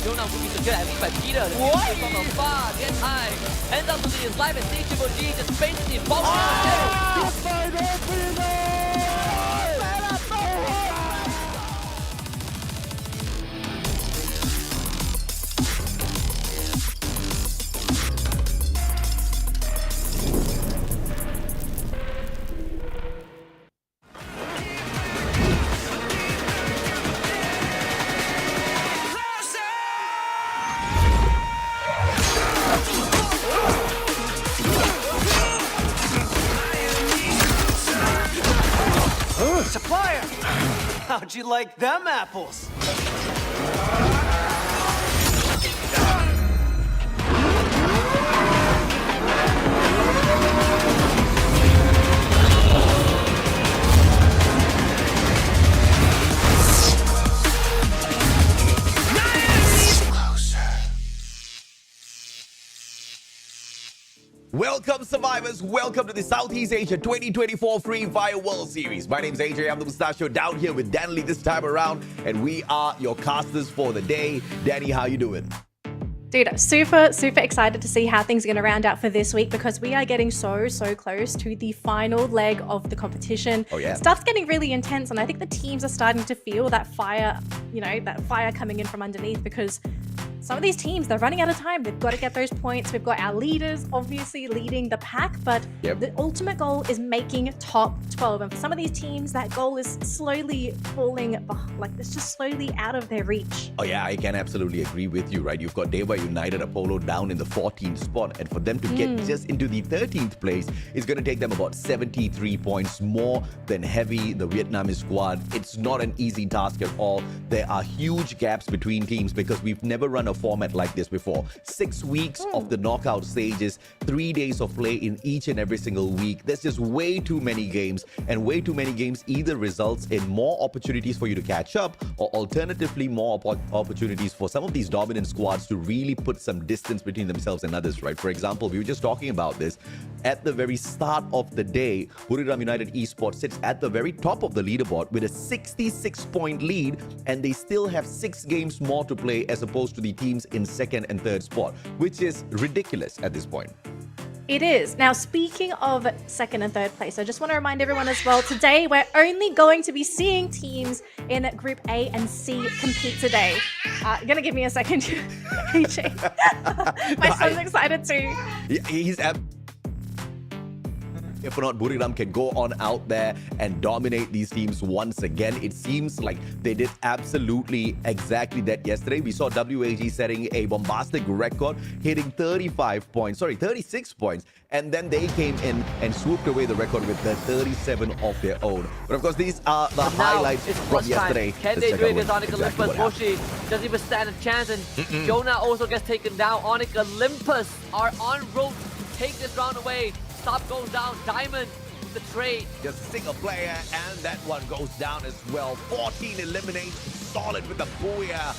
Jonah will be secured at least by Peter. The what? From afar, gets high. Ends up losing his life, and Steve Triple G just basically falls Supplier! How'd you like them apples? Welcome, survivors. Welcome to the Southeast Asia 2024 Free Fire World Series. My name's AJ. I'm the Mustachio down here with Danley this time around, and we are your casters for the day. Danny, how you doing? Dude, super excited to see how things are going to round out for this week because we are getting so close to the final leg of the competition. Oh, yeah. Stuff's getting really intense, and I think the teams are starting to feel that fire, that fire coming in from underneath because some of these teams, they're running out of time. They've got to get those points. We've got our leaders obviously leading the pack, but the ultimate goal is making top 12. And for some of these teams, that goal is slowly falling, it's just slowly out of their reach. Oh yeah, I can absolutely agree with you, right? You've got Dewa United Apollo down in the 14th spot, and for them to get just into the 13th place is going to take them about 73 points more than Heavy, the Vietnamese squad. It's not an easy task at all. There are huge gaps between teams because we've never run a format like this before. 6 weeks of the knockout stages, 3 days of play in each and every single week. There's just way too many games, and way too many games either results in more opportunities for you to catch up, or alternatively more opportunities for some of these dominant squads to really put some distance between themselves and others, right? For example, we were just talking about this at the very start of the day. Buriram United Esports sits at the very top of the leaderboard with a 66-point lead, and they still have 6 games more to play as opposed to the teams in second and third spot, which is ridiculous at this point. It is. Now, speaking of second and third place, I just want to remind everyone as well, today we're only going to be seeing teams in Group A and C compete today. You're going to give me a second, AJ. My son's excited too. He's If not, Buriram can go on out there and dominate these teams once again. It seems like they did absolutely exactly that yesterday. We saw WAG setting a bombastic record, hitting 36 points. And then they came in and swooped away the record with the 37 of their own. But of course, these are the highlights from yesterday. Can they do it against Onyx Olympus? Moshi doesn't even stand a chance, and Jonah also gets taken down. Onyx Olympus are en route to take this round away. Stop goes down. Diamond with the trade. Just single player, and that one goes down as well. 14 eliminations, solid with the booyah.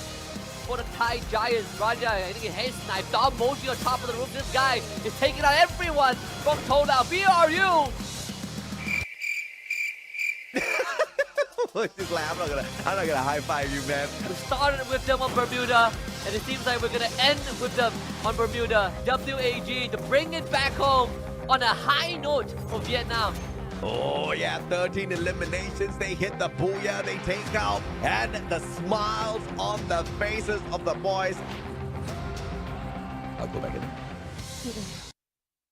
For the Thai Giants, Raja, I think he head sniped. Dom Moshi on top of the roof. This guy is taking out everyone from Toda. BRU! Just like, I'm not gonna high five you, man. We started with them on Bermuda, and it seems like we're gonna end with them on Bermuda. WAG to bring it back home on a high note for Vietnam. Oh yeah, 13 eliminations. They hit the booyah, they take out, and the smiles on the faces of the boys. I'll go back in.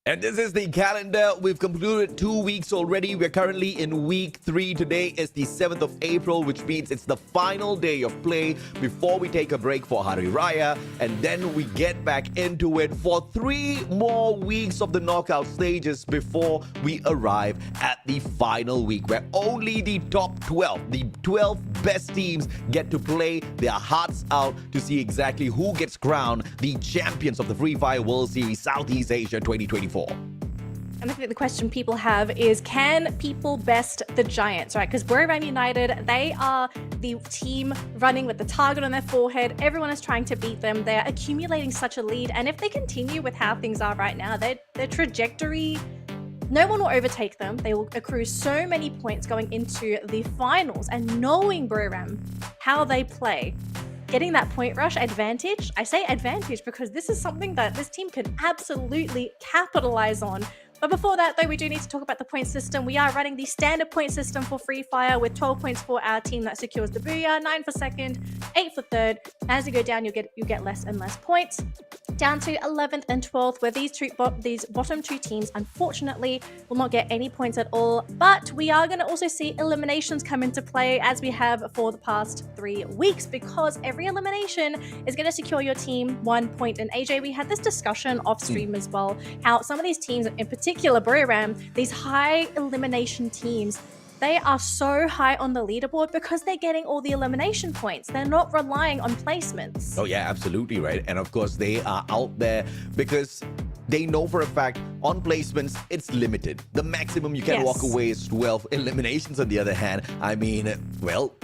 And this is the calendar. We've concluded 2 weeks already. We're currently in week 3. Today is the 7th of April, which means it's the final day of play before we take a break for Hari Raya. And then we get back into it for 3 more weeks of the knockout stages before we arrive at the final week, where only the top 12, the 12 best teams get to play their hearts out to see exactly who gets crowned the champions of the Free Fire World Series Southeast Asia 2024. And I think the question people have is, can people best the Giants, right? Because Buriram United, they are the team running with the target on their forehead. Everyone is trying to beat them. They're accumulating such a lead. And if they continue with how things are right now, their trajectory, no one will overtake them. They will accrue so many points going into the finals. And knowing Buriram, how they play, getting that point rush advantage. I say advantage because this is something that this team can absolutely capitalize on. But before that, though, we do need to talk about the point system. We are running the standard point system for Free Fire with 12 points for our team that secures the booyah, 9 for second, 8 for third. As you go down, you get less and less points. Down to 11th and 12th, where these bottom two teams, unfortunately, will not get any points at all. But we are going to also see eliminations come into play as we have for the past 3 weeks, because every elimination is going to secure your team 1 point. And AJ, we had this discussion off stream as well, how some of these teams, in particular Buriram, these high elimination teams, they are so high on the leaderboard because they're getting all the elimination points. They're not relying on placements. Oh yeah, absolutely right. And of course they are out there because they know for a fact on placements it's limited. The maximum you can walk away is 12. Eliminations on the other hand, I mean, well,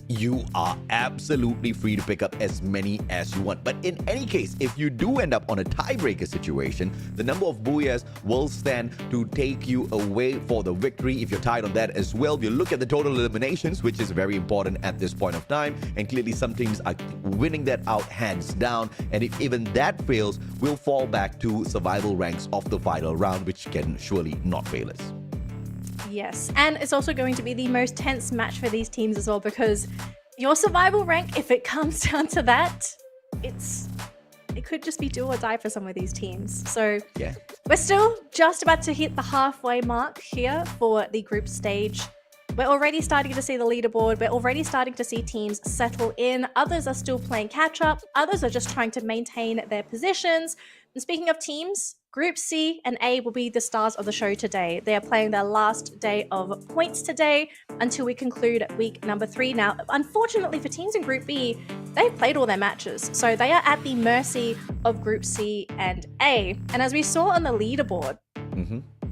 you are absolutely free to pick up as many as you want. But in any case, if you do end up on a tiebreaker situation, the number of booyahs will stand to take you away for the victory. If you're tied on that as well, you look at the total eliminations, which is very important at this point of time. And clearly some teams are winning that out hands down. And if even that fails, we'll fall back to survival ranks of the final round, which can surely not fail us. Yes, and it's also going to be the most tense match for these teams as well, because your survival rank, if it comes down to that, it could just be do or die for some of these teams. So yeah, we're still just about to hit the halfway mark here for the group stage. We're already starting to see the leaderboard. We're already starting to see teams settle in. Others are still playing catch up. Others are just trying to maintain their positions. And speaking of teams, Group C and A will be the stars of the show today. They are playing their last day of points today until we conclude week number 3. Now, unfortunately for teams in Group B, they've played all their matches. So they are at the mercy of Group C and A. And as we saw on the leaderboard,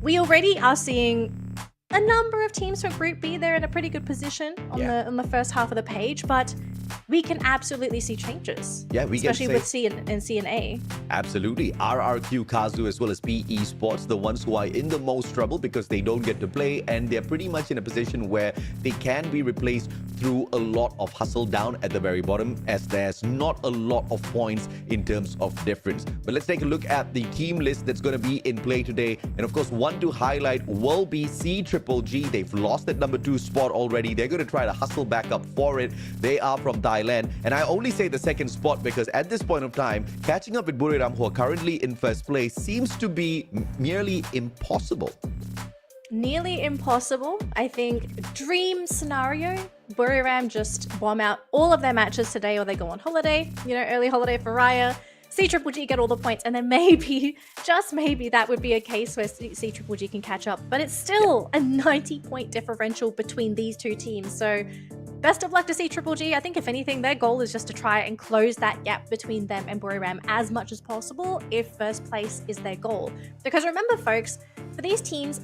we already are seeing a number of teams from Group B. They're in a pretty good position on the first half of the page, but we can absolutely see changes. Yeah, we especially with C and A. Absolutely. RRQ, Kazu, as well as PE Sports, the ones who are in the most trouble because they don't get to play, and they're pretty much in a position where they can be replaced through a lot of hustle down at the very bottom, as there's not a lot of points in terms of difference. But let's take a look at the team list that's going to be in play today. And of course, one to highlight will be CGGG. They've lost that number 2 spot already. They're going to try to hustle back up for it. They are from Thailand. And I only say the second spot because at this point of time, catching up with Buriram, who are currently in first place, seems to be nearly impossible. Nearly impossible. I think dream scenario, Buriram just bomb out all of their matches today, or they go on holiday, early holiday for Raya. CGGG get all the points, and then maybe, just maybe, that would be a case where CGGG can catch up. But it's still a 90-point differential between these two teams. So best of luck to CGGG. I think if anything, their goal is just to try and close that gap between them and Buriram as much as possible if first place is their goal. Because remember, folks, for these teams,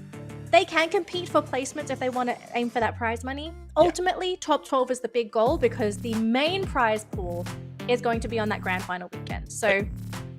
they can compete for placements if they want to aim for that prize money. Ultimately, top 12 is the big goal because the main prize pool is going to be on that grand final weekend. So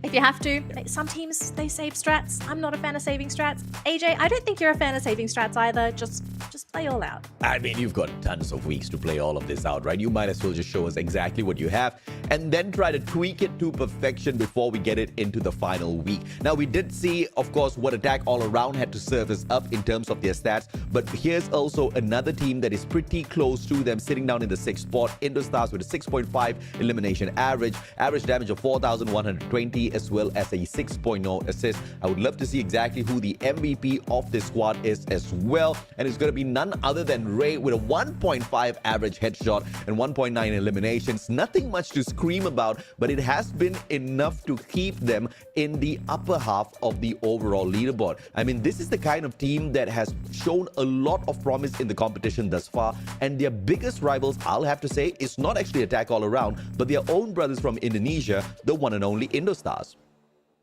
if you have to, some teams, they save strats. I'm not a fan of saving strats. AJ, I don't think you're a fan of saving strats either. Just play all out. I mean, you've got tons of weeks to play all of this out, right? You might as well just show us exactly what you have and then try to tweak it to perfection before we get it into the final week. Now, we did see, of course, what Attack All Around had to service up in terms of their stats, but here's also another team that is pretty close to them, sitting down in the 6th spot. Indostars with a 6.5 elimination average damage of 4,120, as well as a 6.0 assist. I would love to see exactly who the MVP of this squad is as well, and it's going to be none other than Ray with a 1.5 average headshot and 1.9 eliminations. Nothing much to scream about, but it has been enough to keep them in the upper half of the overall leaderboard. I mean, this is the kind of team that has shown a lot of promise in the competition thus far, and their biggest rivals, I'll have to say, is not actually Attack All Around, but their own brothers from Indonesia, the one and only Indostars.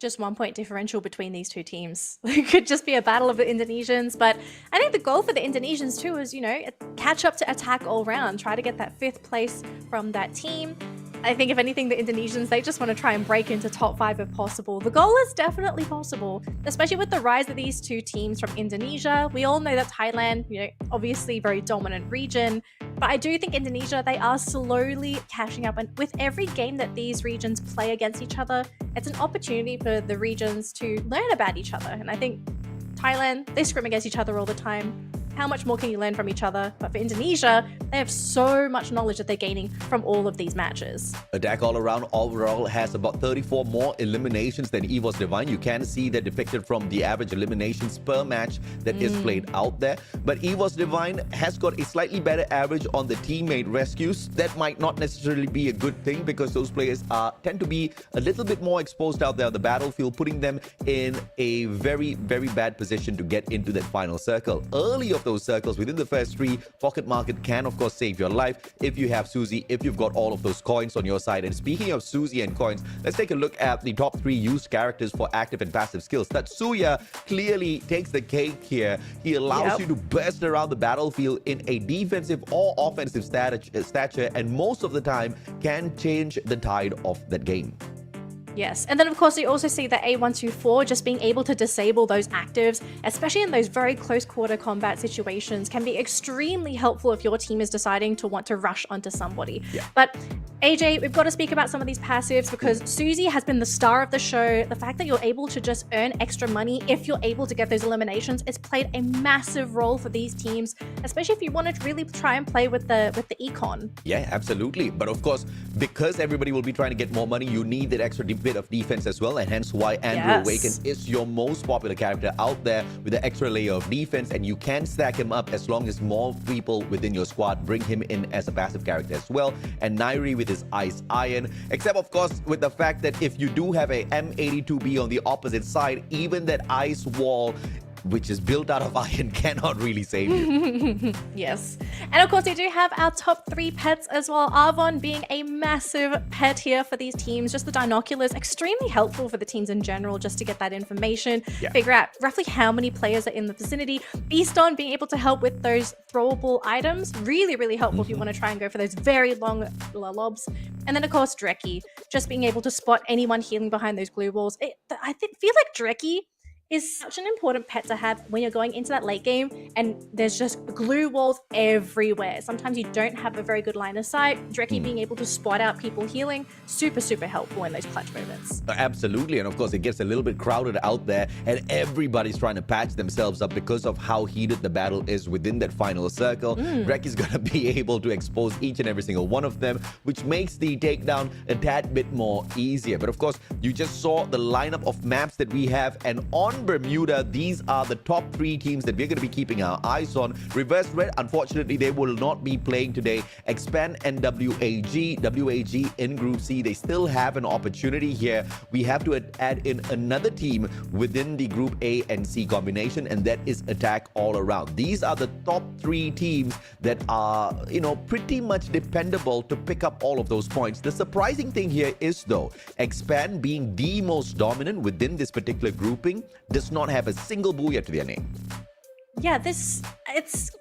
Just 1 point differential between these two teams. It could just be a battle of the Indonesians, but I think the goal for the Indonesians too is, catch up to Attack All Round, try to get that 5th place from that team. I think if anything, the Indonesians, they just want to try and break into top 5 if possible. The goal is definitely possible, especially with the rise of these two teams from Indonesia. We all know that Thailand, obviously very dominant region, but I do think Indonesia, they are slowly catching up. And with every game that these regions play against each other, it's an opportunity for the regions to learn about each other. And I think Thailand, they scrim against each other all the time. How much more can you learn from each other? But for Indonesia, they have so much knowledge that they're gaining from all of these matches. Attack All Around overall has about 34 more eliminations than EVOS Divine. You can see that depicted from the average eliminations per match that is played out there. But EVOS Divine has got a slightly better average on the teammate rescues. That might not necessarily be a good thing because those players tend to be a little bit more exposed out there on the battlefield, putting them in a very, very bad position to get into that final circle. Early of those circles within the first 3, Pocket Market can of course save your life if you have Susie, if you've got all of those coins on your side. And speaking of Susie and coins, let's take a look at the top 3 used characters for active and passive skills. Tatsuya clearly takes the cake here. He allows you to burst around the battlefield in a defensive or offensive stature, and most of the time can change the tide of that game. Yes, and then of course you also see the A124 just being able to disable those actives, especially in those very close quarter combat situations, can be extremely helpful if your team is deciding to want to rush onto somebody. But AJ, we've got to speak about some of these passives because Susie has been the star of the show. The fact that you're able to just earn extra money if you're able to get those eliminations, it's played a massive role for these teams, especially if you want to really try and play with the econ. Yeah, absolutely. But of course, because everybody will be trying to get more money, you need that extra bit of defense as well, and hence why Andrew Awaken is your most popular character out there with the extra layer of defense, and you can stack him up as long as more people within your squad bring him in as a passive character as well. And Nairi with his Ice Iron, except of course with the fact that if you do have a M82B on the opposite side, even that ice wall which is built out of iron cannot really save you. Yes. And of course, we do have our top 3 pets as well. Arvon being a massive pet here for these teams. Just the binoculars, extremely helpful for the teams in general, just to get that information, figure out roughly how many players are in the vicinity. Beaston being able to help with those throwable items, really, really helpful if you want to try and go for those very long lobs. And then of course, Dreki, just being able to spot anyone healing behind those glue walls. I feel like Dreki is such an important pet to have when you're going into that late game and there's just glue walls everywhere. Sometimes you don't have a very good line of sight. Dreki being able to spot out people healing, super, super helpful in those clutch moments. Absolutely. And of course, it gets a little bit crowded out there and everybody's trying to patch themselves up because of how heated the battle is within that final circle. Dreki's going to be able to expose each and every single one of them, which makes the takedown a tad bit more easier. But of course, you just saw the lineup of maps that we have, and on Bermuda, these are the top 3 teams that we're going to be keeping our eyes on. Reverse Red, unfortunately, they will not be playing today. Expand and WAG in Group C, they still have an opportunity here. We have to add in another team within the Group A and C combination, and that is Attack All Around. These are the top 3 teams that are, pretty much dependable to pick up all of those points. The surprising thing here is, though, Expand being the most dominant within this particular grouping does not have a single booyah to their name. Yeah, it's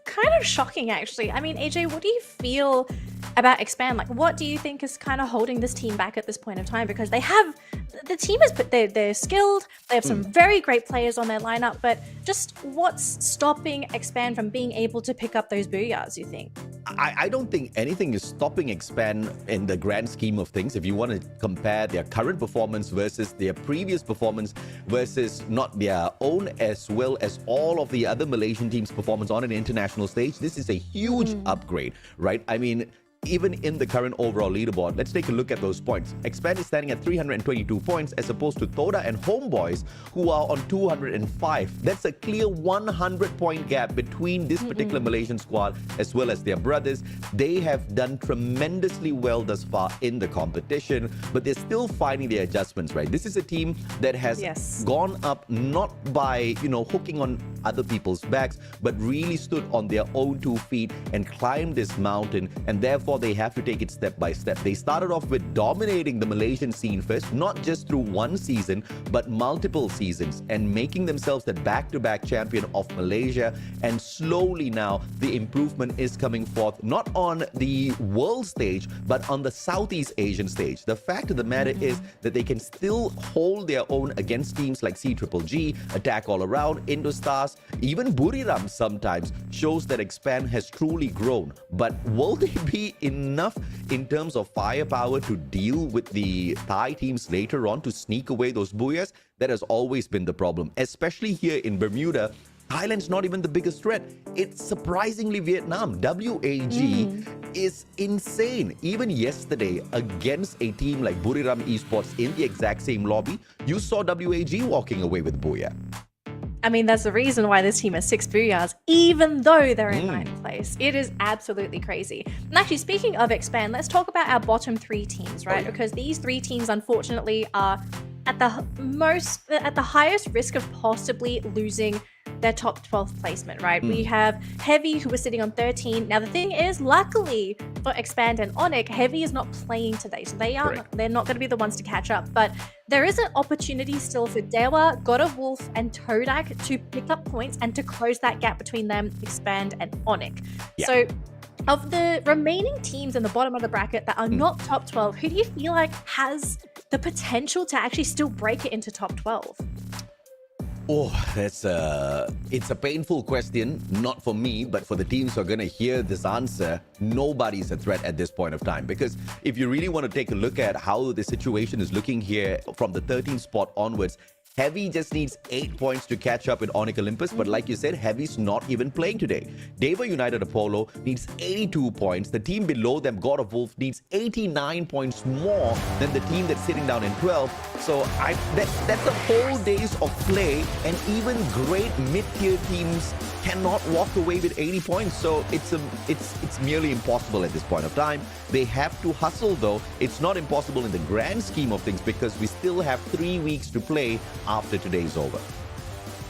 kind of shocking, actually. I mean, AJ, what do you feel about Expand? Like, what do you think is kind of holding this team back at this point of time? Because the team is, they're skilled, they have some very great players on their lineup, but just what's stopping Expand from being able to pick up those booyahs, you think? I don't think anything is stopping Expand in the grand scheme of things. If you want to compare their current performance versus their previous performance versus not their own, as well as all of the other Malaysian teams' performance on an international stage, this is a huge upgrade, right? I mean, even in the current overall leaderboard, let's take a look at those points. Expand is standing at 322 points as opposed to Toda and Homeboys, who are on 205. That's a clear 100-point gap between this particular Malaysian squad as well as their brothers. They have done tremendously well thus far in the competition, but they're still finding their adjustments, right? This is a team that has gone up not by, hooking on other people's backs, but really stood on their own 2 feet and climbed this mountain, and therefore therefore they have to take it step by step. They started off with dominating the Malaysian scene first, not just through one season, but multiple seasons, and making themselves the back-to-back champion of Malaysia. And slowly now, the improvement is coming forth, not on the world stage, but on the Southeast Asian stage. The fact of the matter is that they can still hold their own against teams like CGG, Attack All Around, Indostars, even Buriram sometimes shows that Expand has truly grown. But will they be enough in terms of firepower to deal with the Thai teams later on to sneak away those booyahs? That has always been the problem, especially here in Bermuda. Thailand's not even the biggest threat. It's surprisingly Vietnam. WAG is insane. Even yesterday, against a team like Buriram Esports in the exact same lobby, you saw WAG walking away with booyah. I mean, that's the reason why this team has 6 booyahs, even though they're in 9th place. It is absolutely crazy. And actually, speaking of Expand, let's talk about our bottom 3 teams, right? Because these 3 teams, unfortunately, are at the highest risk of possibly losing their top 12th placement, right? We have Heavy, who was sitting on 13. Now, the thing is, luckily for Expand and Onyx, Heavy is not playing today, so they're not going to be the ones to catch up. But there is an opportunity still for Dewa, God of Wolf, and Todak to pick up points and to close that gap between them, Expand and Onyx. So, of the remaining teams in the bottom of the bracket that are not top 12, who do you feel like has the potential to actually still break it into top 12? Oh, it's a painful question, not for me, but for the teams who are going to hear this answer. Nobody's a threat at this point of time, because if you really want to take a look at how the situation is looking here from the 13th spot onwards, Heavy just needs 8 points to catch up with Onyx Olympus, but like you said, Heavy's not even playing today. Deva United Apollo needs 82 points. The team below them, God of Wolf, needs 89 points more than the team that's sitting down in 12. So that's a whole days of play, and even great mid-tier teams cannot walk away with 80 points. So it's merely impossible at this point of time. They have to hustle, though. It's not impossible in the grand scheme of things, because we still have 3 weeks to play after today's over.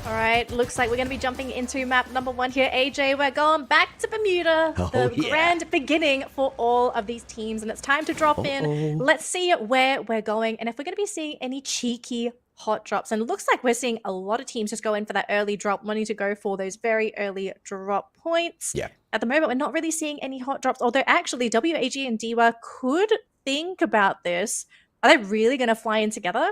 All right, looks like we're going to be jumping into map number 1 here, AJ. We're going back to Bermuda, grand beginning for all of these teams, and it's time to drop in. Let's see where we're going and if we're going to be seeing any cheeky hot drops. And it looks like we're seeing a lot of teams just go in for that early drop, wanting to go for those very early drop points. At the moment, we're not really seeing any hot drops, although actually WAG and Dewa could think about this. Are they really going to fly in together?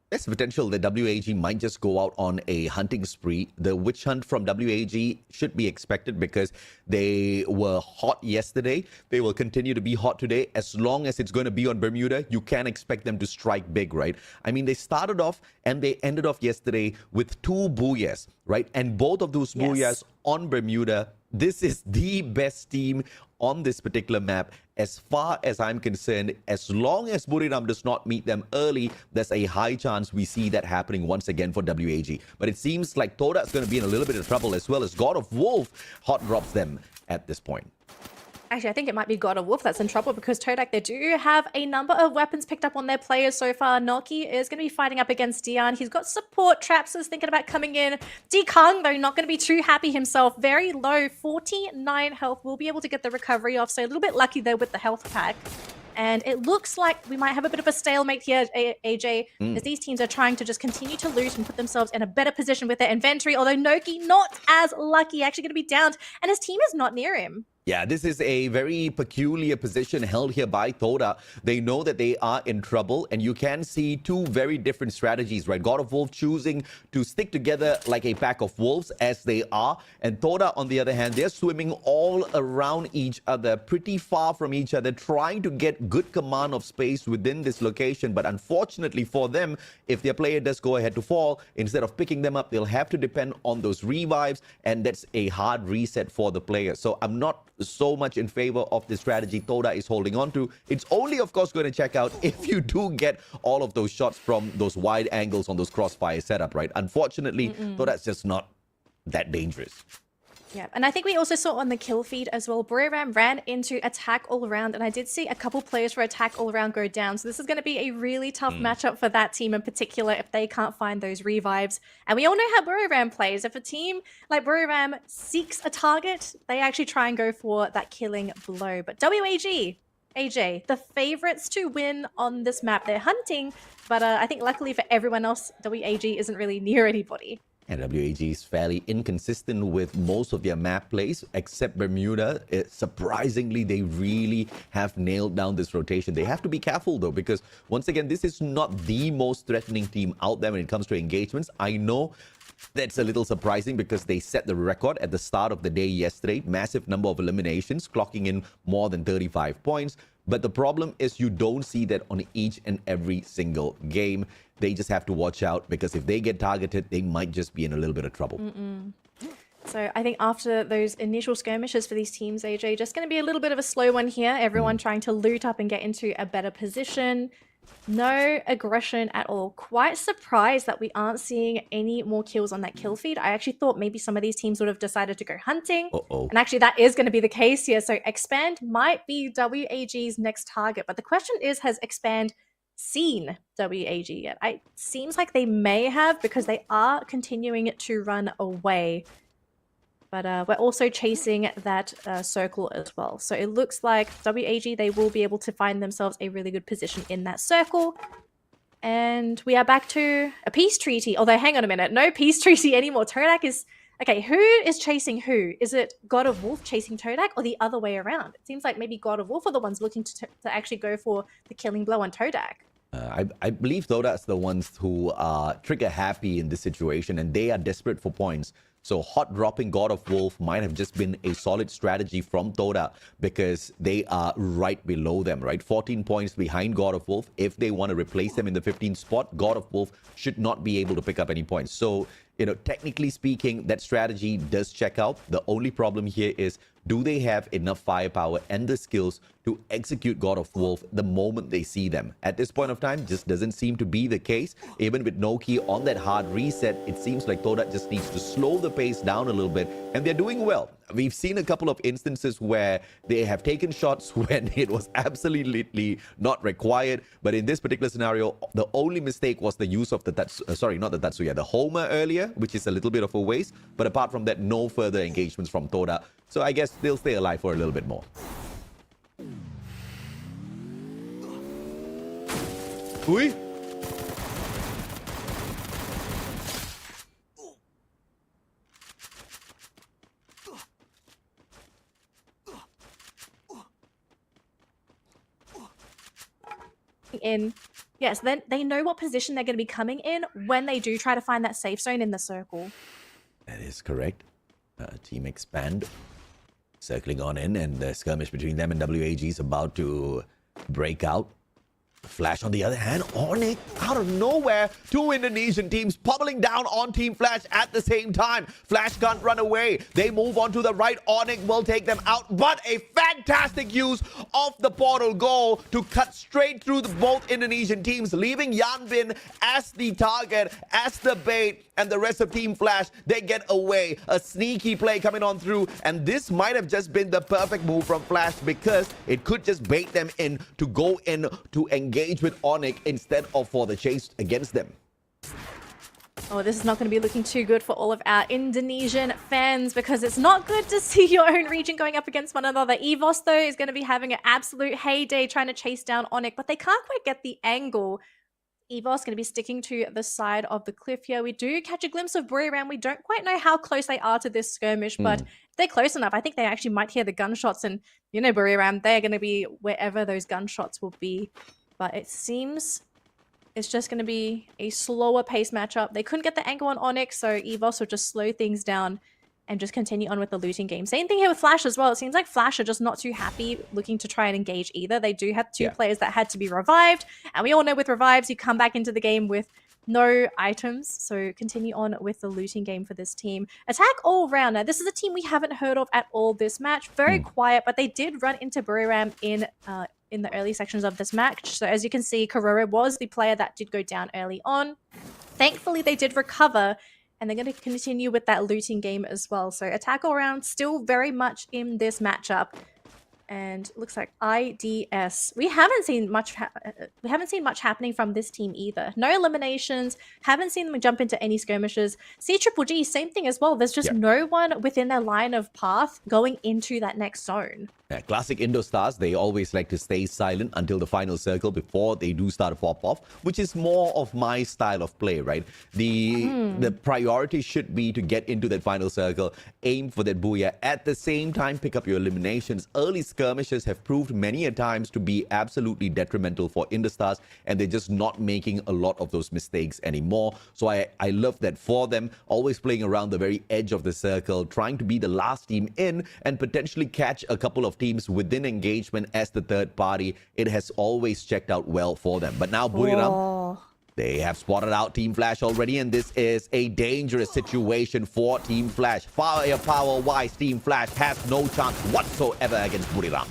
There's potential that WAG might just go out on a hunting spree. The witch hunt from WAG should be expected, because they were hot yesterday. They will continue to be hot today. As long as it's going to be on Bermuda, you can expect them to strike big, right? I mean, they started off and they ended off yesterday with 2 booyahs, right? And both of those booyahs on Bermuda. This is the best team on this particular map, as far as I'm concerned. As long as Buriram does not meet them early, there's a high chance we see that happening once again for WAG. But it seems like Toda's going to be in a little bit of trouble, as well as God of Wolf hot drops them at this point. Actually, I think it might be God of Wolf that's in trouble, because Todak, they do have a number of weapons picked up on their players so far. Noki is going to be fighting up against Dian. He's got support traps is thinking about coming in. Di Kung, though, not going to be too happy himself. Very low, 49 health. Will be able to get the recovery off, so a little bit lucky there with the health pack. And it looks like we might have a bit of a stalemate here, AJ, as these teams are trying to just continue to lose and put themselves in a better position with their inventory. Although Noki not as lucky, actually going to be downed, and his team is not near him. Yeah, this is a very peculiar position held here by Toda. They know that they are in trouble, and you can see 2 very different strategies, right? God of Wolf choosing to stick together like a pack of wolves, as they are. And Toda, on the other hand, they're swimming all around each other, pretty far from each other, trying to get good command of space within this location. But unfortunately for them, if their player does go ahead to fall, instead of picking them up, they'll have to depend on those revives, and that's a hard reset for the player. So I'm not so much in favor of the strategy Toda is holding on to. It's only, of course, going to check out if you do get all of those shots from those wide angles on those crossfire setup, right? Unfortunately, Toda's just not that dangerous. Yeah, and I think we also saw on the kill feed as well, Buriram ran into attack all around, and I did see a couple players for attack all around go down. So this is going to be a really tough matchup for that team in particular if they can't find those revives. And we all know how Buriram plays. If a team like Buriram seeks a target, they actually try and go for that killing blow. But WAG, AJ, the favorites to win on this map. They're hunting, but I think luckily for everyone else, WAG isn't really near anybody. And WAG is fairly inconsistent with most of their map plays, except Bermuda. Surprisingly, they really have nailed down this rotation. They have to be careful, though, because once again, this is not the most threatening team out there when it comes to engagements. I know that's a little surprising because they set the record at the start of the day yesterday. Massive number of eliminations, clocking in more than 35 points. But the problem is you don't see that on each and every single game. They just have to watch out because if they get targeted, they might just be in a little bit of trouble. So I think after those initial skirmishes for these teams, AJ, just going to be a little bit of a slow one here. Everyone trying to loot up and get into a better position. No aggression at all. Quite surprised that we aren't seeing any more kills on that kill feed. I actually thought maybe some of these teams would have decided to go hunting. And actually that is going to be the case here. So Expand might be WAG's next target. But the question is, has Expand seen WAG yet? It seems like they may have because they are continuing to run away. But we're also chasing that circle as well. So it looks like WAG, they will be able to find themselves a really good position in that circle. And we are back to a peace treaty. Although, hang on a minute. No peace treaty anymore. Todak is... Okay, who is chasing who? Is it God of Wolf chasing Todak or the other way around? It seems like maybe God of Wolf are the ones looking to actually go for the killing blow on Todak. I believe though that's the ones who are trigger happy in this situation and they are desperate for points. So hot dropping God of Wolf might have just been a solid strategy from Toda because they are right below them, right? 14 points behind God of Wolf. If they want to replace them in the 15th spot, God of Wolf should not be able to pick up any points. So, you know, technically speaking, that strategy does check out. The only problem here is, do they have enough firepower and the skills to execute God of Wolf the moment they see them? At this point of time, just doesn't seem to be the case. Even with Noki on that hard reset, it seems like Toda just needs to slow the pace down a little bit, and they're doing well. We've seen a couple of instances where they have taken shots when it was absolutely not required. But in this particular scenario, the only mistake was the use of the the Homer earlier, which is a little bit of a waste. But apart from that, no further engagements from Toda. So I guess they'll stay alive for a little bit more. Ui! In yes, then they know what position they're going to be coming in when they do try to find that safe zone in the circle. That is correct. Team Expand circling on in, and the skirmish between them and WAG is about to break out. Flash on the other hand, Onyx out of nowhere, two Indonesian teams pummeling down on Team Flash at the same time. Flash can't run away. They move on to the right. Onyx will take them out, but a fantastic use of the portal goal to cut straight through both Indonesian teams, leaving Yanbin as the target, as the bait, and the rest of Team Flash, they get away. A sneaky play coming on through, and this might have just been the perfect move from Flash because it could just bait them in to go in to engage with Onyx instead of for the chase against them. Oh, this is not going to be looking too good for all of our Indonesian fans because it's not good to see your own region going up against one another. EVOS, though, is going to be having an absolute heyday trying to chase down Onyx, but they can't quite get the angle. EVOS going to be sticking to the side of the cliff here. We do catch a glimpse of Buriram. We don't quite know how close they are to this skirmish, but if they're close enough, I think they actually might hear the gunshots. And, you know, Buriram, they're going to be wherever those gunshots will be. But it seems it's just going to be a slower pace matchup. They couldn't get the angle on Onyx, so EVOS will just slow things down and just continue on with the looting game. Same thing here with Flash as well. It seems like Flash are just not too happy looking to try and engage either. They do have two players that had to be revived. And we all know with revives, you come back into the game with no items. So continue on with the looting game for this team. Attack all round. Now, this is a team we haven't heard of at all this match. Very quiet, but they did run into Buriram in the early sections of this match. So as you can see, Karora was the player that did go down early on. Thankfully, they did recover and they're going to continue with that looting game as well. So attack all round still very much in this matchup. And looks like IDS. We haven't seen much happening from this team either. No eliminations. Haven't seen them jump into any skirmishes. CGGG, same thing as well. There's just no one within their line of path going into that next zone. Yeah, classic Indo stars, they always like to stay silent until the final circle before they do start to pop off, which is more of my style of play, right? The priority should be to get into that final circle, aim for that booyah, at the same time pick up your eliminations. Early skirmishes have proved many a times to be absolutely detrimental for Indo stars, and they're just not making a lot of those mistakes anymore. So I love that for them, always playing around the very edge of the circle, trying to be the last team in and potentially catch a couple of teams within engagement as the third party. It has always checked out well for them. But now Buriram, they have spotted out Team Flash already, and this is a dangerous situation for Team Flash. Firepower-wise, Team Flash has no chance whatsoever against Buriram.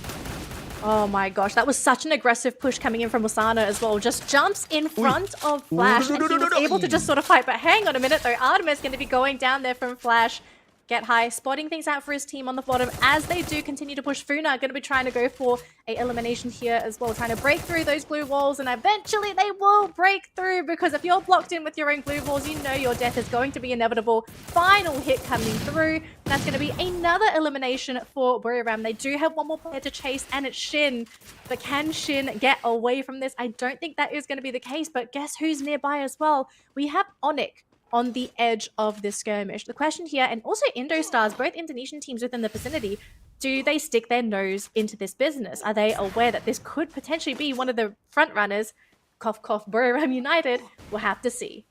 Oh my gosh, that was such an aggressive push coming in from Wasana as well. Just jumps in front of Flash, and he was able to just sort of fight. But hang on a minute though, Artemis going to be going down there from Flash. Get high, spotting things out for his team on the bottom as they do continue to push. Funa going to be trying to go for a elimination here as well, trying to break through those blue walls, and eventually they will break through, because if you're blocked in with your own blue walls, you know your death is going to be inevitable. Final hit coming through, and that's going to be another elimination for Buriram. They do have one more player to chase, and it's Shin, but can Shin get away from this? I don't think that is going to be the case, but guess who's nearby as well? We have Onyx on the edge of this skirmish. The question here, and also Indo Stars, both Indonesian teams within the vicinity, do they stick their nose into this business? Are they aware that this could potentially be one of the front runners? Cough, cough, Buriram United. We'll have to see.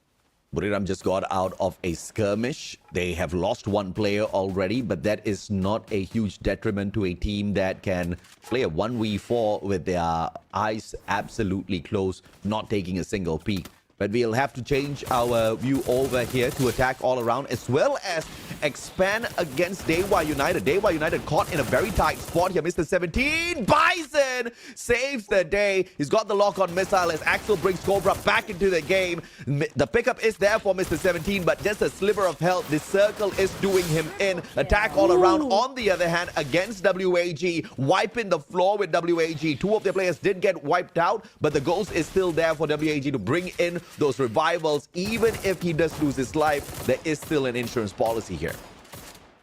Buriram just got out of a skirmish. They have lost one player already, but that is not a huge detriment to a team that can play a 1v4 with their eyes absolutely closed, not taking a single peek. But we'll have to change our view over here to attack all around, as well as expand against Dewa United. Dewa United caught in a very tight spot here. Mr. 17, Bison saves the day. He's got the lock-on missile as Axel brings Cobra back into the game. The pickup is there for Mr. 17, but just a sliver of health. This circle is doing him in. Attack all around, on the other hand, against WAG. Wiping the floor with WAG. Two of their players did get wiped out, but the ghost is still there for WAG to bring in those revivals. Even if he does lose his life, there is still an insurance policy here.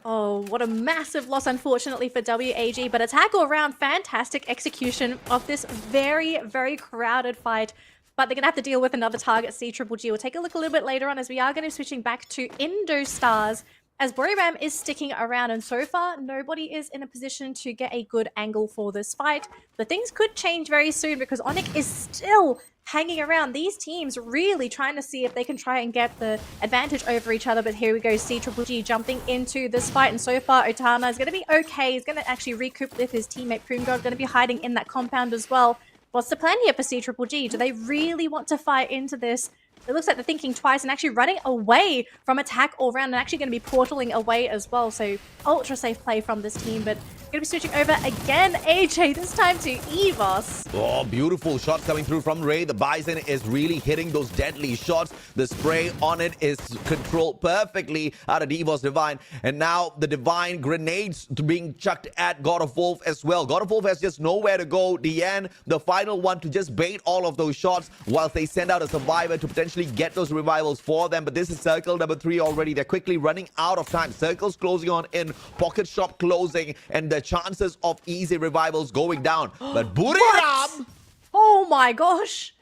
Oh, what a massive loss, unfortunately, for WAG. But attack all around, fantastic execution of this very, very crowded fight. But they're going to have to deal with another target, CGGG. We'll take a look a little bit later on, as we are going to be switching back to Indo Stars, as Buriram is sticking around. And so far, nobody is in a position to get a good angle for this fight. But things could change very soon, because Onyx is still hanging around. These teams really trying to see if they can try and get the advantage over each other. But here we go, CGGG jumping into this fight, and so far Otana is going to be okay. He's going to actually recoup with his teammate Poongod, going to be hiding in that compound as well. What's the plan here for CGGG? Do they really want to fight into this? It looks like they're thinking twice and actually running away from attack all round, and actually going to be portaling away as well. So ultra safe play from this team, but going to be switching over again, AJ, this time to EVOS. Oh, beautiful shots coming through from Ray. The Bison is really hitting those deadly shots. The spray on it is controlled perfectly out of EVOS Divine. And now the Divine grenades being chucked at God of Wolf as well. God of Wolf has just nowhere to go. Deanne, the final one to just bait all of those shots whilst they send out a survivor to potentially get those revivals for them. But this is circle number 3 already. They're quickly running out of time. Circles closing on in, pocket shop closing, and the chances of easy revivals going down. But Buriram! Oh my gosh!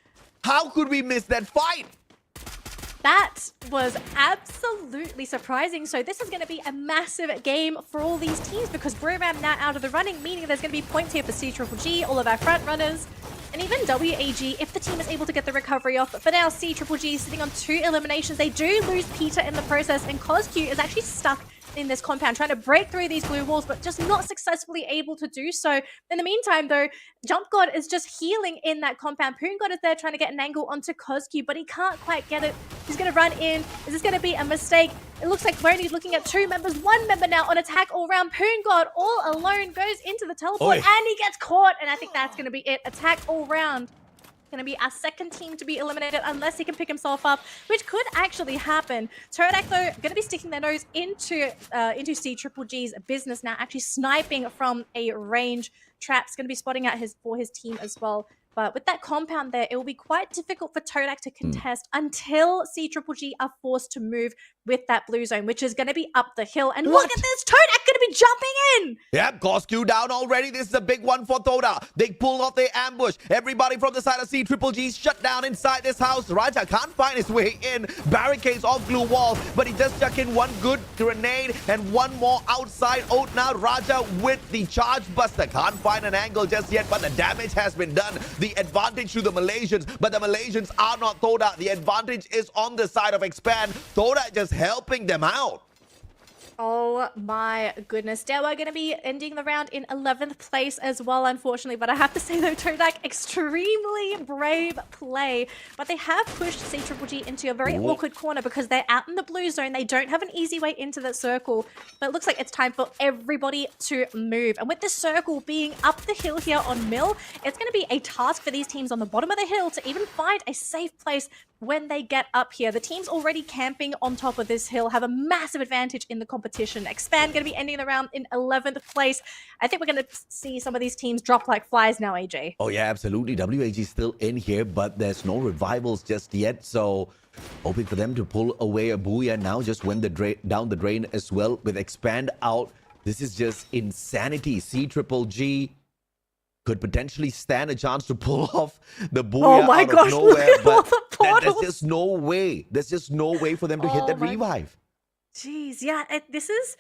How could we miss that fight? That was absolutely surprising. So this is going to be a massive game for all these teams, because Buriram now out of the running, meaning there's going to be points here for CGGG, all of our front runners, and even WAG if the team is able to get the recovery off. But for now, CGGG sitting on 2 eliminations. They do lose Peter in the process, and CosQ is actually stuck in this compound, trying to break through these blue walls, but just not successfully able to do so. In the meantime, though, Jump God is just healing in that compound. Poongod is there trying to get an angle onto CosQ, but he can't quite get it. He's going to run in. Is this going to be a mistake? It looks like we're only looking at 2 members. 1 member now on attack all round. Poongod all alone goes into the teleport, and he gets caught. And I think that's going to be it. Attack all round. going to be our second team to be eliminated unless he can pick himself up, which could actually happen. Todak, though, going to be sticking their nose into C-Triple-G's business now, actually sniping from a range. Trap's going to be spotting out for his team as well. But with that compound there, it will be quite difficult for Todak to contest until C-Triple-G are forced to move with that blue zone, which is going to be up the hill. And look at this, Todak going to be jumping in! Yep, Cosq down already. This is a big one for Toda. They pull off their ambush. Everybody from the side of C-Triple-G shut down inside this house. Raja can't find his way in. Barricades off glue walls, but he just chuck in one good grenade and one more outside. Otna Raja with the charge buster. Can't find an angle just yet, but the damage has been done. The advantage to the Malaysians, but the Malaysians are not Toda. The advantage is on the side of Expand. Toda just helping them out. Oh my goodness. Dewa going to be ending the round in 11th place as well, unfortunately. But I have to say, though, Todak, extremely brave play. But they have pushed C-Triple-G into a very awkward corner because they're out in the blue zone. They don't have an easy way into that circle. But it looks like it's time for everybody to move. And with the circle being up the hill here on Mill, it's going to be a task for these teams on the bottom of the hill to even find a safe place when they get up here. The teams already camping on top of this hill have a massive advantage in the competition. Expand going to be ending the round in 11th place. I think we're going to see some of these teams drop like flies now, AJ. Oh, yeah, absolutely. WAG is still in here, but there's no revivals just yet. So hoping for them to pull away a Booyah now, just went down the drain as well with Expand out. This is just insanity. C-Triple-G could potentially stand a chance to pull off the Booyah out of nowhere, but there's just no way. There's just no way for them to hit that revive. Jeez, yeah, this is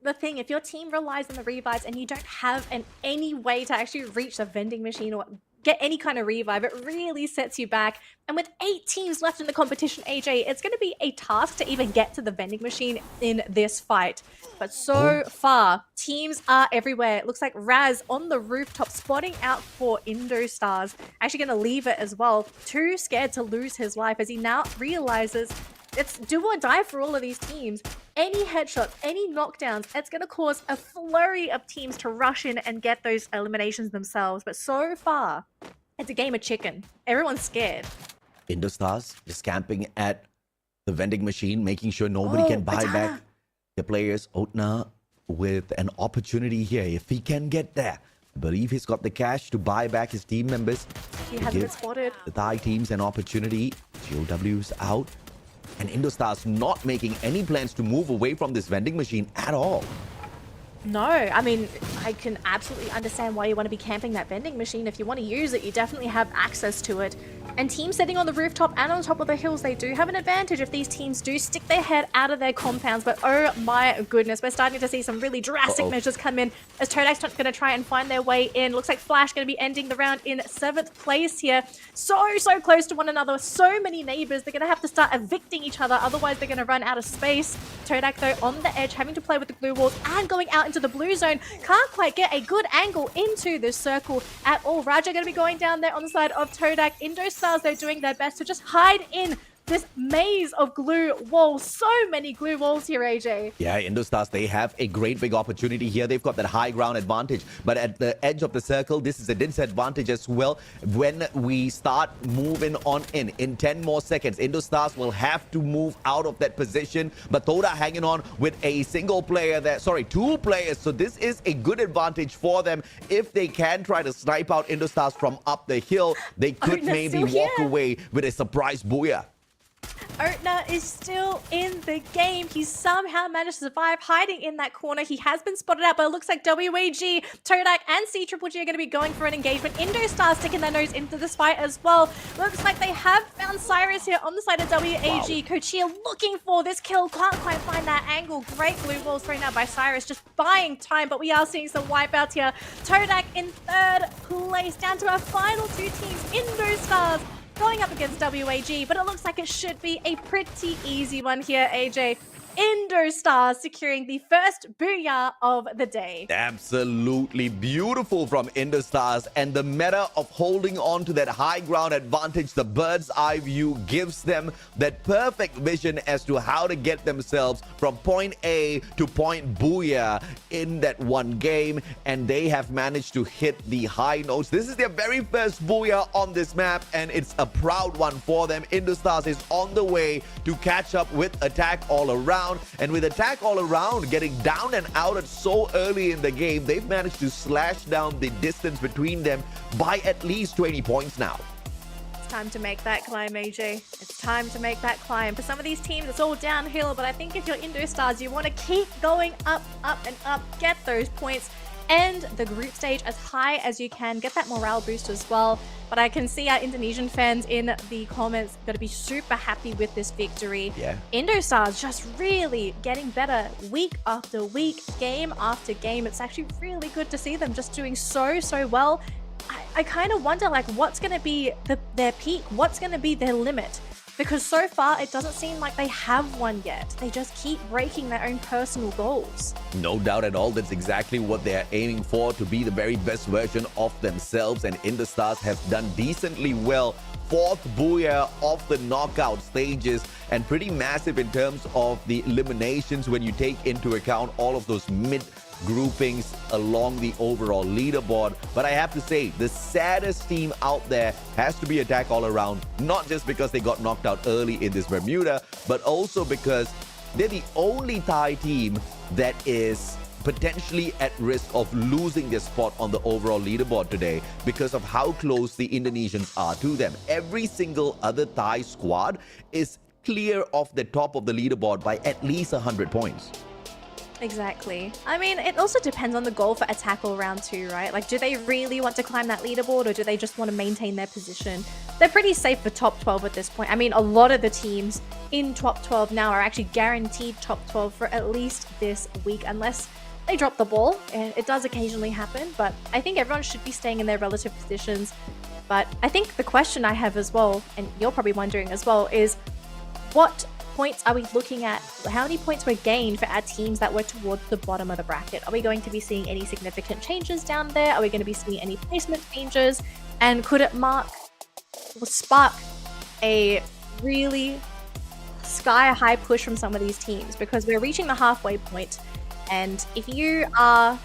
the thing. If your team relies on the revives and you don't have any way to actually reach the vending machine or get any kind of revive, it really sets you back. And with 8 teams left in the competition, AJ, it's going to be a task to even get to the vending machine in this fight. But so far, teams are everywhere. It looks like Raz on the rooftop spotting out for Indostars. Actually going to leave it as well. Too scared to lose his life as he now realizes it's do or die for all of these teams. Any headshots, any knockdowns, it's going to cause a flurry of teams to rush in and get those eliminations themselves. But so far, it's a game of chicken. Everyone's scared. Indostars just camping at the vending machine, making sure nobody can buy back the players. Otna with an opportunity here. If he can get there, I believe he's got the cash to buy back his team members. He hasn't been spotted. The Thai teams an opportunity. GOW's out. And Indostars not making any plans to move away from this vending machine at all. No, I mean, I can absolutely understand why you want to be camping that vending machine. If you want to use it, you definitely have access to it. And teams sitting on the rooftop and on top of the hills, they do have an advantage if these teams do stick their head out of their compounds. But oh my goodness, we're starting to see some really drastic measures come in as Todak's going to try and find their way in. Looks like Flash going to be ending the round in 7th place here. So close to one another. So many neighbors. They're going to have to start evicting each other. Otherwise, they're going to run out of space. Todak, though, on the edge, having to play with the glue walls and going out into the blue zone. Can't quite get a good angle into this circle at all. Raja going to be going down there on the side of Todak. Indostars, they're doing their best to just hide in this maze of glue walls. So many glue walls here, AJ. Yeah, Indostars, they have a great big opportunity here. They've got that high ground advantage. But at the edge of the circle, this is a disadvantage as well. When we start moving on in 10 more seconds, Indostars will have to move out of that position. But Toda hanging on with a single player there. Sorry, 2 players. So this is a good advantage for them. If they can try to snipe out Indostars from up the hill, they could maybe walk away with a surprise Booyah. Otna is still in the game. He somehow managed to survive hiding in that corner. He has been spotted out, but it looks like WAG, Todak, and C-Triple-G are going to be going for an engagement. Indostars sticking their nose into this fight as well. Looks like they have found Cyrus here on the side of WAG. Wow. Kochia looking for this kill. Can't quite find that angle. Great blue balls thrown out by Cyrus, just buying time, but we are seeing some wipeouts here. Todak in 3rd place, down to our final 2 teams. Indostars going up against WAG, but it looks like it should be a pretty easy one here, AJ. Indostar securing the first booyah of the day. Absolutely beautiful from Indostars, and the meta of holding on to that high ground advantage, the bird's eye view gives them that perfect vision as to how to get themselves from point A to point booyah in that one game, and they have managed to hit the high notes. This is their very first booyah on this map, and it's a proud one for them. Indostars is on the way to catch up with Attack All Around. And with Attack All Around getting down and out at so early in the game, they've managed to slash down the distance between them by at least 20 points now. It's time to make that climb, AJ. It's time to make that climb. For some of these teams, it's all downhill, but I think if you're Indostars, you want to keep going up, up, and up, get those points, end the group stage as high as you can, get that morale boost as well. But I can see our Indonesian fans in the comments going to be super happy with this victory. Yeah. Indostars just really getting better week after week, game after game. It's actually really good to see them just doing so well. I kind of wonder, like, what's going to be their peak? What's going to be their limit? Because so far, it doesn't seem like they have one yet. They just keep breaking their own personal goals. No doubt at all, that's exactly what they're aiming for, to be the very best version of themselves, and Indostars have done decently well. Fourth booyah of the knockout stages, and pretty massive in terms of the eliminations when you take into account all of those mid groupings along the overall leaderboard. But I have to say, the saddest team out there has to be Attack All Around, not just because they got knocked out early in this Bermuda, but also because they're the only Thai team that is potentially at risk of losing their spot on the overall leaderboard today because of how close the Indonesians are to them. Every single other Thai squad is clear off the top of the leaderboard by at least 100 points. Exactly. I mean, it also depends on the goal for Attack All Round too, right? Like, do they really want to climb that leaderboard, or do they just want to maintain their position? They're pretty safe for top 12 at this point. I mean, a lot of the teams in top 12 now are actually guaranteed top 12 for at least this week, unless they drop the ball. It does occasionally happen, but I think everyone should be staying in their relative positions. But I think the question I have as well, and you're probably wondering as well, is what points are we looking at? How many points were gained for our teams that were towards the bottom of the bracket? Are we going to be seeing any significant changes down there? Are we going to be seeing any placement changes? And could it spark a really sky-high push from some of these teams? Because we're reaching the halfway point, and if you are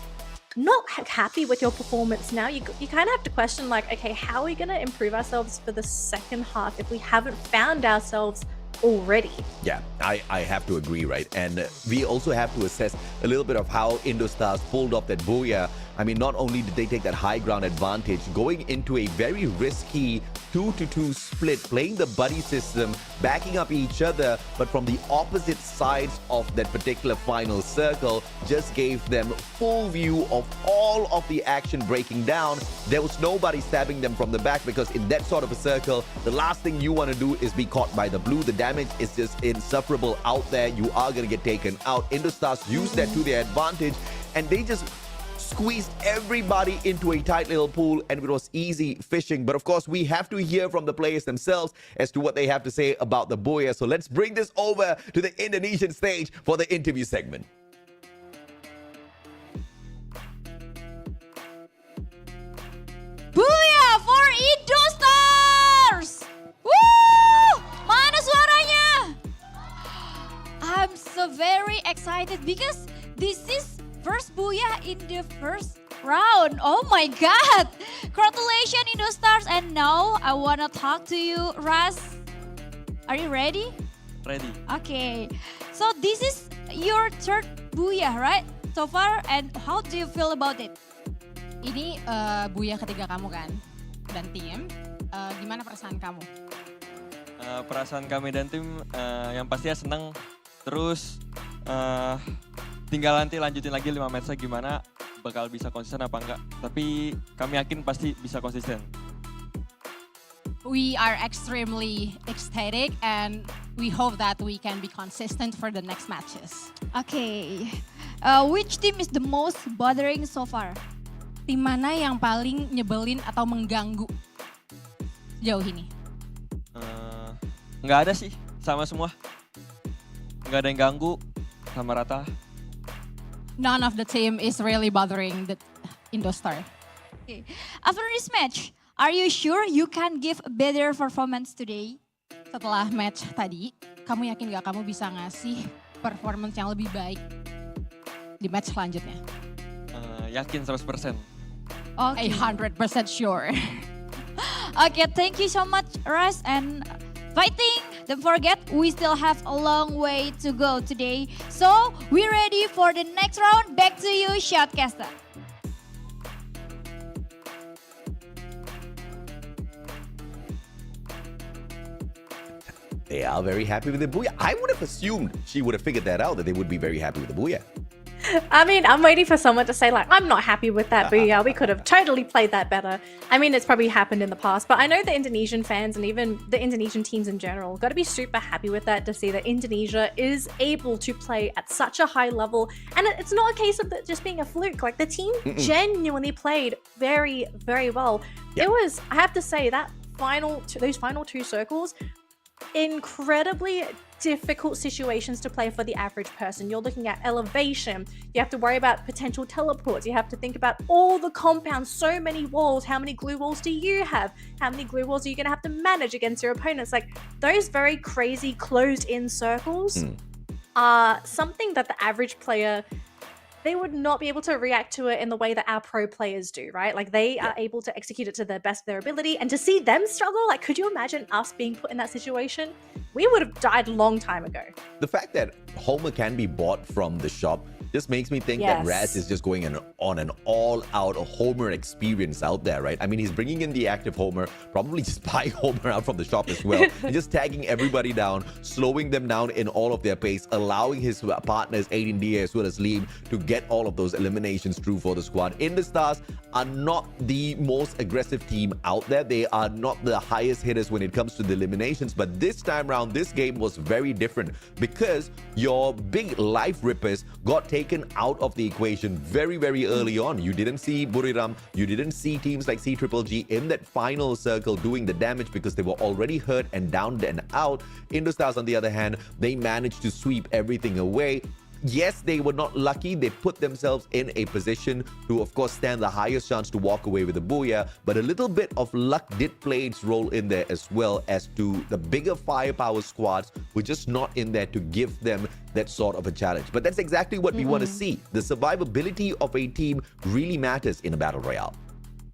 not happy with your performance now, you kind of have to question, like, okay, how are we going to improve ourselves for the second half if we haven't found ourselves already? Yeah, I have to agree, right? And we also have to assess a little bit of how Indostars pulled off that booyah. I mean, not only did they take that high ground advantage, going into a very risky 2-2 split, playing the buddy system, backing up each other, but from the opposite sides of that particular final circle, just gave them full view of all of the action breaking down. There was nobody stabbing them from the back, because in that sort of a circle, the last thing you want to do is be caught by the blue. The damage is just insufferable out there. You are going to get taken out. Indostars used that to their advantage, and they just squeezed everybody into a tight little pool, and it was easy fishing. But of course, we have to hear from the players themselves as to what they have to say about the booyah. So let's bring this over to the Indonesian stage for the interview segment. Booyah for Indostars! Woo! Mana suaranya? I'm so very excited because this is first booyah in the first round. Oh my god! Congratulations Indostars, and now I wanna talk to you, Ras. Are you ready? Ready. Okay. So this is your third booyah, right? So far, and how do you feel about it? Ini booyah ketiga kamu kan, dan tim. Gimana perasaan kamu? Perasaan kami dan tim yang pastinya senang. Terus tinggal nanti lanjutin lagi 5 match gimana, bakal bisa konsisten apa enggak. Tapi kami yakin pasti bisa konsisten. We are extremely ecstatic and we hope that we can be consistent for the next matches. Okay. Which team is the most bothering so far? Tim mana yang paling nyebelin atau mengganggu jauh ini? Nggak ada sih, sama semua. Nggak ada yang ganggu, sama rata. None of the team is really bothering the Indostar. Okay. After this match, are you sure you can give a better performance today? Setelah match tadi, kamu yakin gak kamu bisa ngasih performance yang lebih baik di match selanjutnya? Yakin 100%. Okay. 100% sure. Okay, thank you so much, Ras, and fighting. Don't forget, we still have a long way to go today. So, we're ready for the next round. Back to you, Shoutcaster. They are very happy with the Booyah. I would have assumed she would have figured that out, that they would be very happy with the Booyah. I mean, I'm waiting for someone to say like, I'm not happy with that, but yeah, we could have totally played that better. I mean, it's probably happened in the past, but I know the Indonesian fans and even the Indonesian teams in general got to be super happy with that, to see that Indonesia is able to play at such a high level. And it's not a case of it just being a fluke. Like, the team genuinely played very, very well. It was, I have to say, that those final two circles, incredibly difficult situations to play for the average person. You're looking at elevation, you have to worry about potential teleports, you have to think about all the compounds, so many walls. How many glue walls do you have? How many glue walls are you going to have to manage against your opponents? Like, those very crazy closed in circles are something that the average player, they would not be able to react to it in the way that our pro players do, right? Like, they are able to execute it to the best of their ability. And to see them struggle, like, could you imagine us being put in that situation? We would have died a long time ago. The fact that Homer can be bought from the shop just makes me think that Raz is just going on an all-out Homer experience out there, right? I mean, he's bringing in the active Homer, probably just buying Homer out from the shop as well, and just tagging everybody down, slowing them down in all of their pace, allowing his partners, 18DA as well as Liam, to get all of those eliminations through for the squad. Indostars are not the most aggressive team out there. They are not the highest hitters when it comes to the eliminations, but this time around, this game was very different because your big life rippers got taken out of the equation very, very early on. You didn't see Buriram, you didn't see teams like CGGG in that final circle doing the damage because they were already hurt and downed and out. Indostars, on the other hand, they managed to sweep everything away. Yes, they were not lucky. They put themselves in a position to, of course, stand the highest chance to walk away with a booyah, but a little bit of luck did play its role in there, as well as to the bigger firepower squads were just not in there to give them that sort of a challenge. But that's exactly what we want to see. The survivability of a team really matters in a battle royale.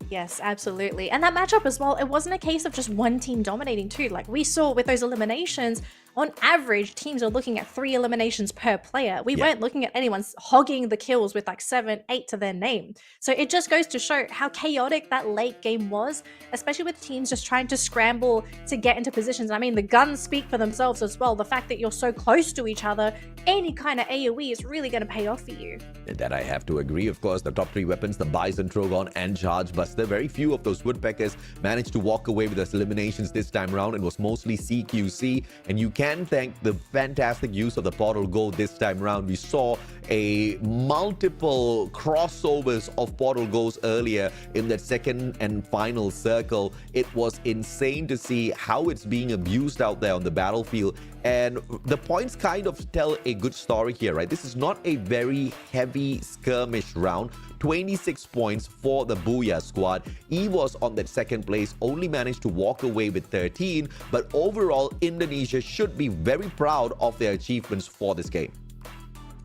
Yes, absolutely. And that matchup as well, it wasn't a case of just one team dominating too. Like, we saw with those eliminations, on average, teams are looking at 3 eliminations per player. We weren't looking at anyone hogging the kills with like 7, 8 to their name. So it just goes to show how chaotic that late game was, especially with teams just trying to scramble to get into positions. I mean, the guns speak for themselves as well. The fact that you're so close to each other, any kind of AoE is really going to pay off for you. And that I have to agree. Of course, the top 3 weapons, the Bison, Trogon, and Charge Buster, very few of those Woodpeckers managed to walk away with those eliminations this time around. It was mostly CQC, and you can thank the fantastic use of the Portal Go this time around. We saw a multiple crossovers of Portal Goes earlier in that second and final circle. It was insane to see how it's being abused out there on the battlefield. And the points kind of tell a good story here, right? This is not a very heavy skirmish round. 26 points for the Booyah squad. EVOS on that second place only managed to walk away with 13, but overall, Indonesia should be very proud of their achievements for this game.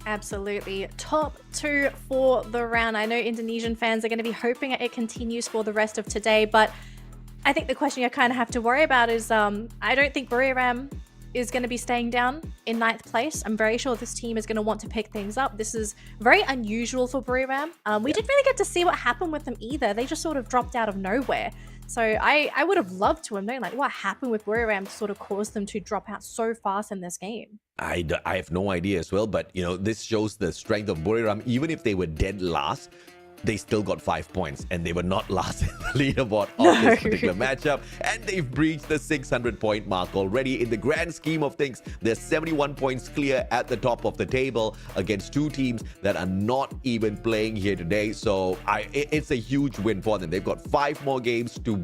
Absolutely. Top 2 for the round. I know Indonesian fans are going to be hoping it continues for the rest of today, but I think the question you kind of have to worry about is I don't think Buriram is going to be staying down in 9th place. I'm very sure this team is going to want to pick things up. This is very unusual for Buriram. We didn't really get to see what happened with them either. They just sort of dropped out of nowhere. So I would have loved to have known like what happened with Buriram to sort of cause them to drop out so fast in this game. I have no idea as well, but you know, this shows the strength of Buriram. Even if they were dead last, they still got 5 points and they were not last in the leaderboard of this particular matchup, and they've breached the 600 point mark already. In the grand scheme of things, they're 71 points clear at the top of the table against two teams that are not even playing here today. So it's a huge win for them. They've got 5 more games to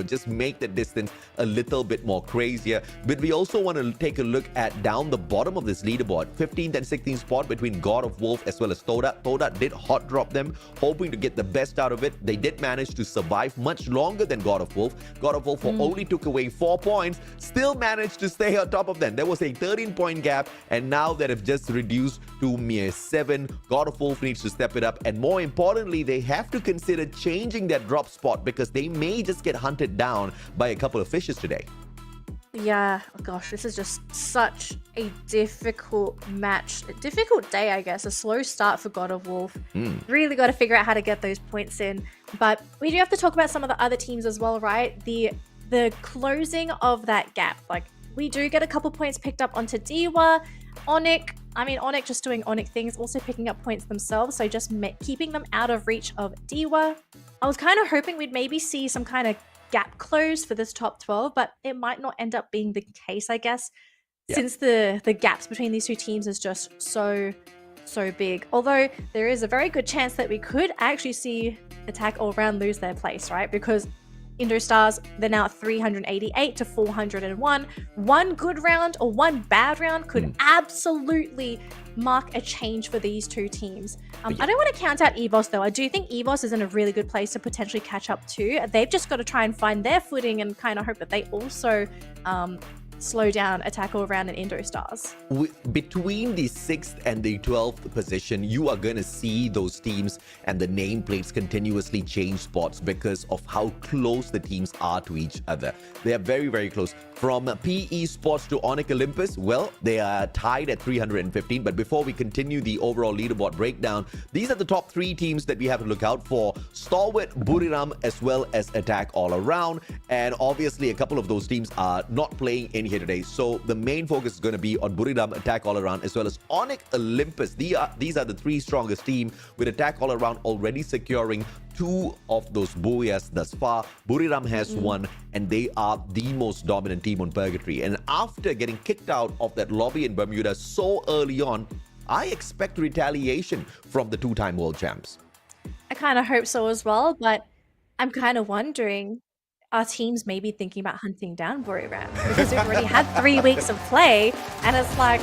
just make the distance a little bit more crazier. But we also want to take a look at down the bottom of this leaderboard, 15th and 16th spot between God of Wolf as well as Toda. Toda did hot drop them, hoping to get the best out of it. They did manage to survive much longer than God of Wolf. God of Wolf only took away 4 points, still managed to stay on top of them. There was a 13-point gap, and now that have just reduced to mere 7. God of Wolf needs to step it up, and more importantly, they have to consider changing their drop spot because they may just get hunted down by a couple of fishes today. Yeah, oh gosh, this is just such a difficult match. A difficult day, I guess. A slow start for God of Wolf. Really got to figure out how to get those points in. But we do have to talk about some of the other teams as well, right? The closing of that gap. Like, we do get a couple points picked up onto Diwa. Onyx just doing Onyx things, also picking up points themselves. So just keeping them out of reach of Diwa. I was kind of hoping we'd maybe see some kind of gap close for this top 12, but it might not end up being the case, I guess, since the gaps between these two teams is just so big. Although there is a very good chance that we could actually see Attack All Round lose their place, right? Because Indostars, they're now at 388 to 401. One good round or one bad round could absolutely mark a change for these two teams. I don't want to count out EVOS though. I do think EVOS is in a really good place to potentially catch up too. They've just got to try and find their footing and kind of hope that they also slow down Attack All Round and Indostars. Between the 6th and the 12th position, you are going to see those teams and the nameplates continuously change spots because of how close the teams are to each other. They are very, very close. From PE Sports to Onyx Olympus, well, they are tied at 315. But before we continue the overall leaderboard breakdown, these are the top 3 teams that we have to look out for. Stalwart, Buriram, as well as Attack All Around. And obviously, a couple of those teams are not playing in here today. So the main focus is going to be on Buriram, Attack All Around, as well as Onyx Olympus. These are the 3 strongest teams, with Attack All Around already securing 2 of those booyahs thus far. Buriram has 1, and they are the most dominant team on Purgatory. And after getting kicked out of that lobby in Bermuda so early on, I expect retaliation from the 2-time world champs. I kind of hope so as well, but I'm kind of wondering, our teams may be thinking about hunting down Buriram because we've already had 3 weeks of play, and it's like,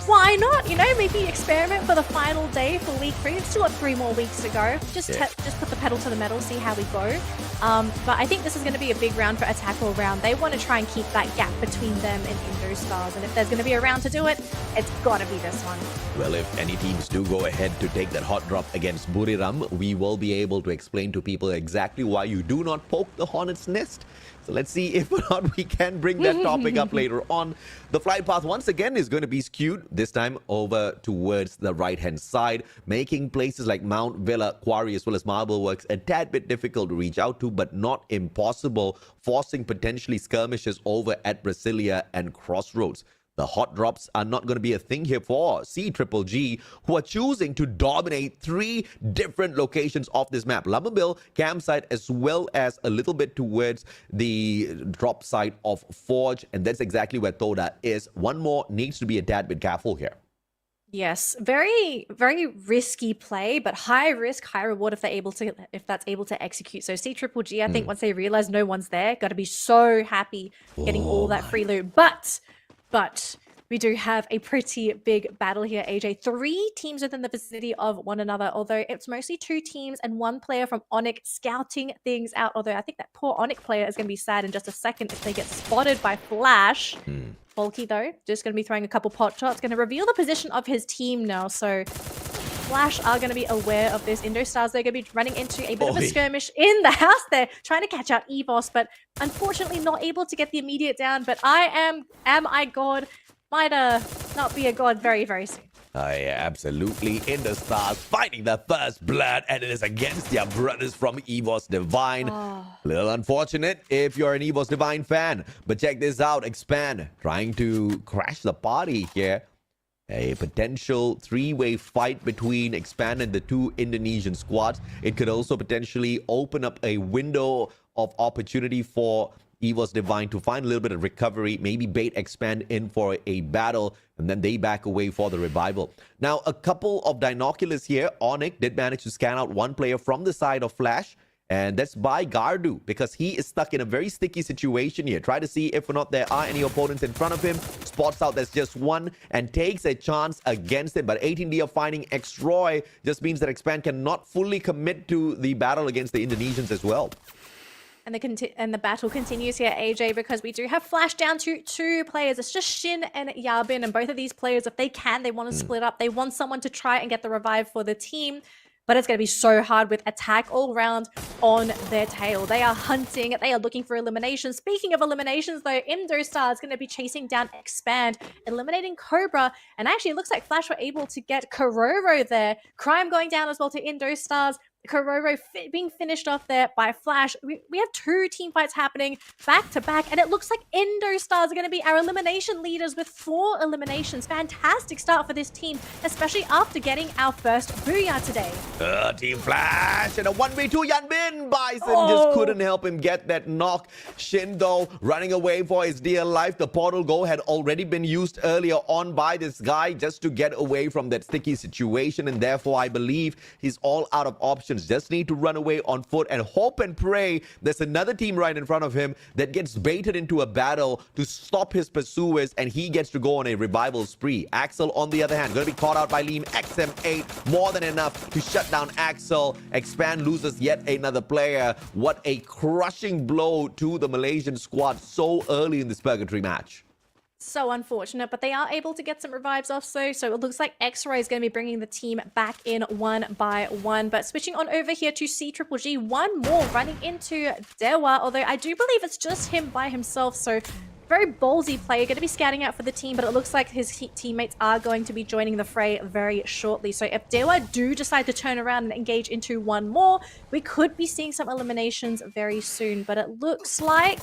why not? Maybe experiment for the final day for Week 3. It's still got 3 more weeks to go. Just put the pedal to the metal, see how we go. But I think this is going to be a big round for Attack All Round. They want to try and keep that gap between them and Indostars. And if there's going to be a round to do it, it's got to be this one. Well, if any teams do go ahead to take that hot drop against Buriram, we will be able to explain to people exactly why you do not poke the hornet's nest. So let's see if or not we can bring that topic up later on. The flight path once again is going to be skewed, this time over towards the right-hand side, making places like Mount Villa, Quarry, as well as Marble Works a tad bit difficult to reach out to, but not impossible, forcing potentially skirmishes over at Brasilia and Crossroads. The hot drops are not going to be a thing here for CGGG, who are choosing to dominate 3 different locations of this map. Lumbermill, campsite, as well as a little bit towards the drop site of Forge. And that's exactly where Toda is. One more needs to be a tad bit careful here. Yes, very, very risky play, but high risk, high reward if that's able to execute. So CGGG, I think once they realize no one's there, got to be so happy getting all that free loot. But we do have a pretty big battle here, AJ. 3 teams within the vicinity of one another, although it's mostly 2 teams and 1 player from Onyx scouting things out. Although I think that poor Onyx player is going to be sad in just a second if they get spotted by Flash. Bulky, though, just going to be throwing a couple pot shots. Going to reveal the position of his team now. So Flash are going to be aware of this. Indostars, they're going to be running into a bit of a skirmish in the house there, trying to catch out EVOS, but unfortunately not able to get the immediate down. But am I God? Might not be a god very, very soon. Yeah, absolutely. Indostars fighting the first blood, and it is against their brothers from EVOS Divine. Little unfortunate if you're an EVOS Divine fan, but check this out. Expand trying to crash the party here. A potential three-way fight between Expand and the two Indonesian squads. It could also potentially open up a window of opportunity for EVOS Divine to find a little bit of recovery, maybe bait Expand in for a battle, and then they back away for the revival. Now, a couple of binoculars here. Onyx did manage to scan out one player from the side of Flash, and that's by Gardu, because he is stuck in a very sticky situation here. Try to see if or not there are any opponents in front of him. Spots out there's just one and takes a chance against it. But 18D of finding X-Roy just means that Expand cannot fully commit to the battle against the Indonesians as well. And the battle continues here, AJ, because we do have Flash down to 2 players. It's just Shin and Yabin, and both of these players, if they can, they want to split up. They want someone to try and get the revive for the team. But it's going to be so hard with attack all round on their tail. They are hunting. They are looking for eliminations. Speaking of eliminations, though, Indostar is going to be chasing down Expand, eliminating Cobra. And actually, it looks like Flash were able to get Kororo there. Crime going down as well to Indostars. Kororo being finished off there by Flash. We have 2 team fights happening back to back, and it looks like Indostars are going to be our elimination leaders with 4 eliminations. Fantastic start for this team, especially after getting our first booyah today. Team Flash and a 1v2 Yanbin. Bison just couldn't help him get that knock. Shin, though, running away for his dear life. The portal go had already been used earlier on by this guy just to get away from that sticky situation, and therefore I believe he's all out of options. Just need to run away on foot and hope and pray there's another team right in front of him that gets baited into a battle to stop his pursuers, and he gets to go on a revival spree. Axel, on the other hand, going to be caught out by Leem. XM8, more than enough to shut down Axel. Expand loses yet another player. What a crushing blow to the Malaysian squad so early in this purgatory match. So unfortunate, but they are able to get some revives off, so it looks like X-Ray is going to be bringing the team back in one by one. But switching on over here to CGGG, one more running into Dewa, although I do believe it's just him by himself, so very ballsy player, going to be scouting out for the team, but it looks like his teammates are going to be joining the fray very shortly. So if Dewa do decide to turn around and engage into one more, we could be seeing some eliminations very soon, but it looks like...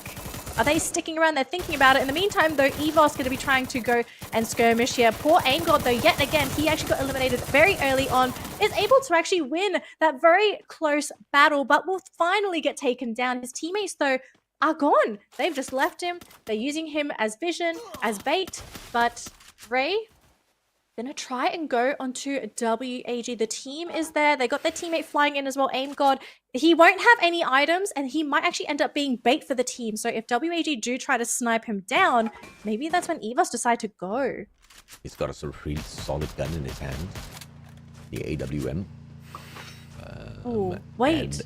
Are they sticking around? They're thinking about it. In the meantime, though, EVOS going to be trying to go and skirmish here. Poor AimGod, though, yet again, he actually got eliminated very early on, is able to actually win that very close battle, but will finally get taken down. His teammates, though, are gone. They've just left him. They're using him as vision, as bait, but Ray... gonna try and go onto WAG. The team is there. They got their teammate flying in as well, AimGod. He won't have any items, and he might actually end up being bait for the team. So if WAG do try to snipe him down, maybe that's when EVOS decide to go. He's got a sort of really solid gun in his hand. The AWM. Oh, wait. And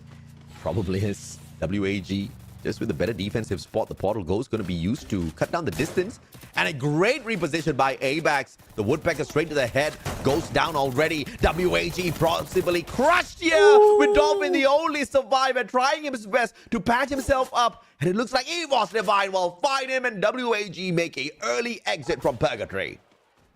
probably his WAG, just with a better defensive spot, the portal goes going to be used to cut down the distance. And a great reposition by ABAX. The Woodpecker straight to the head. Goes down already. WAG possibly crushed here. With Dolphin the only survivor, trying his best to patch himself up. And it looks like EVOS Divine will find him, and WAG make an early exit from Purgatory.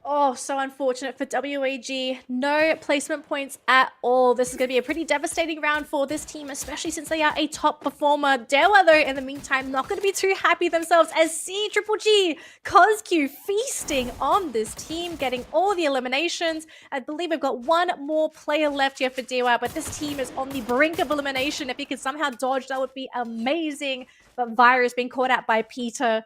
Oh, so unfortunate for WAG. No placement points at all. This is going to be a pretty devastating round for this team, especially since they are a top performer. Dewa, though, in the meantime, not going to be too happy themselves as CGGG, Kozq feasting on this team, getting all the eliminations. I believe we've got one more player left here for Dewa, but this team is on the brink of elimination. If he could somehow dodge, that would be amazing. But Virus being caught out by Peter.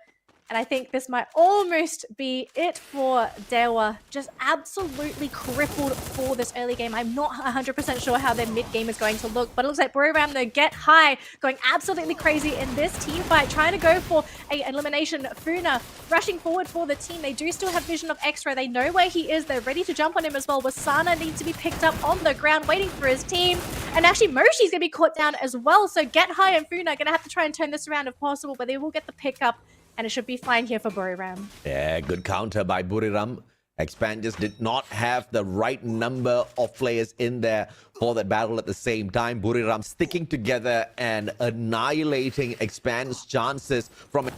And I think this might almost be it for Dewa. Just absolutely crippled for this early game. I'm not 100% sure how their mid game is going to look, but it looks like Broram, though, get high, going absolutely crazy in this team fight, trying to go for an elimination. Funa rushing forward for the team. They do still have vision of X-Ray. They know where he is. They're ready to jump on him as well. Wasana needs to be picked up on the ground, waiting for his team. And actually, Moshi's going to be caught down as well. So Get High and Funa are going to have to try and turn this around if possible, but they will get the pickup. And it should be fine here for Buriram. Yeah, good counter by Buriram. Expand just did not have the right number of players in there for that battle at the same time. Buriram sticking together and annihilating Expand's chances from...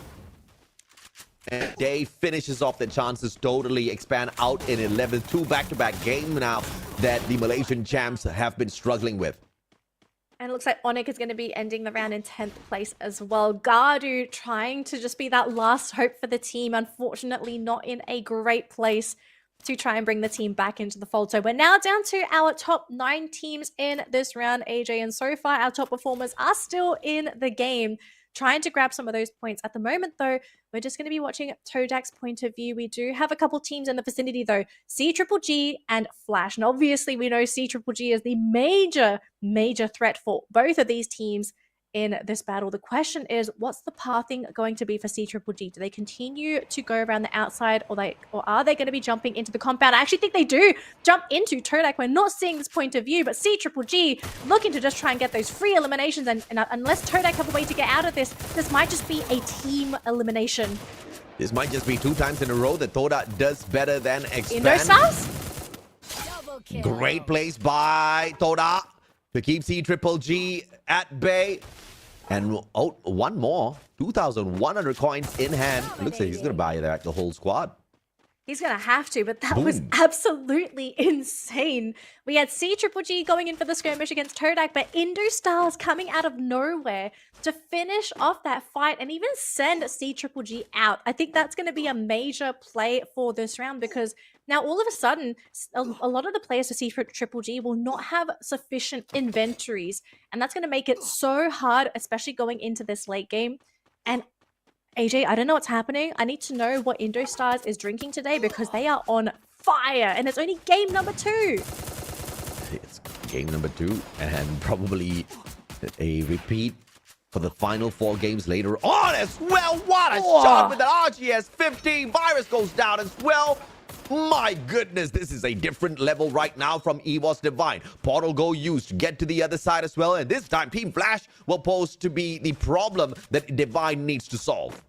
And Day finishes off the chances totally. Expand out in 11th. 2 back-to-back game now that the Malaysian champs have been struggling with. And it looks like Onyx is going to be ending the round in 10th place as well. Gardu trying to just be that last hope for the team. Unfortunately, not in a great place. to try and bring the team back into the fold. So we're now down to our top 9 teams in this round, AJ, and so far our top performers are still in the game, trying to grab some of those points. At the moment, though, we're just going to be watching Todak's point of view. We do have a couple teams in the vicinity, though, CGGG and Flash. And obviously, we know CGGG is the major threat for both of these teams in this battle. The question is, what's the pathing going to be for CGGG? Do they continue to go around the outside, or are they going to be jumping into the compound? I actually think they do jump into Todak. We're not seeing this point of view, but CGGG looking to just try and get those free eliminations, and unless Todak have a way to get out of this, this might just be a team elimination. This might just be 2 times in a row that Todak does better than Expand. Indostars? Great place by Todak to keep CGGG at bay. And one more, 2,100 coins in hand. Looks like he's going to buy back the whole squad. He's going to have to, but that was absolutely insane. We had CGGG going in for the skirmish against Todak, but Indostars coming out of nowhere to finish off that fight and even send CGGG out. I think that's going to be a major play for this round, because now all of a sudden, a lot of the players for CGGG will not have sufficient inventories, and that's going to make it so hard, especially going into this late game. And AJ, I don't know what's happening. I need to know what Indostars is drinking today, because they are on fire, and it's only game number 2. It's game number 2, and probably a repeat for the final 4 games later on as well. What a shot with an RGS 15. Virus goes down as well. My goodness, this is a different level right now from EVOS Divine. Portal go used to get to the other side as well, and this time Team Flash will pose to be the problem that Divine needs to solve.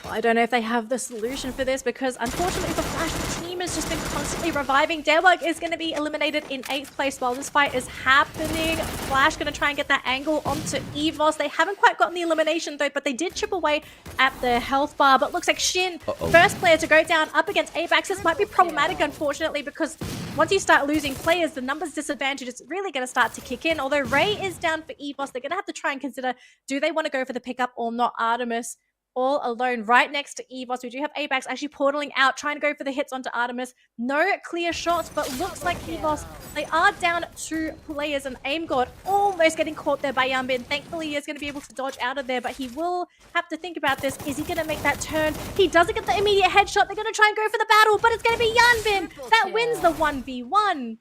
I don't know if they have the solution for this, because unfortunately for Flash, the team has just been constantly reviving. Deadwork is going to be eliminated in 8th place while this fight is happening. Flash going to try and get that angle onto EVOS. They haven't quite gotten the elimination though, but they did chip away at the health bar. But looks like Shin, first player to go down up against Abax. This might be problematic, unfortunately, because once you start losing players, the numbers disadvantage is really going to start to kick in. Although Ray is down for EVOS, they're going to have to try and consider, do they want to go for the pickup or not? Artemis all alone right next to EVOS. We do have Abax actually portaling out, trying to go for the hits onto Artemis. No clear shots, but looks like EVOS, they are down 2 players, and AimGod almost getting caught there by Yanbin. Thankfully, he is going to be able to dodge out of there, but he will have to think about this. Is he going to make that turn? He doesn't get the immediate headshot. They're going to try and go for the battle, but it's going to be Yanbin that wins the 1v1.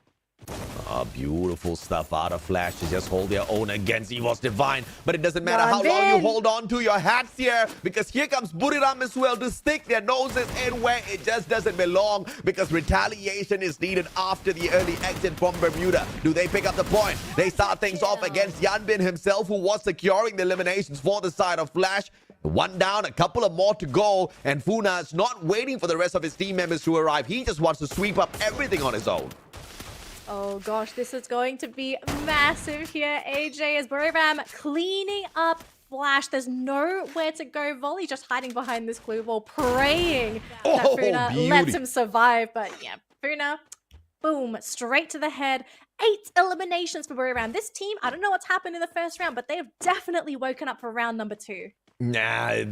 Beautiful stuff out of Flash to just hold their own against EVOS Divine. But it doesn't matter how long you hold on to your hats here, because here comes Buriram as well to stick their noses in where it just doesn't belong, because retaliation is needed after the early exit from Bermuda. Do they pick up the point? They start things off against Yanbin himself, who was securing the eliminations for the side of Flash. 1 down, a couple of more to go, and Funa is not waiting for the rest of his team members to arrive. He just wants to sweep up everything on his own. Oh gosh, this is going to be massive here, AJ, as Buriram cleaning up Flash. There's nowhere to go. Volley just hiding behind this glue wall, praying that Funa lets him survive. But yeah, Funa, boom, straight to the head. 8 eliminations for Buriram. This team, I don't know what's happened in the first round, but they have definitely woken up for round number 2. Nah,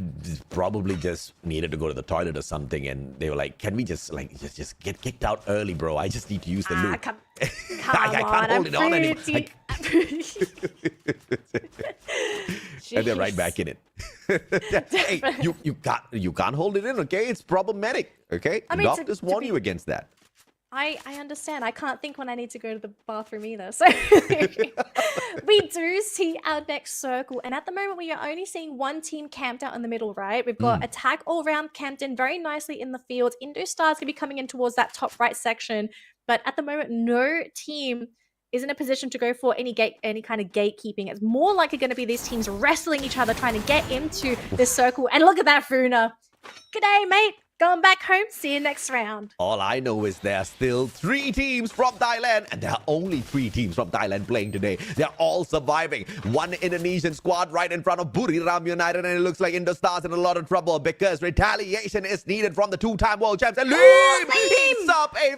probably just needed to go to the toilet or something, and they were like, "Can we just get kicked out early, bro? I just need to use the loot. I can't hold it on anymore." And they're right back in it. Hey, you can't hold it in, okay? It's problematic, okay? I mean, doctors warn you against that. I understand. I can't think when I need to go to the bathroom either. So we do see our next circle. And at the moment, we are only seeing 1 team camped out in the middle, right? We've got Attack all round camped in very nicely in the field. Indostars going to be coming in towards that top right section. But at the moment, no team is in a position to go for any kind of gatekeeping. It's more likely going to be these teams wrestling each other, trying to get into this circle. And look at that, Funa. G'day, mate. Going back home, see you next round. All I know is there are still 3 teams from Thailand, and there are only 3 teams from Thailand playing today. They're all surviving. 1 Indonesian squad right in front of Buriram United, and it looks like Indostars in a lot of trouble because retaliation is needed from the 2-time world champs. And Lim eats up a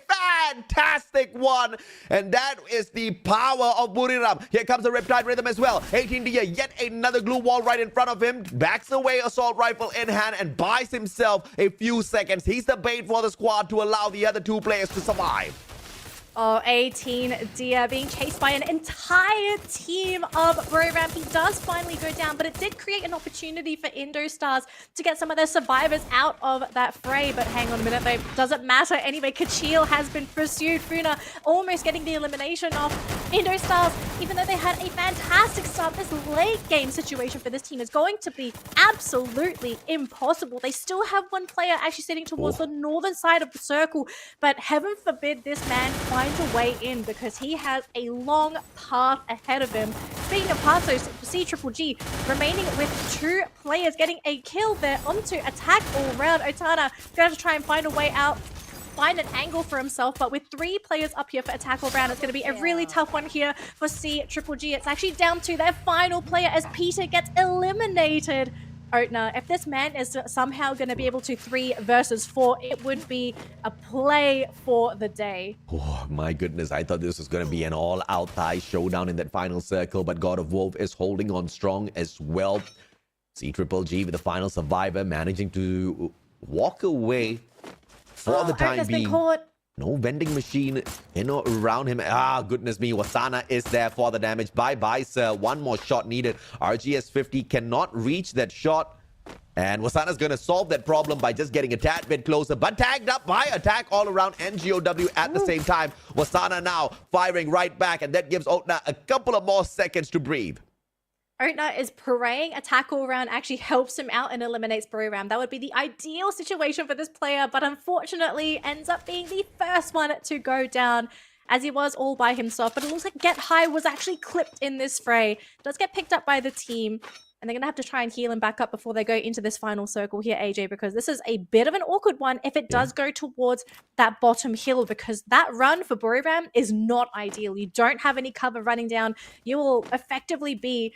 fantastic one, and that is the power of Buriram. Here comes the Riptide Rhythm as well. 18-year, yet another glue wall right in front of him. Backs away, assault rifle in hand, and buys himself a few seconds. He's the bait for the squad to allow the other two players to survive. Oh, 18 Dia being chased by an entire team of Broram. He does finally go down, but it did create an opportunity for Indostars to get some of their survivors out of that fray. But hang on a minute, though. Doesn't matter anyway. Kachil has been pursued. Funa almost getting the elimination of Indostars. Even though they had a fantastic start, this late game situation for this team is going to be absolutely impossible. They still have one player actually sitting towards the northern side of the circle, but heaven forbid this man finds a way in because he has a long path ahead of him. Speaking of paths, C-Triple-G remaining with 2 players getting a kill there onto attack all round. Otana going to try and find a way out, find an angle for himself, but with 3 players up here for attack all round, it's going to be a really tough one here for C-Triple-G. It's actually down to their final player as Peter gets eliminated. Otna, if this man is somehow going to be able to 3 versus 4, it would be a play for the day. Oh, my goodness. I thought this was going to be an all-out Thai showdown in that final circle, but God of Wolf is holding on strong as well. C-Triple-G with the final survivor managing to walk away for the time being. Been caught. No vending machine in or around him. Ah, goodness me. Wasana is there for the damage. Bye-bye, sir. One more shot needed. RGS 50 cannot reach that shot. And Wasana's going to solve that problem by just getting a tad bit closer. But tagged up by attack all around NGOW at the same time. Wasana now firing right back. And that gives Otna a couple of more seconds to breathe. Otna is praying attack all round actually helps him out and eliminates Broram. That would be the ideal situation for this player, but unfortunately ends up being the first one to go down as he was all by himself. But it looks like Get High was actually clipped in this fray. Does get picked up by the team, and they're going to have to try and heal him back up before they go into this final circle here, AJ, because this is a bit of an awkward one if it does go towards that bottom hill, because that run for Broram is not ideal. You don't have any cover running down. You will effectively be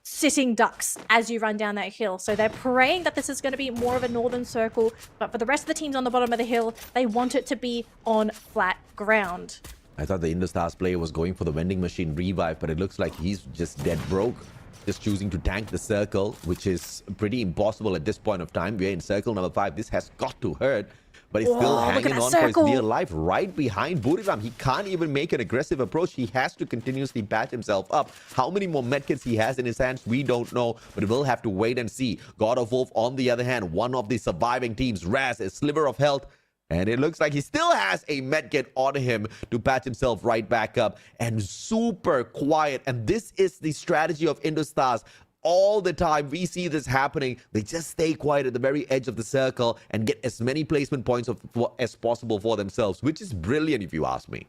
sitting ducks as you run down that hill. So they're praying that this is going to be more of a northern circle, but for the rest of the teams on the bottom of the hill, they want it to be on flat ground. I thought the Indostars player was going for the vending machine revive, but it looks like he's just dead broke. Just choosing to tank the circle, which is pretty impossible at this point of time. We're in circle number 5. This has got to hurt. But he's still hanging on for his dear life right behind Buriram. He can't even make an aggressive approach. He has to continuously patch himself up. How many more medkits he has in his hands, we don't know. But we'll have to wait and see. God of Wolf, on the other hand, one of the surviving teams, Raz, a sliver of health. And it looks like he still has a medkit on him to patch himself right back up. And super quiet. And this is the strategy of Indostars. All the time we see this happening. They just stay quiet at the very edge of the circle and get as many placement points as possible for themselves, which is brilliant if you ask me.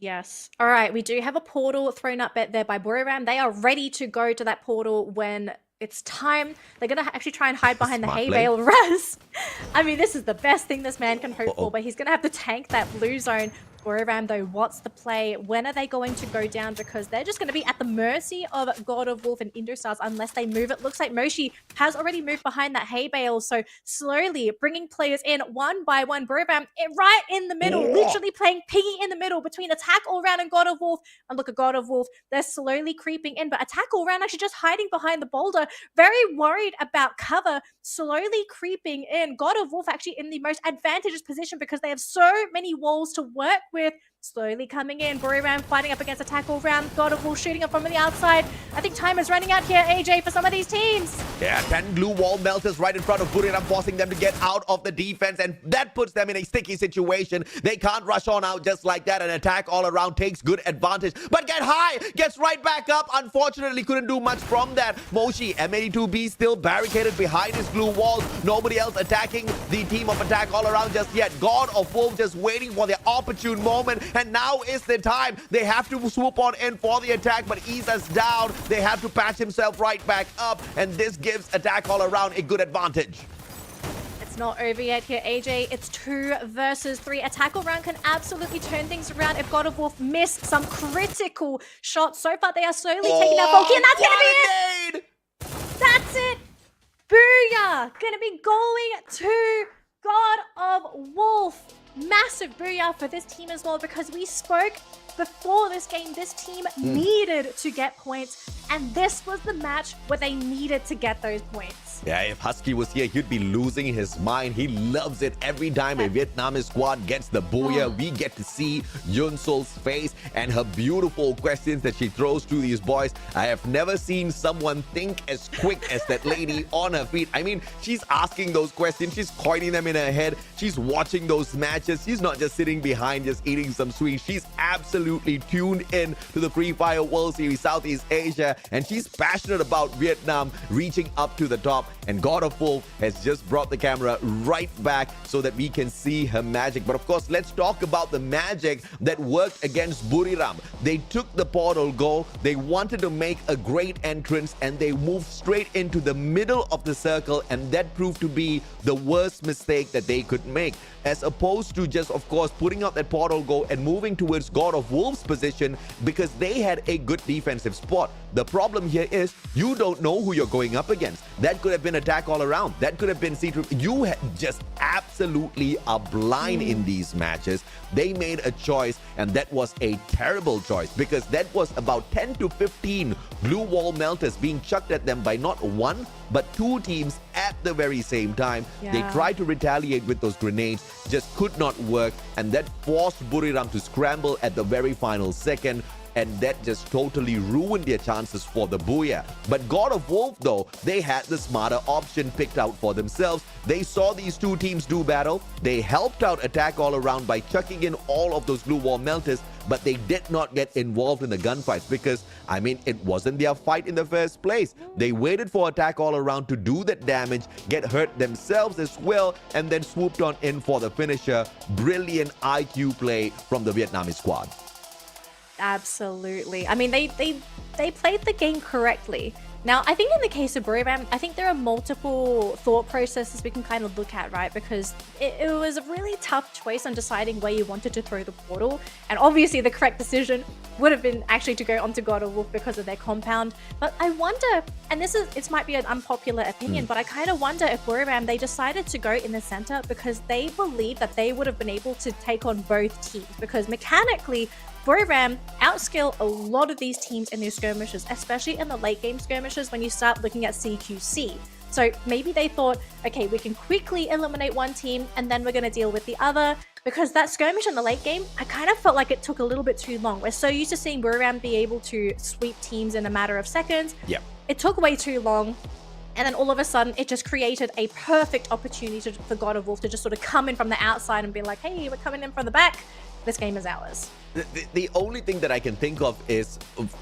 Yes. All right, we do have a portal thrown up there by Buriram. They are ready to go to that portal when it's time. They're going to actually try and hide behind the hay bale. Raz, I mean, this is the best thing this man can hope for, but he's going to have to tank that blue zone. Buriram, though, what's the play? When are they going to go down? Because they're just going to be at the mercy of God of Wolf and Indostars unless they move. It looks like Moshi has already moved behind that hay bale. So slowly bringing players in one by one. Buriram right in the middle, literally playing piggy in the middle between Attack All Round and God of Wolf. And look at God of Wolf. They're slowly creeping in, but Attack All Round actually just hiding behind the boulder. Very worried about cover, slowly creeping in. God of Wolf actually in the most advantageous position because they have so many walls to work with. Slowly coming in. Buriram fighting up against Attack All Round. God of Wolf shooting up from the outside. I think time is running out here, AJ, for some of these teams. Yeah, 10 glue wall melters right in front of Buriram, forcing them to get out of the defense, and that puts them in a sticky situation. They can't rush on out just like that, and Attack All Around takes good advantage. But Get High gets right back up. Unfortunately, couldn't do much from that. Moshi, M82B still barricaded behind his glue walls. Nobody else attacking the team of Attack All Around just yet. God of Wolf just waiting for their opportune moment. And now is the time. They have to swoop on in for the attack, but Isa's down. They have to patch himself right back up, and this gives Attack All Around a good advantage. It's not over yet here, AJ. It's 2 versus 3. Attack All Round can absolutely turn things around if God of Wolf miss some critical shots. So far, they are slowly taking out Volky, and that's going to be it. That's it. Booyah. Going to be going to God of Wolf. Massive booyah for this team as well, because we spoke before this game, this team needed to get points. And this was the match where they needed to get those points. Yeah, if Husky was here, he'd be losing his mind. He loves it every time a Vietnamese squad gets the booyah. We get to see Yun Sol's face and her beautiful questions that she throws to these boys. I have never seen someone think as quick as that lady on her feet. I mean, she's asking those questions. She's coining them in her head. She's watching those matches. She's not just sitting behind, just eating some sweets. She's absolutely tuned in to the Free Fire World Series Southeast Asia. And she's passionate about Vietnam reaching up to the top. And God of Wolf has just brought the camera right back so that we can see her magic. But of course, let's talk about the magic that worked against Buriram. They took the portal goal. They wanted to make a great entrance and they moved straight into the middle of the circle. And that proved to be the worst mistake that they could make. As opposed to just, of course, putting out that portal goal and moving towards God of Wolf's position because they had a good defensive spot. The problem here is you don't know who you're going up against. That could have been attack all around. That could have been C-Troop. You just absolutely are blind in these matches. They made a choice and that was a terrible choice because that was about 10 to 15 blue wall melters being chucked at them by not one, but two teams at the very same time. Yeah. They tried to retaliate with those grenades, just could not work, and that forced Buriram to scramble at the very final second, and that just totally ruined their chances for the booyah. But God of Wolf, though, they had the smarter option picked out for themselves. They saw these two teams do battle. They helped out attack all around by chucking in all of those blue wall melters, but they did not get involved in the gunfights because, I mean, it wasn't their fight in the first place. They waited for attack all around to do that damage, get hurt themselves as well, and then swooped on in for the finisher. Brilliant IQ play from the Vietnamese squad. Absolutely. I mean, they played the game correctly. Now, I think in the case of Buriram, I think there are multiple thought processes we can kind of look at, right? Because it was a really tough choice on deciding where you wanted to throw the portal. And obviously the correct decision would have been actually to go onto God of Wolf because of their compound. But I wonder, and this might be an unpopular opinion, but I kind of wonder if Buriram, they decided to go in the center because they believed that they would have been able to take on both teams. Because mechanically, Buriram outscale a lot of these teams in their skirmishes, especially in the late game skirmishes when you start looking at CQC. So maybe they thought, okay, we can quickly eliminate one team and then we're going to deal with the other. Because that skirmish in the late game, I kind of felt like it took a little bit too long. We're so used to seeing Buriram be able to sweep teams in a matter of seconds. Yep. It took way too long. And then all of a sudden, it just created a perfect opportunity for God of Wolf to just sort of come in from the outside and be like, hey, we're coming in from the back. This game is ours. The only thing that I can think of is,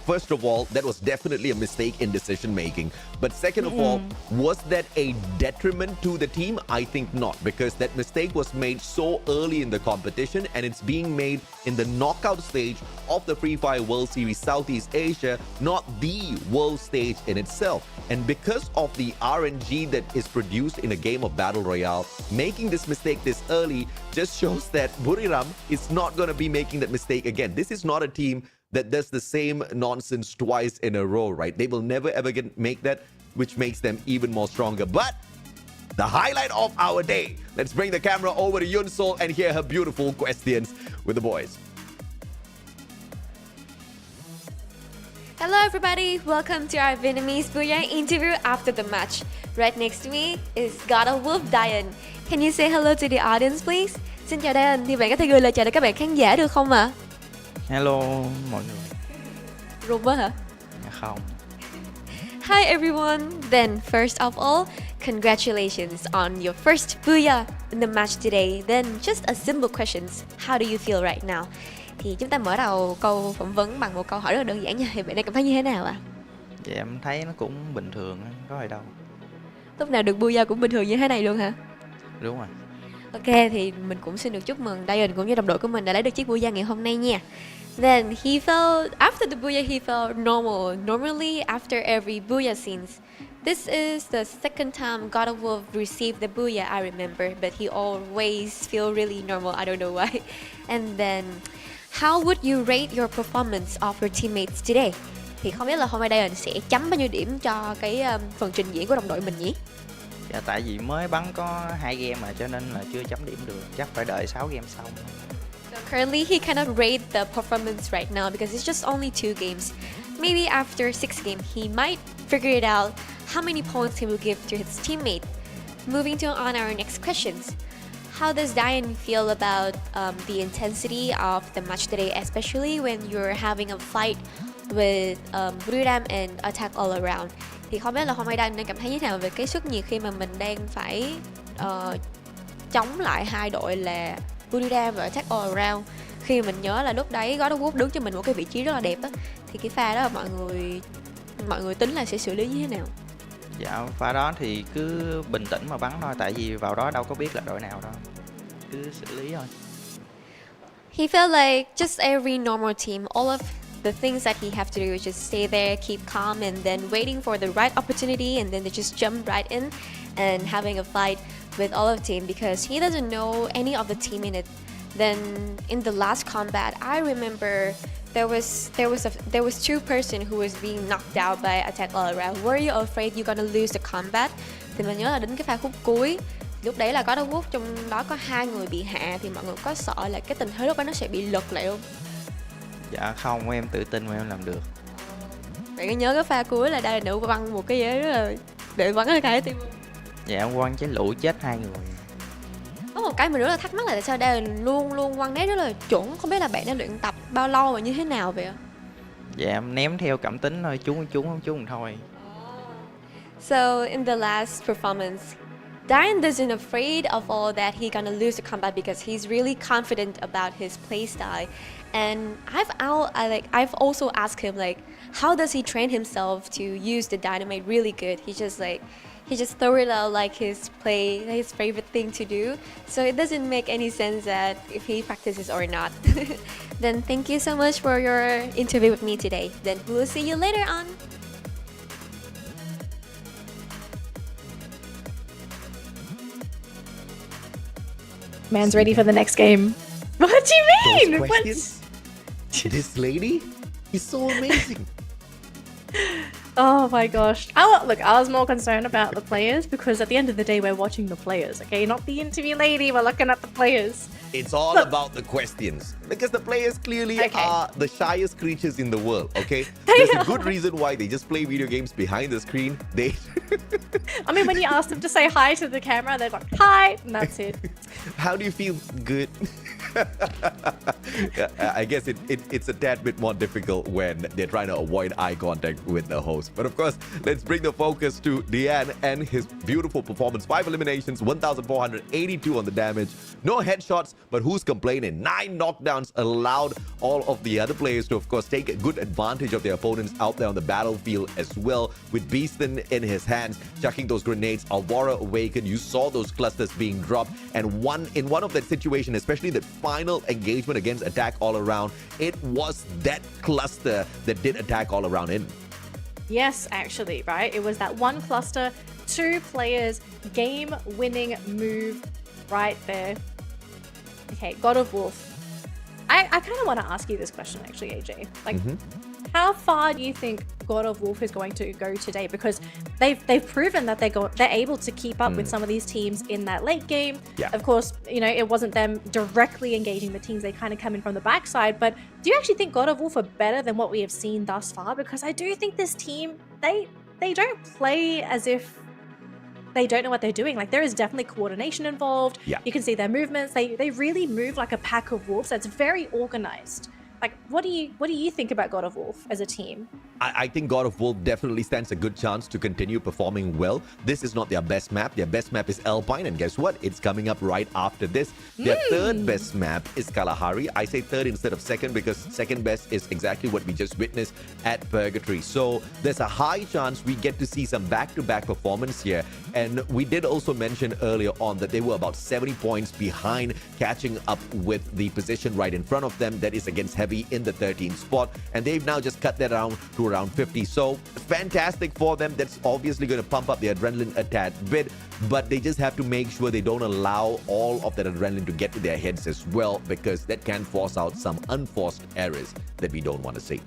first of all, that was definitely a mistake in decision making. But second of all, was that a detriment to the team? I think not, because that mistake was made so early in the competition and it's being made in the knockout stage of the Free Fire World Series Southeast Asia, not the world stage in itself. And because of the RNG that is produced in a game of Battle Royale, making this mistake this early just shows that Buriram is not going to be making that mistake again. This is not a team that does the same nonsense twice in a row, right? They will never ever make that, which makes them even more stronger. But the highlight of our day, let's bring the camera over to Yun Sol and hear her beautiful questions with the boys. Hello everybody, welcome to our Vietnamese Booyah interview after the match. Right next to me is God of Wolf Diane. Can you say hello to the audience please? Xin chào Diane, thì bạn có thể gửi lời chào đến các bạn khán giả được không ạ? Hello mọi người. Rùng quá hả? Dạ không. Hi everyone. Then first of all, congratulations on your first Booyah in the match today. Then just a simple questions. How do you feel right now? Thì chúng ta mở đầu câu phỏng vấn bằng một câu hỏi rất là đơn giản nha. Thì bạn đang cảm thấy như thế nào ạ? Dạ em thấy nó cũng bình thường, có gì đâu. Lúc nào được Booyah cũng bình thường như thế này luôn hả? Đúng rồi. Ok, thì mình cũng xin được chúc mừng Diane cũng như đồng đội của mình đã lấy được chiếc Booyah ngày hôm nay nha. Then he felt, after the Booyah he felt normal. Normally after every Booyah scenes. This is the second time God of Wolf received the Booyah I remember, but he always feel really normal, I don't know why. And then, how would you rate your performance of your teammates today? Thì không biết là hôm nay Diane sẽ chấm bao nhiêu điểm cho cái phần trình diễn của đồng đội mình nhỉ? Dạ tại vì mới bắn có 2 game mà cho nên là chưa chấm điểm được, chắc phải đợi 6 game sau. So currently he cannot rate the performance right now because it's just only 2 games. maybe after 6 games, he might figure it out how many points he will give to his teammate. Moving on our next questions. How does Diane feel about the intensity of the match today, especially when you're having a fight with Buram and attack all around? Thì không biết là hôm nay Diane đang cảm thấy như thế nào về cái sức nhiệt khi mà mình đang phải chống lại hai đội là Buram và attack all around. Khi mình nhớ là lúc đấy God of War đứng cho mình một cái vị trí rất là đẹp á, thì cái pha đó mọi người tính là sẽ xử lý như thế nào? Dạ, pha đó thì cứ bình tĩnh mà bắn thôi, tại vì vào đó đâu có biết là đội nào đâu, cứ xử lý thôi. He felt like just every normal team, all of the things that he have to do is just stay there, keep calm, and then waiting for the right opportunity, and then they just jump right in and having a fight with all of the team because he doesn't know any of the team in it. Then in the last combat, I remember there was two person who was being knocked out by attack all around. Were you afraid you're gonna lose the combat? Thì mình nhớ là đến cái pha khúc cuối, lúc đấy là God of War trong đó có 2 người bị hạ, thì mọi người có sợ là cái tình thế lúc đó nó sẽ bị lật lại không? Dạ không, em tự tin mà em làm được. Bạn có nhớ cái pha cuối là đây là nữ băng một cái ghế rất là để bắn cái tim không? Dạ em quăng trái lũ chết 2 người. Có một cái mình rất là thắc mắc là tại sao đây luôn quăng nét rất là chuẩn, không biết là bạn đã luyện tập bao lâu và như thế nào vậy ạ? Dạ em ném theo cảm tính thôi, trúng không trúng thôi. So in the last performance, Diane isn't afraid of all that he gonna lose the combat because he's really confident about his playstyle. And I've also asked him like, how does he train himself to use the dynamite really good? He just throw it out like his favorite thing to do. So it doesn't make any sense that if he practices or not. Then thank you so much for your interview with me today. Then we'll see you later on. Man's ready for the next game. What do you mean? Those questions? This lady is so amazing. Oh my gosh. I was more concerned about the players because at the end of the day, we're watching the players, okay? Not the interview lady, we're looking at the players. It's all about the questions because the players clearly are the shyest creatures in the world, okay? There's a good reason why they just play video games behind the screen. I mean, when you ask them to say hi to the camera, they're like, hi, and that's it. How do you feel? Good. I guess it's a tad bit more difficult when they're trying to avoid eye contact with the host. But of course, let's bring the focus to Diane and his beautiful performance. 5 eliminations, 1,482 on the damage. No headshots, but who's complaining? 9 knockdowns allowed all of the other players to, of course, take a good advantage of their opponents out there on the battlefield as well. With Beaston in his hands, chucking those grenades. Alvara awakened. You saw those clusters being dropped. And in one of that situation, especially that final engagement against attack all around, it was that cluster that did attack all around in. Yes, actually, right? It was that one cluster, 2 players, game-winning move right there. Okay, God of Wolf. I kind of want to ask you this question, actually, AJ. Like, how far do you think God of Wolf is going to go today? Because they've proven that they're able to keep up with some of these teams in that late game. Yeah. Of course, you know, it wasn't them directly engaging the teams. They kind of come in from the backside. But do you actually think God of Wolf are better than what we have seen thus far? Because I do think this team, they don't play as if they don't know what they're doing. Like, there is definitely coordination involved. Yeah. You can see their movements. They really move like a pack of wolves. That's very organized. Like, what do you think about God of Wolf as a team? I think God of Wolf definitely stands a good chance to continue performing well. This is not their best map. Their best map is Alpine, and guess what? It's coming up right after this. Their third best map is Kalahari. I say third instead of second because second best is exactly what we just witnessed at Purgatory. So there's a high chance we get to see some back-to-back performance here. And we did also mention earlier on that they were about 70 points behind, catching up with the position right in front of them that is against Heavy in the 13th spot. And they've now just cut that down to around 50. So fantastic for them. That's obviously going to pump up their adrenaline a tad bit, but they just have to make sure they don't allow all of that adrenaline to get to their heads as well, because that can force out some unforced errors that we don't want to see.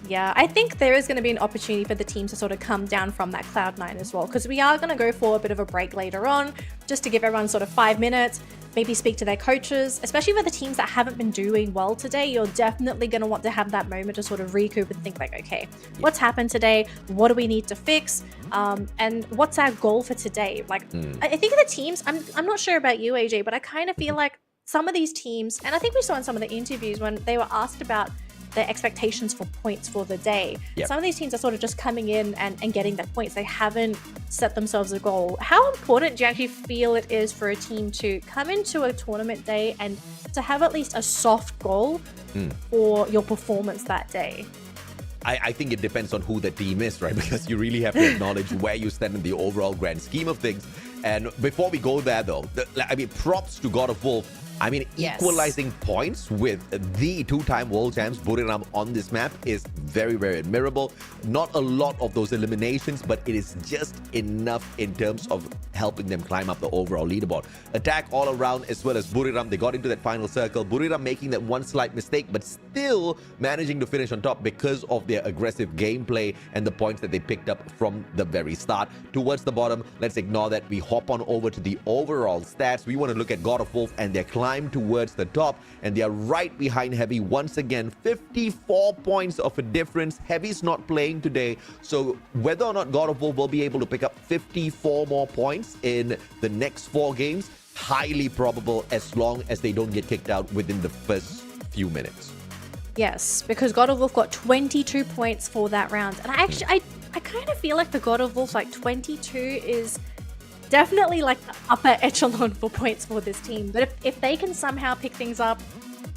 Yeah, I think there is going to be an opportunity for the teams to sort of come down from that Cloud9 as well, because we are going to go go for a bit of a break later on, just to give everyone sort of 5 minutes, maybe speak to their coaches, especially for the teams that haven't been doing well today. You're definitely going to want to have that moment to sort of recoup and think like, okay, what's happened today? What do we need to fix? And what's our goal for today? Like, I think the teams, I'm not sure about you, AJ, but I kind of feel like some of these teams, and I think we saw in some of the interviews when they were asked about their expectations for points for the day. Yep. Some of these teams are sort of just coming in and getting their points. They haven't set themselves a goal. How important do you actually feel it is for a team to come into a tournament day and to have at least a soft goal for your performance that day? I think it depends on who the team is, right? Because you really have to acknowledge where you stand in the overall grand scheme of things. And before we go there, though, props to God of Wolf. I mean, equalizing points with the two-time world champs Buriram on this map is very, very admirable. Not a lot of those eliminations, but it is just enough in terms of helping them climb up the overall leaderboard. Attack all around as well as Buriram. They got into that final circle. Buriram making that one slight mistake, but still managing to finish on top because of their aggressive gameplay and the points that they picked up from the very start. Towards the bottom, let's ignore that. We hop on over to the overall stats. We want to look at God of Wolf and their climb towards the top, and they are right behind Heavy once again. 54 points of a difference. Heavy's not playing today, so whether or not God of Wolf will be able to pick up 54 more points in the next 4 games, highly probable, as long as they don't get kicked out within the first few minutes. Yes, because God of Wolf got 22 points for that round, and I kind of feel like the God of Wolf, like 22 is definitely like the upper echelon for points for this team. But if they can somehow pick things up,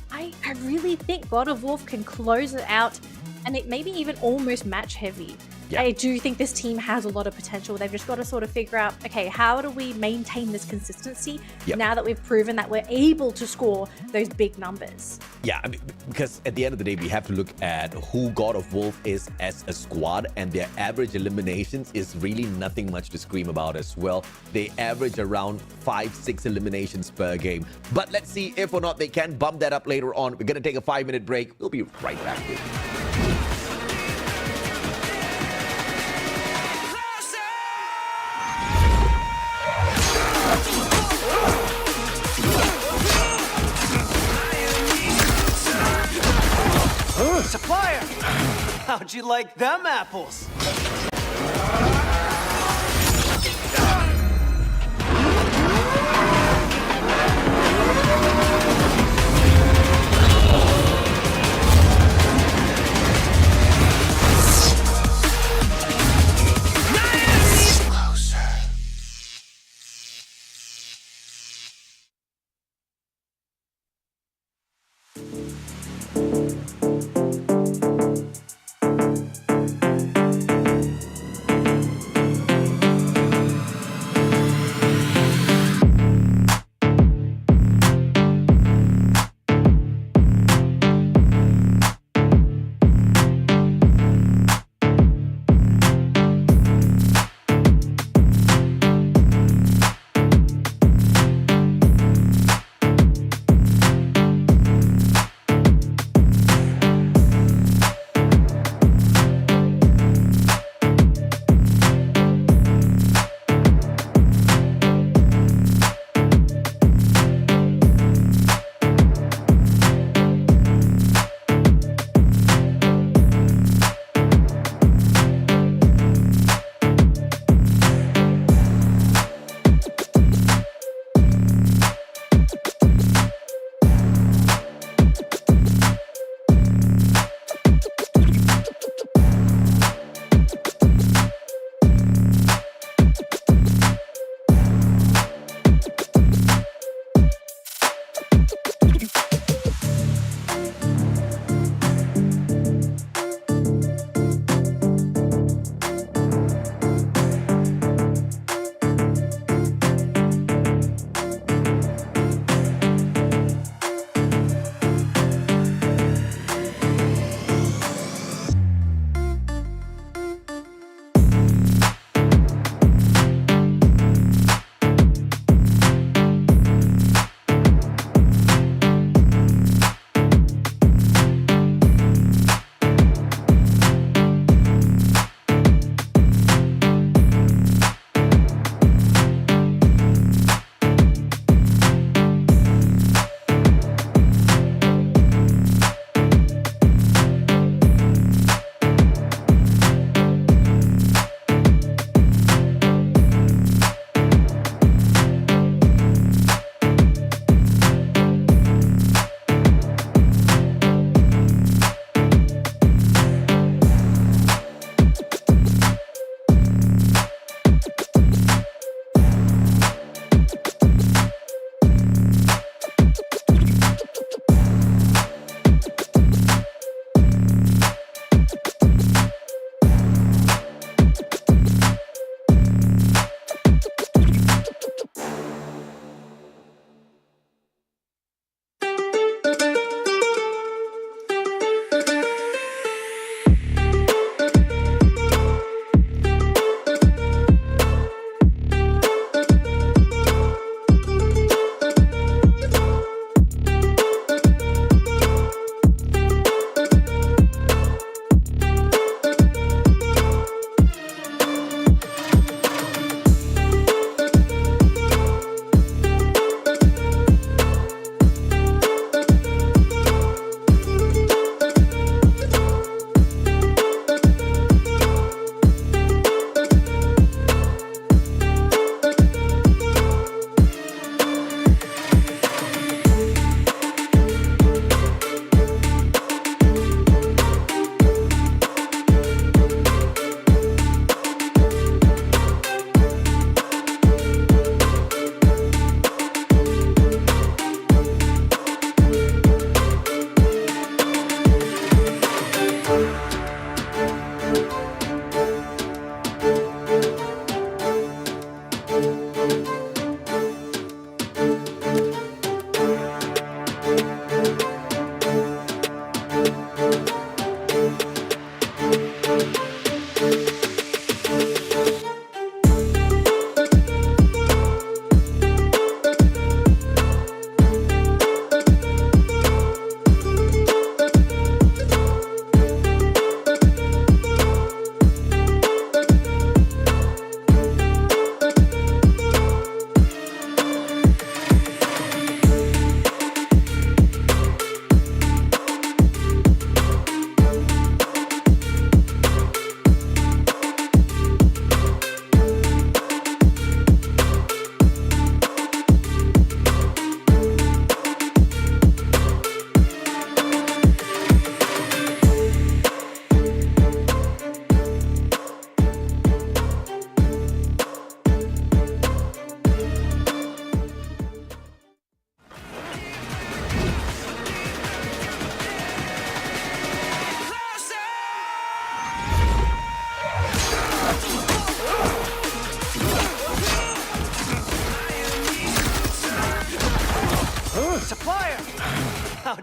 I really think God of Wolf can close it out and it maybe even almost match Heavy. Yeah. I do think this team has a lot of potential. They've just got to sort of figure out, okay, how do we maintain this consistency now that we've proven that we're able to score those big numbers? Yeah, I mean, because at the end of the day, we have to look at who God of Wolf is as a squad, and their average eliminations is really nothing much to scream about as well. They average around 5-6 eliminations per game. But let's see if or not they can bump that up later on. We're going to take a 5-minute break. We'll be right back with you. Supplier! How'd you like them apples?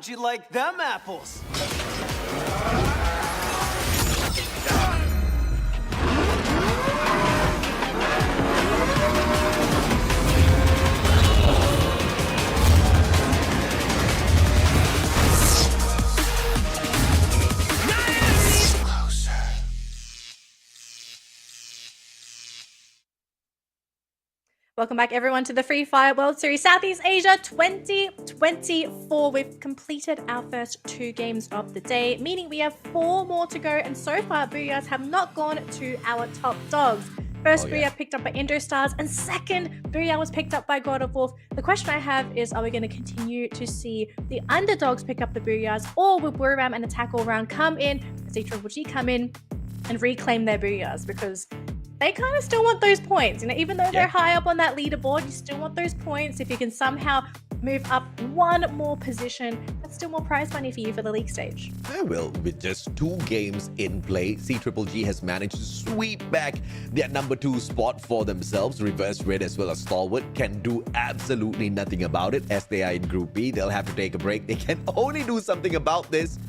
How'd you like them apples? Welcome back, everyone, to the Free Fire World Series Southeast Asia 2024. We've completed our first 2 games of the day, meaning we have 4 more to go, and so far, Booyahs have not gone to our top dogs. First Booyah picked up by Indostars, and second Booyah was picked up by God of Wolf. The question I have is, are we going to continue to see the underdogs pick up the Booyahs, or will Buriram and Attack All Round come in, see Triple G come in, and reclaim their Booyahs? Because they kind of still want those points. You know, even though they're high up on that leaderboard, you still want those points. If you can somehow move up 1 more position, that's still more prize money for you for the league stage. Well, with just 2 games in play, C-Triple-G has managed to sweep back their number 2 spot for themselves. Reverse Red as well as Stalwart can do absolutely nothing about it as they are in Group B. They'll have to take a break. They can only do something about this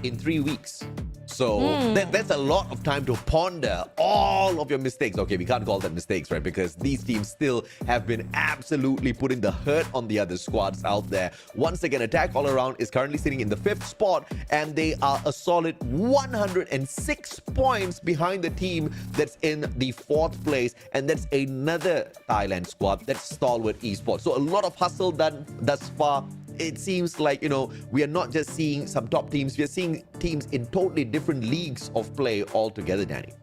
in 3 weeks. So that's a lot of time to ponder all of your mistakes. Okay, we can't call them mistakes, right? Because these teams still have been absolutely putting the hurt on the other squads out there. Once again, Attack All Around is currently sitting in the 5th spot, and they are a solid 106 points behind the team that's in the 4th place, and that's another Thailand squad. That's Stalwart Esports. So a lot of hustle done thus far. It seems like, you know, we are not just seeing some top teams, we are seeing teams in totally different leagues of play altogether, Danny.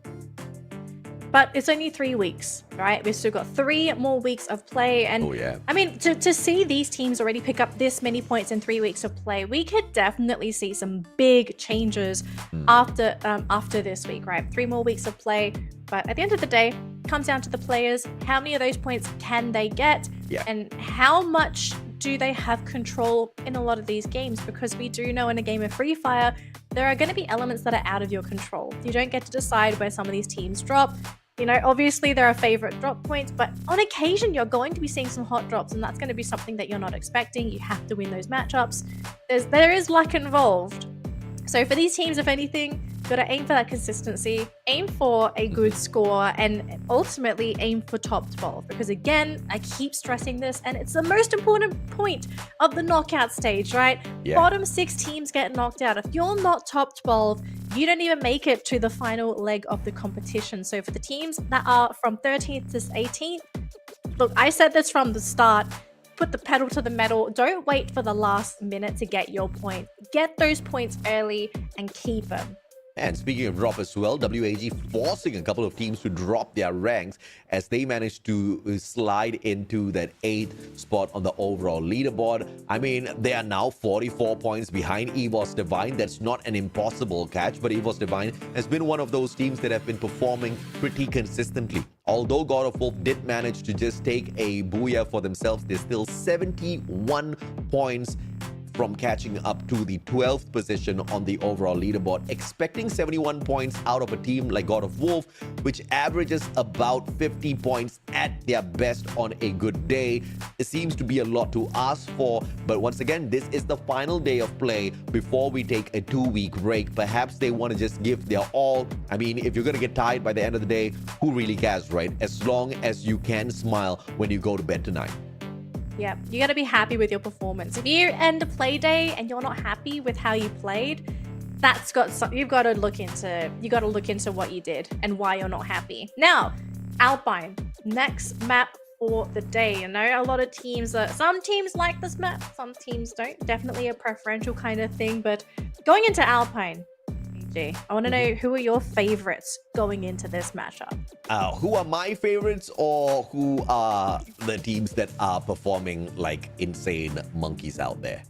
But it's only 3 weeks, right? We've still got 3 more weeks of play. And I mean, to see these teams already pick up this many points in 3 weeks of play, we could definitely see some big changes after this week, right? 3 more weeks of play. But at the end of the day, it comes down to the players. How many of those points can they get? And how much do they have control in a lot of these games? Because we do know in a game of Free Fire, there are going to be elements that are out of your control. You don't get to decide where some of these teams drop. You know, obviously there are favorite drop points, but on occasion you're going to be seeing some hot drops, and that's going to be something that you're not expecting. You have to win those matchups. There is luck involved. So for these teams, if anything, got to aim for that consistency, aim for a good score, and ultimately aim for top 12. Because again, I keep stressing this, and it's the most important point of the knockout stage, right? Bottom 6 teams get knocked out. If you're not top 12, you don't even make it to the final leg of the competition. So for the teams that are from 13th to 18th, look, I said this from the start, put the pedal to the metal. Don't wait for the last minute to get your point. Get those points early and keep them. And speaking of drop as well, WAG forcing a couple of teams to drop their ranks as they managed to slide into that 8th spot on the overall leaderboard. I mean, they are now 44 points behind EVOS Divine. That's not an impossible catch, but EVOS Divine has been one of those teams that have been performing pretty consistently. Although God of Wolf did manage to just take a booyah for themselves, they're still 71 points from catching up to the 12th position on the overall leaderboard, expecting 71 points out of a team like God of Wolf, which averages about 50 points at their best on a good day. It seems to be a lot to ask for, but once again, this is the final day of play before we take a 2-week break. Perhaps they want to just give their all. I mean, if you're going to get tired by the end of the day, who really cares, right? As long as you can smile when you go to bed tonight. Yeah, you got to be happy with your performance. If you end a play day and you're not happy with how you played, that's got some, you've got to look into what you did and why you're not happy. Now, Alpine, next map for the day. You know, a lot of teams, some teams like this map, some teams don't. Definitely a preferential kind of thing. But going into Alpine, I want to know, who are your favorites going into this matchup? Who are my favorites, or who are the teams that are performing like insane monkeys out there?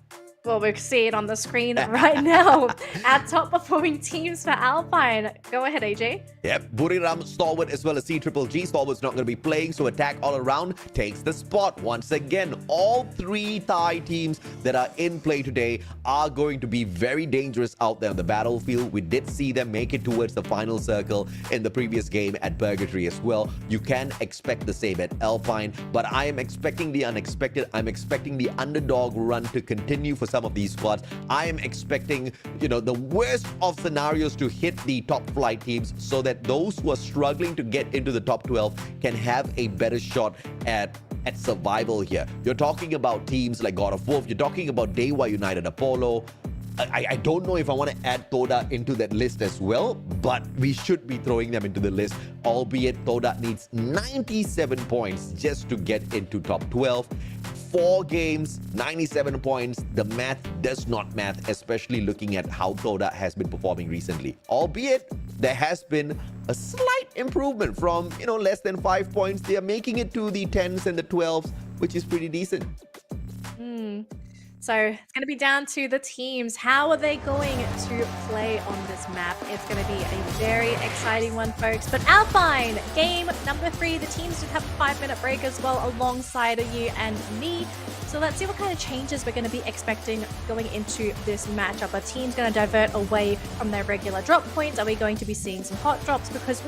Well, we see it on the screen right now. Our top performing teams for Alpine. Go ahead, AJ. Yep, Buriram, Stalwart, as well as C-Triple-G. Stalwart's not going to be playing, so Attack All Around takes the spot. Once again, all 3 Thai teams that are in play today are going to be very dangerous out there on the battlefield. We did see them make it towards the final circle in the previous game at Purgatory as well. You can expect the same at Alpine, but I am expecting the unexpected. I'm expecting the underdog run to continue for some of these squads. I am expecting, the worst of scenarios to hit the top flight teams so that those who are struggling to get into the top 12 can have a better shot at survival here. You're talking about teams like God of Wolf. You're talking about Dewa United Apollo. I don't know if I want to add Toda into that list as well, but we should be throwing them into the list, albeit Toda needs 97 points just to get into top 12. 4 games, 97 points. The math does not math, especially looking at how Toda has been performing recently. Albeit, there has been a slight improvement from, less than 5 points. They are making it to the 10s and the 12s, which is pretty decent. So it's going to be down to the teams. How are they going to play on this map? It's going to be a very exciting one, folks. But Alpine, game number 3. The teams did have a 5-minute break as well alongside you and me. So let's see what kind of changes we're going to be expecting going into this matchup. Are teams going to divert away from their regular drop points? Are we going to be seeing some hot drops? Because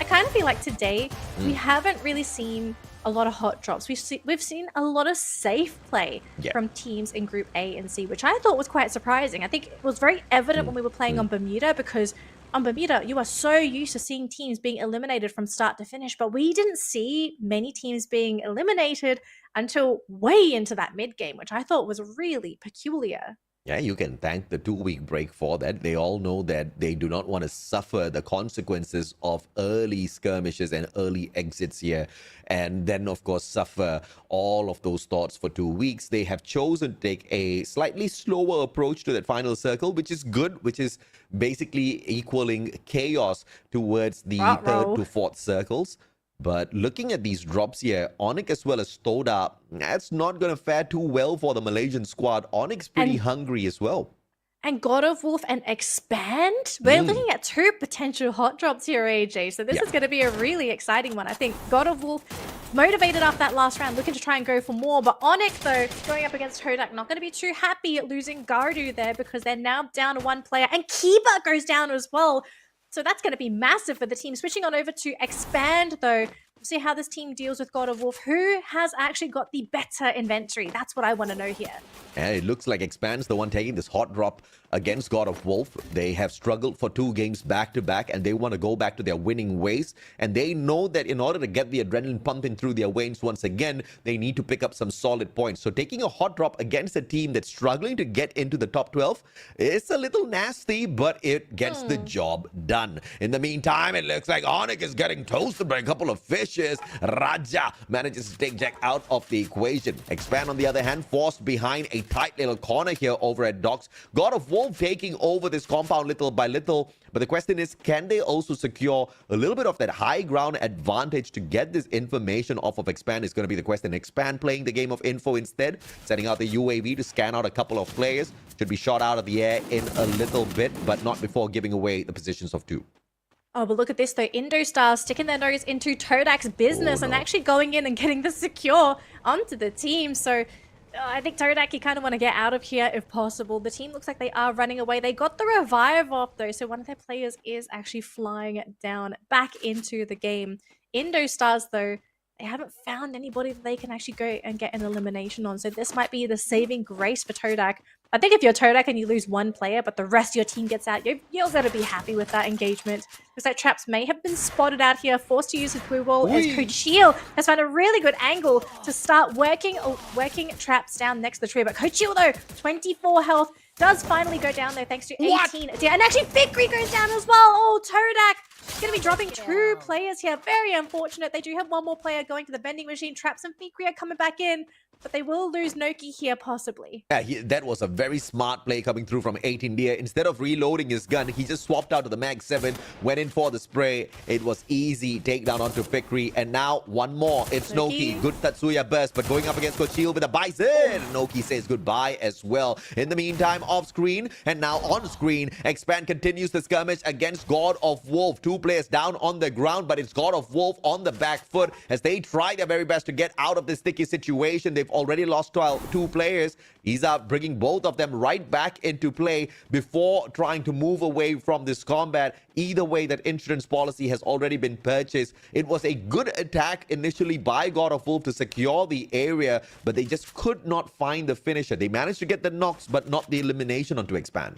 I kind of feel like today we haven't really seen a lot of hot drops. We've seen a lot of safe play from teams in Group A and C, which I thought was quite surprising. I think it was very evident when we were playing on Bermuda, because on Bermuda, you are so used to seeing teams being eliminated from start to finish, but we didn't see many teams being eliminated until way into that mid game, which I thought was really peculiar. Yeah, you can thank the 2-week break for that. They all know that they do not want to suffer the consequences of early skirmishes and early exits here. And then, of course, suffer all of those thoughts for 2 weeks. They have chosen to take a slightly slower approach to that final circle, which is good, which is basically equaling chaos towards the third to fourth circles. But looking at these drops here, Onyx as well as Toda, that's not going to fare too well for the Malaysian squad. Onyx pretty hungry as well. And God of Wolf and Expand? We're looking at 2 potential hot drops here, AJ. So this is going to be a really exciting one. I think God of Wolf motivated after that last round, looking to try and go for more. But Onyx, though, going up against Todak, not going to be too happy at losing Gardu there, because they're now down to 1 player. And Kiba goes down as well. So that's going to be massive for the team. Switching on over to Expand, though, we'll see how this team deals with God of Wolf. Who has actually got the better inventory? That's what I want to know here. And it looks like Expand's the one taking this hot drop against God of Wolf. They have struggled for 2 games back-to-back, and they want to go back to their winning ways. And they know that in order to get the adrenaline pumping through their veins once again, they need to pick up some solid points. So taking a hot drop against a team that's struggling to get into the top 12 is a little nasty, but it gets the job done. In the meantime, it looks like Onyx is getting toasted by a couple of fishes. Raja manages to take Jack out of the equation. Expand, on the other hand, forced behind a tight little corner here over at Docks. God of Wolf taking over this compound little by little. But the question is, can they also secure a little bit of that high ground advantage to get this information off of Expand is going to be the question. Expand playing the game of info instead, setting out the UAV to scan out a couple of players. Should be shot out of the air in a little bit, but not before giving away the positions of 2. Oh, but look at this, though. Indostar sticking their nose into Todak's business and actually going in and getting the secure onto the team. So I think Todak, you kind of want to get out of here if possible. The team looks like they are running away. They got the revive off, though, so one of their players is actually flying down back into the game. Indostars, though, they haven't found anybody that they can actually go and get an elimination on. So this might be the saving grace for Todak. I think if you're Todak and you lose 1 player, but the rest of your team gets out, you're going to be happy with that engagement. Because that Traps may have been spotted out here, forced to use his blue wall, as Kochil has found a really good angle to start working Traps down next to the tree. But Kochil, though, 24 health, does finally go down there thanks to 18. And actually, Fikri goes down as well. Oh, Todak going to be dropping 2 players here. Very unfortunate. They do have 1 more player going to the vending machine. Traps and Fikri are coming back in, but they will lose Noki here possibly. Yeah, that was a very smart play coming through from 8 India. Instead of reloading his gun, he just swapped out to the Mag 7, went in for the spray. It was easy takedown onto Fikri. And now 1 more. It's Noki. Good Tatsuya burst, but going up against Kochil with a Bison. Noki says goodbye as well. In the meantime, off screen and now on screen, Expand continues the skirmish against God of Wolf. 2 players down on the ground, but it's God of Wolf on the back foot as they try their very best to get out of this sticky situation. They've They've already lost 2 players. He's bringing both of them right back into play before trying to move away from this combat. Either way, that insurance policy has already been purchased. It was a good attack initially by God of Wolf to secure the area, but they just could not find the finisher. They managed to get the knocks, but not the elimination onto Expand.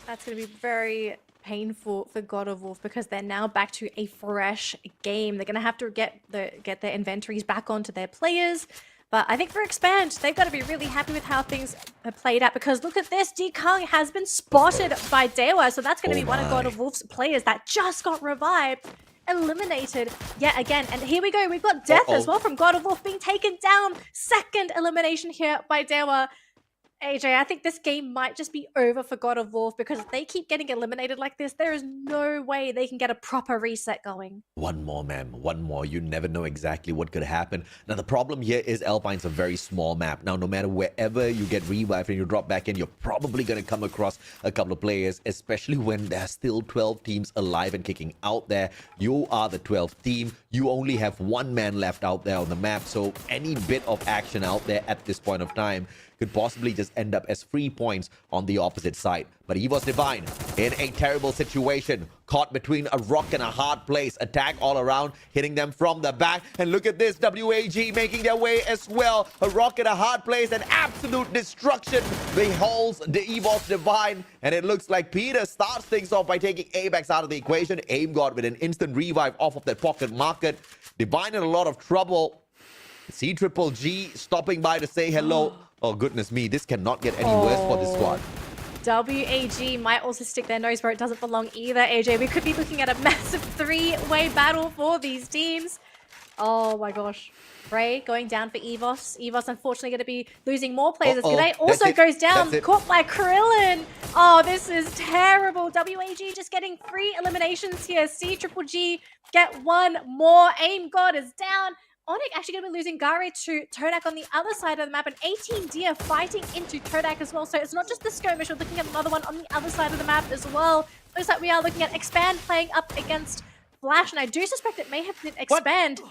That's going to be very painful for God of Wolf because they're now back to a fresh game. They're going to have to get their inventories back onto their players. But I think for Expand, they've got to be really happy with how things have played out because look at this. Kung has been spotted by Dewa. So that's going to be one of God of Wolf's players that just got revived, eliminated yet again. And here we go. We've got Death as well from God of Wolf being taken down. Second elimination here by Dewa. AJ, I think this game might just be over for God of Wolf because if they keep getting eliminated like this, there is no way they can get a proper reset going. One more, ma'am. One more. You never know exactly what could happen. Now, the problem here is Alpine's a very small map. Now, no matter wherever you get revived and you drop back in, you're probably going to come across a couple of players, especially when there's still 12 teams alive and kicking out there. You are the 12th team. You only have 1 man left out there on the map. So any bit of action out there at this point of time could possibly just end up as free points on the opposite side. But EVOS Divine in a terrible situation, caught between a rock and a hard place. Attack all around, hitting them from the back. And look at this, WAG making their way as well. A rock and a hard place and absolute destruction beholds the EVOS Divine. And it looks like Peter starts things off by taking Apex out of the equation. Aim God with an instant revive off of that pocket market. Divine in a lot of trouble. C-Triple-G stopping by to say hello. Oh, goodness me. This cannot get any worse for this squad. WAG might also stick their nose where it doesn't belong either, AJ. We could be looking at a massive 3-way battle for these teams. Oh, my gosh. Ray going down for EVOS. EVOS, unfortunately, going to be losing more players. As G'day also goes down, caught by Krillin. Oh, this is terrible. WAG just getting 3 eliminations here. C-Triple-G get 1 more. Aim God is down. Onyx actually going to be losing Gare to Todak on the other side of the map, and 18 Deer fighting into Todak as well. So it's not just the skirmish, we're looking at another one on the other side of the map as well. Looks like we are looking at Expand playing up against Flash, and I do suspect it may have been Expand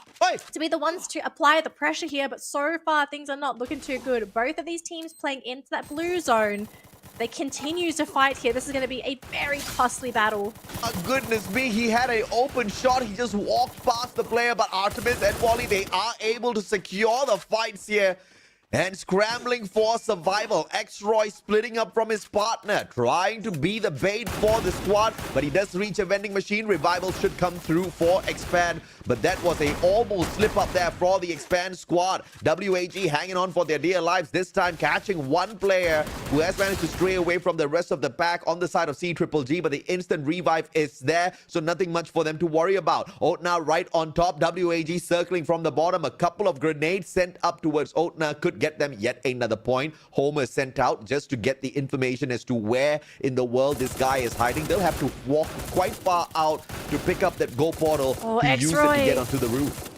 to be the ones to apply the pressure here, but so far things are not looking too good. Both of these teams playing into that blue zone. They continue to fight here. This is going to be a very costly battle. Oh, goodness me, he had an open shot. He just walked past the player, but Artemis and Wally, they are able to secure the fights here. And scrambling for survival. X-Roy splitting up from his partner, trying to be the bait for the squad, but he does reach a vending machine. Revival should come through for Expand, but that was a almost slip up there for the Expand squad. WAG hanging on for their dear lives, this time catching 1 player who has managed to stray away from the rest of the pack on the side of C-Triple-G, but the instant revive is there, so nothing much for them to worry about. Otna right on top, WAG circling from the bottom. A couple of grenades sent up towards Otna could get them yet another point. Homer sent out just to get the information as to where in the world this guy is hiding. They'll have to walk quite far out to pick up that go portal to use it to get onto the roof.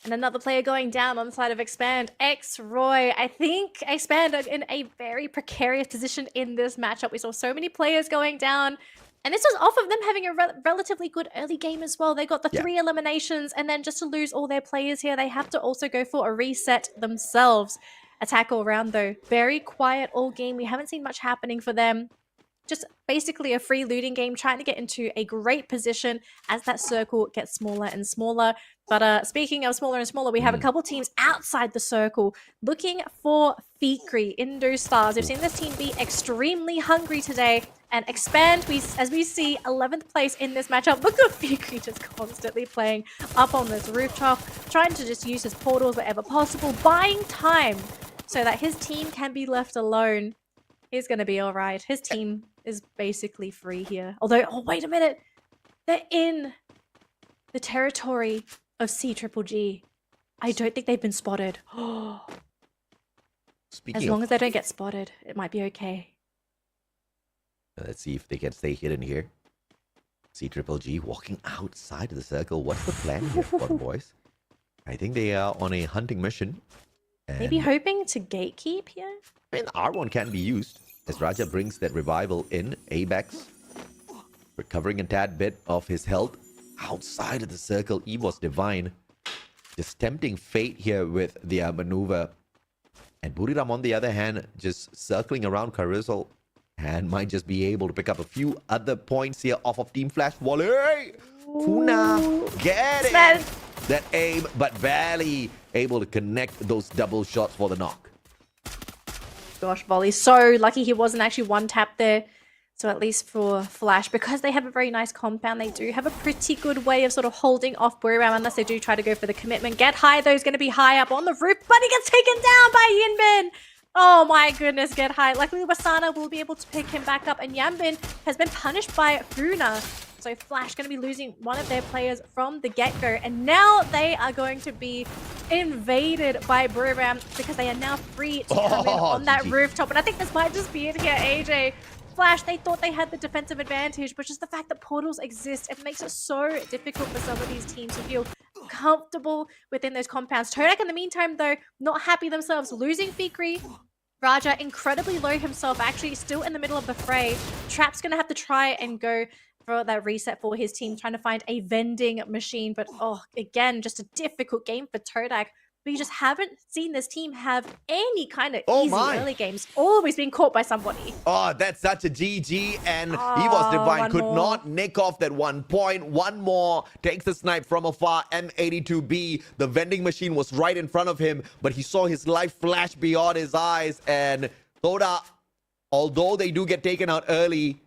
And another player going down on the side of Expand. X-Roy. I think Expand are in a very precarious position in this matchup. We saw so many players going down. And this was off of them having a relatively good early game as well. They got the 3 eliminations, and then just to lose all their players here, they have to also go for a reset themselves. Attack all around though. Very quiet all game. We haven't seen much happening for them. Just basically a free looting game, trying to get into a great position as that circle gets smaller and smaller. But speaking of smaller and smaller, we have a couple teams outside the circle looking for Fikri, Indo Stars. We've seen this team be extremely hungry today. And Expand, as we see, 11th place in this matchup. Look at Fikri just constantly playing up on this rooftop, trying to just use his portals wherever possible, buying time so that his team can be left alone. He's going to be all right. His team is basically free here. Although, oh, wait a minute. They're in the territory of C-Triple-G. I don't think they've been spotted. As long as they don't get spotted, it might be okay. Let's see if they can stay hidden here. C-Triple-G walking outside of the circle. What's the plan here, boys? I think they are on a hunting mission. Maybe hoping to gatekeep here? I mean, R1 can be used as Raja brings that revival in. Abex recovering a tad bit of his health outside of the circle. EVOS Divine Just tempting fate here with their maneuver. And Buriram, on the other hand, just circling around Carousel and might just be able to pick up a few other points here off of Team Flash. Volley! Funa, get it! That aim, but barely able to connect those double shots for the knock. Gosh, Volley, so lucky he wasn't actually one tap there. So at least for Flash, because they have a very nice compound, they do have a pretty good way of sort of holding off Buriram unless they do try to go for the commitment. Get high, though, is going to be high up on the roof, but he gets taken down by Yinbin. Oh my goodness, get high. Luckily, Wasana will be able to pick him back up, and Yambin has been punished by Funa. So Flash going to be losing one of their players from the get-go, and now they are going to be invaded by Buriram because they are now free to come in on that rooftop. And I think this might just be it here, AJ. Flash, they thought they had the defensive advantage, but just the fact that portals exist, it makes it so difficult for some of these teams to feel comfortable within those compounds. Todak, in the meantime, though, not happy themselves, losing Fikri. Raja, incredibly low himself, actually still in the middle of the fray. Trap's going to have to try and go for that reset for his team, trying to find a vending machine. But, oh, again, just a difficult game for Todak. But you just haven't seen this team have any kind of easy early games. Always being caught by somebody. Oh, that's such a GG. And EVOS Divine could not nick off that 1 point. One more takes the snipe from afar. M82B. The vending machine was right in front of him, but he saw his life flash beyond his eyes. And Thoda, although they do get taken out early,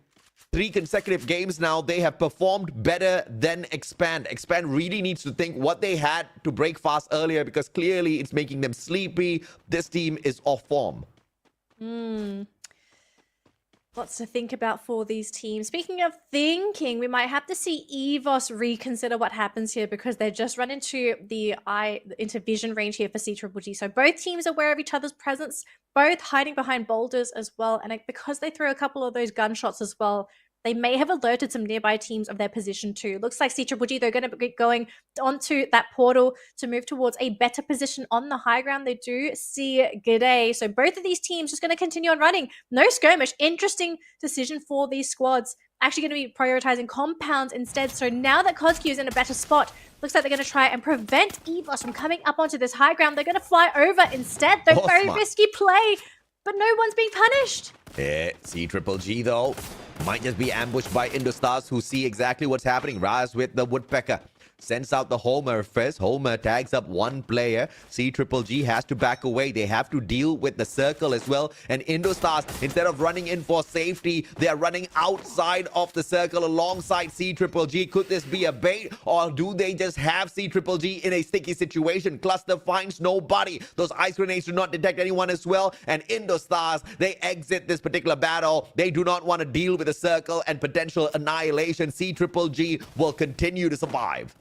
3 consecutive games now, they have performed better than Expand. Expand really needs to think what they had to break fast earlier, because clearly it's making them sleepy. This team is off form. Lots to think about for these teams. Speaking of thinking, we might have to see EVOS reconsider what happens here, because they're just run into into vision range here for CGG. So both teams are aware of each other's presence, both hiding behind boulders as well. And because they threw a couple of those gunshots as well, they may have alerted some nearby teams of their position too. Looks like CGG, they're going to be going onto that portal to move towards a better position on the high ground. They do see G'day. So both of these teams just going to continue on running. No skirmish. Interesting decision for these squads. Actually going to be prioritizing compounds instead. So now that Koski is in a better spot, looks like they're going to try and prevent EVOS from coming up onto this high ground. They're going to fly over instead. They're very risky play, but no one's being punished. Yeah, CGG though might just be ambushed by Indostars, who see exactly what's happening. Raz with the Woodpecker sends out the Homer first. Homer tags up one player. CGG has to back away. They have to deal with the circle as well. And Indostars, instead of running in for safety, they are running outside of the circle alongside CGG. Could this be a bait, or do they just have CGG in a sticky situation? Cluster finds nobody. Those ice grenades do not detect anyone as well. And Indostars, they exit this particular battle. They do not want to deal with the circle and potential annihilation. CGG will continue to survive.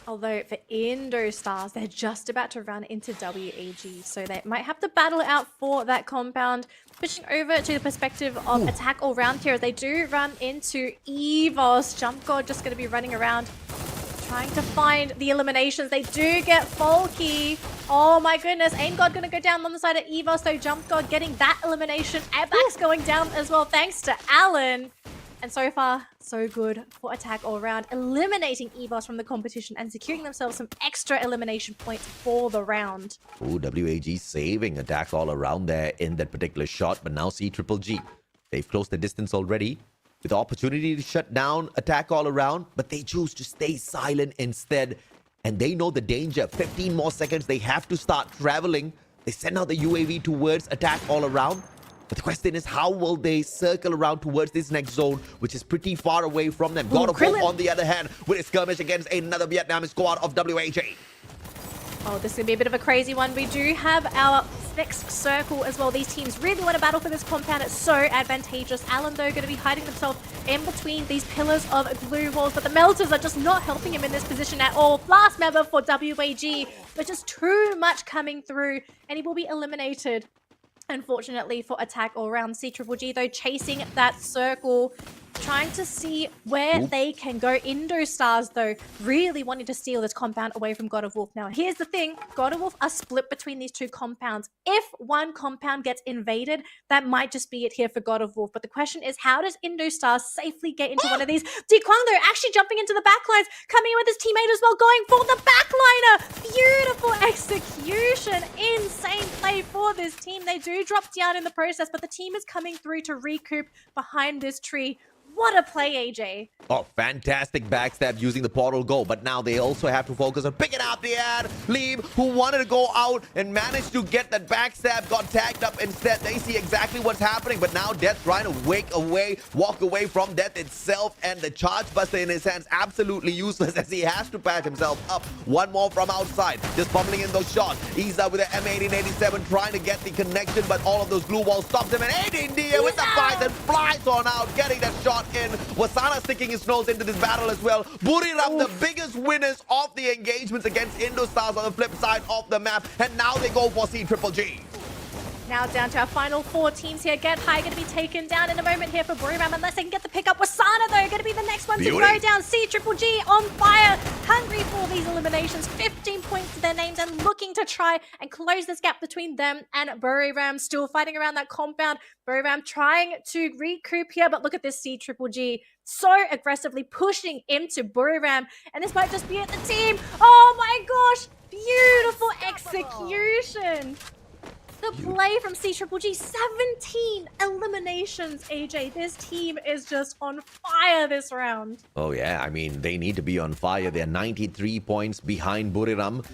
Although for Indostars, they're just about to run into WAG, so they might have to battle it out for that compound. Switching over to the perspective of attack all round here, as they do run into EVOS. Jump God just going to be running around, trying to find the eliminations. They do get Folky. Oh my goodness, Aim God going to go down on the side of EVOS, though Jump God getting that elimination. Abax going down as well, thanks to Alan. And so far, so good for attack all around, eliminating EVOS from the competition and securing themselves some extra elimination points for the round. Ooh, WAG saving attack all around there in that particular shot, but now CGG. They've closed the distance already with the opportunity to shut down attack all around, but they choose to stay silent instead. And they know the danger. 15 more seconds, they have to start traveling. They send out the UAV towards attack all around. But the question is, how will they circle around towards this next zone, which is pretty far away from them? God of Hope, on the other hand, with a skirmish against another Vietnamese squad of WAG. Oh, this is going to be a bit of a crazy one. We do have our next circle as well. These teams really want to battle for this compound. It's so advantageous. Alan, though, going to be hiding himself in between these pillars of glue walls, but the melters are just not helping him in this position at all. Last member for WAG, but just too much coming through, and he will be eliminated. Unfortunately for attack all around, CGG though chasing that circle. trying to see where they can go. Indostars, though, really wanting to steal this compound away from God of Wolf. Now, here's the thing. God of Wolf are split between these two compounds. If one compound gets invaded, that might just be it here for God of Wolf. But the question is, how does Indostars safely get into one of these? Dequang, though, actually jumping into the backlines, coming in with his teammate as well, going for the backliner. Beautiful execution. Insane play for this team. They do drop down in the process, but the team is coming through to recoup behind this tree. What a play, AJ. Oh, fantastic backstab using the portal go. But now they also have to focus on picking up the ad. Liam, who wanted to go out and managed to get that backstab, got tagged up instead. They see exactly what's happening. But now Death trying to walk away from Death itself. And the charge buster in his hands, absolutely useless as he has to patch himself up. One more from outside, just pummeling in those shots. Isa with the M1887 trying to get the connection, but all of those glue walls stops him. And 18 Dia with the fight and flies on out, getting that shot in. Wasana sticking his nose into this battle as well. Buriram, the biggest winners of the engagements against Indostars on the flip side of the map. And now they go for C-Triple-G. Now down to our final 4 teams here. Get High going to be taken down in a moment here for Buriram, unless they can get the pick up. Wasana, though, going to be the next one to go down. C-Triple-G on fire, hungry for these eliminations. 15 points to their names and looking to try and close this gap between them and Buriram. Still fighting around that compound. Buriram trying to recoup here, but look at this C-Triple-G so aggressively pushing into Buriram. And this might just be it, the team. Oh my gosh, beautiful execution. The play from C-Triple-G, 17 eliminations, AJ. This team is just on fire this round. Oh, yeah. I mean, they need to be on fire. They're 93 points behind Buriram.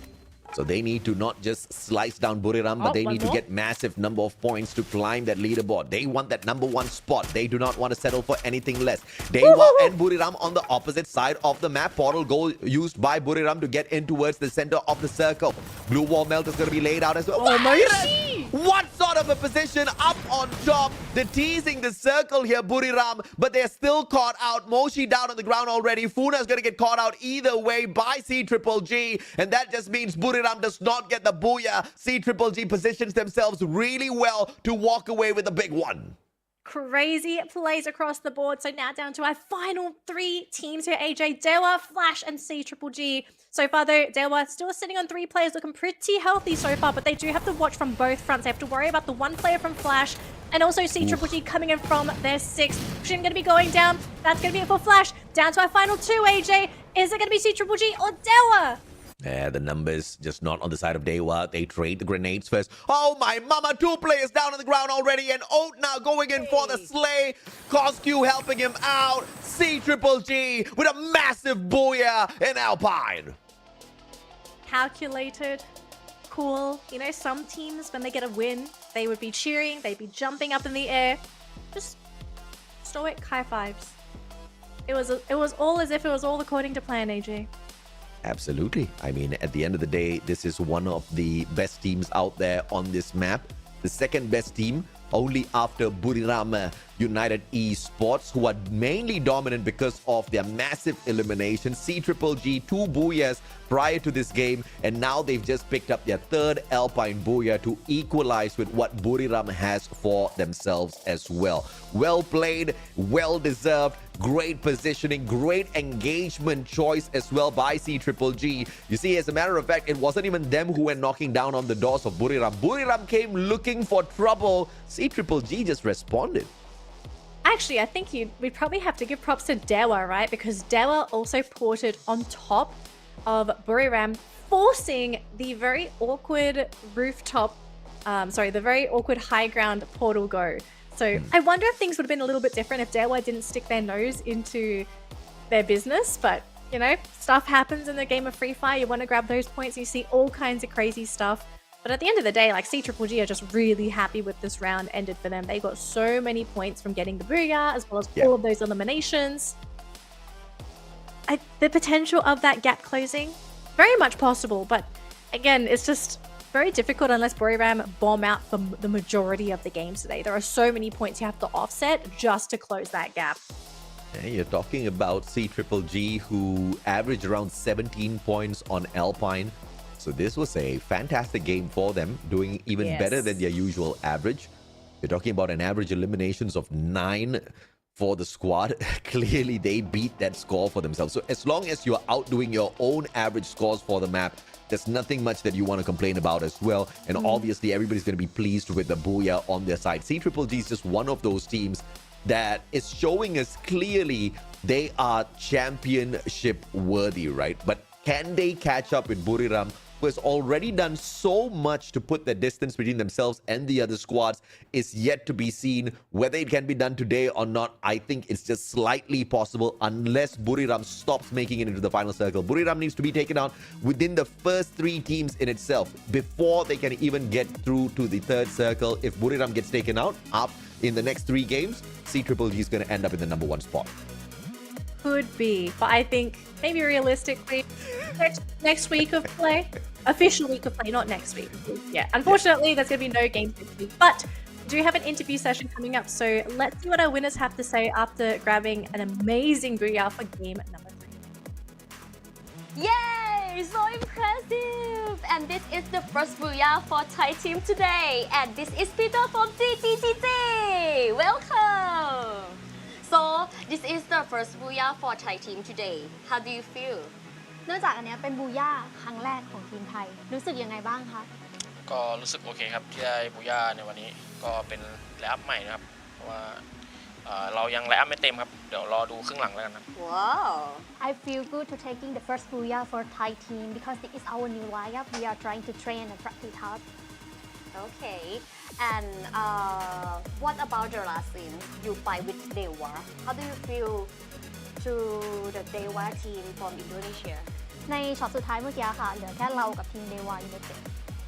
So they need to not just slice down Buriram, but they need to get massive number of points to climb that leaderboard. They want that #1 spot. They do not want to settle for anything less. Dewa and Buriram on the opposite side of the map. Portal goal used by Buriram to get in towards the center of the circle. Blue wall melt is going to be laid out as well. Oh my gosh! What sort of a position up on top? They're teasing the circle here, Buriram, but they're still caught out. Moshi down on the ground already. Funa's going to get caught out either way by C-Triple-G, and that just means Buriram does not get the booyah. C-Triple-G positions themselves really well to walk away with a big one. Crazy plays across the board. So now down to our final 3 teams here, AJ. Dewa, Flash, and C-Triple-G. So far, though, Dewa still sitting on 3 players, looking pretty healthy so far, but they do have to watch from both fronts. They have to worry about the 1 player from Flash and also C-Triple-G coming in from their 6th. Shouldn't going to be going down. That's going to be it for Flash. Down to our final 2, AJ. Is it going to be C-Triple-G or Dewa? Yeah, the numbers just not on the side of Dewa. They trade the grenades first. Oh my mama, 2 players down on the ground already, and Oat now going in for the slay. Cosq helping him out. C-Triple-G with a massive booyah in Alpine. Calculated, cool. You know, some teams, when they get a win, they would be cheering, they'd be jumping up in the air. Just stoic high fives. It was all as if it was all according to plan, AJ. Absolutely. I mean, at the end of the day, this is one of the best teams out there on this map. The second best team, only after Buriram United Esports, who are mainly dominant because of their massive elimination. C-Triple-G, 2 booyahs prior to this game, and now they've just picked up their 3rd Alpine booyah to equalize with what Buriram has for themselves as well. Well played, well deserved, great positioning, great engagement choice as well by C-Triple-G. You see, as a matter of fact, it wasn't even them who were knocking down on the doors of Buriram. Buriram came looking for trouble. C-Triple-G just responded. Actually, I think we'd probably have to give props to Dewa, right? Because Dewa also ported on top of Buriram, forcing the very awkward the very awkward high ground portal go. So I wonder if things would have been a little bit different if Dewa didn't stick their nose into their business. But, you know, stuff happens in the game of Free Fire. You want to grab those points. You see all kinds of crazy stuff. But at the end of the day, like, C-Triple-G are just really happy with this round ended for them. They got so many points from getting the booyah, as well as all of those eliminations. The potential of that gap closing, very much possible. But again, it's just very difficult unless Buriram bomb out for the majority of the games today. There are so many points you have to offset just to close that gap. Yeah, you're talking about C-Triple-G, who averaged around 17 points on Alpine. So this was a fantastic game for them, doing even better than their usual average. You're talking about an average eliminations of 9 for the squad. Clearly, they beat that score for themselves. So as long as you're outdoing your own average scores for the map, there's nothing much that you want to complain about as well. And obviously, everybody's going to be pleased with the booyah on their side. CGG is just one of those teams that is showing us clearly they are championship worthy, right? But can they catch up with Buriram, who has already done so much to put the distance between themselves and the other squads, is yet to be seen. Whether it can be done today or not, I think it's just slightly possible unless Buriram stops making it into the final circle. Buriram needs to be taken out within the first 3 teams in itself before they can even get through to the third circle. If Buriram gets taken out up in the next 3 games, CGG is going to end up in the number 1 spot. Could be, but I think maybe realistically, next week of play, official week of play, not next week. Yeah, unfortunately, there's going to be no games this week, but we do have an interview session coming up, so let's see what our winners have to say after grabbing an amazing booyah for game number 3. Yay! So impressive! And this is the first booyah for Thai team today. And this is Peter from CGG. Welcome! So this is the first booyah for Thai team today. How do you feel? เนื่องจากอันเนี้ยเป็นบูย่าครั้งแรกของทีมไทยรู้สึกยังไงบ้างคะ ก็รู้สึกโอเคครับที่ได้บูย่าในวันนี้ก็เป็นไลน์อัพใหม่นะครับเพราะว่าเรายังไลน์อัพไม่เต็มครับเดี๋ยวรอดูครึ่งหลังแล้วกันครับ Wow! I feel good to taking the first booyah for Thai team because this is our new lineup. We are trying to train and practice hard. Okay. And what about your last scene? You fight with Dewa. How do you feel to the Dewa team from Indonesia? ในช็อตสุดท้ายเมื่อกี้ค่ะเหลือแค่เรากับทีมเดวายูไนเต็ด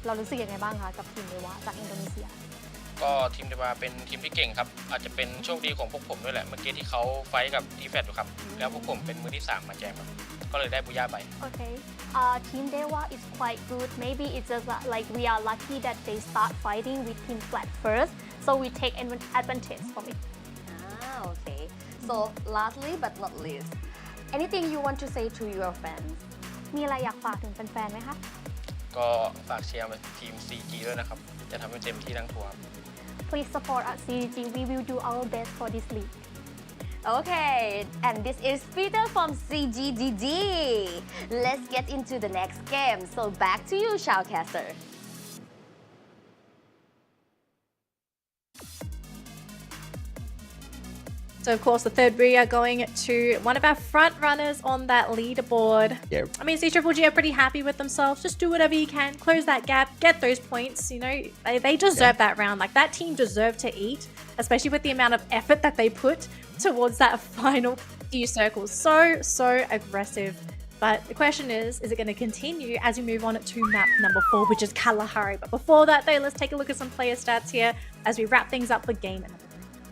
เรารู้สึกยังไงบ้างคะกับทีมเดวาจากอินโดนีเซีย ก็ทีมเดวาเป็นทีมที่เก่งครับอาจจะเป็นโชคดีของพวกผมด้วยแหละเมื่อกี้ที่เขาไฟท์กับทีแฟตอยู่ครับแล้วพวกผมเป็นมือที่3มาแจมครับก็เลยได้บูย่าไป Okay. Team Dewa is quite good. Maybe it's just like we are lucky that they start fighting with Team Flat first, so we take advantage from it. Okay. So lastly but not least, anything you want to say to your fans? มีอะไรอยากฝากถึงแฟนๆไหมคะ ก็ฝากเชียร์ทีม CG ด้วยนะครับจะทำให้เต็มที่ทั้งทัวร์ Please support us CGG. We will do our best for this league. Okay, and this is Peter from CGGG. Let's get into the next game. So back to you, Shoutcaster. So of course, the third booyah going to one of our front runners on that leaderboard. Yeah. I mean, CGG are pretty happy with themselves. Just do whatever you can, close that gap, get those points. You know, they deserve that round. Like that team deserved to eat, especially with the amount of effort that they put towards that final few circles. So aggressive. But the question is it going to continue as we move on to map number 4, which is Kalahari? But before that, though, let's take a look at some player stats here as we wrap things up for game number 3.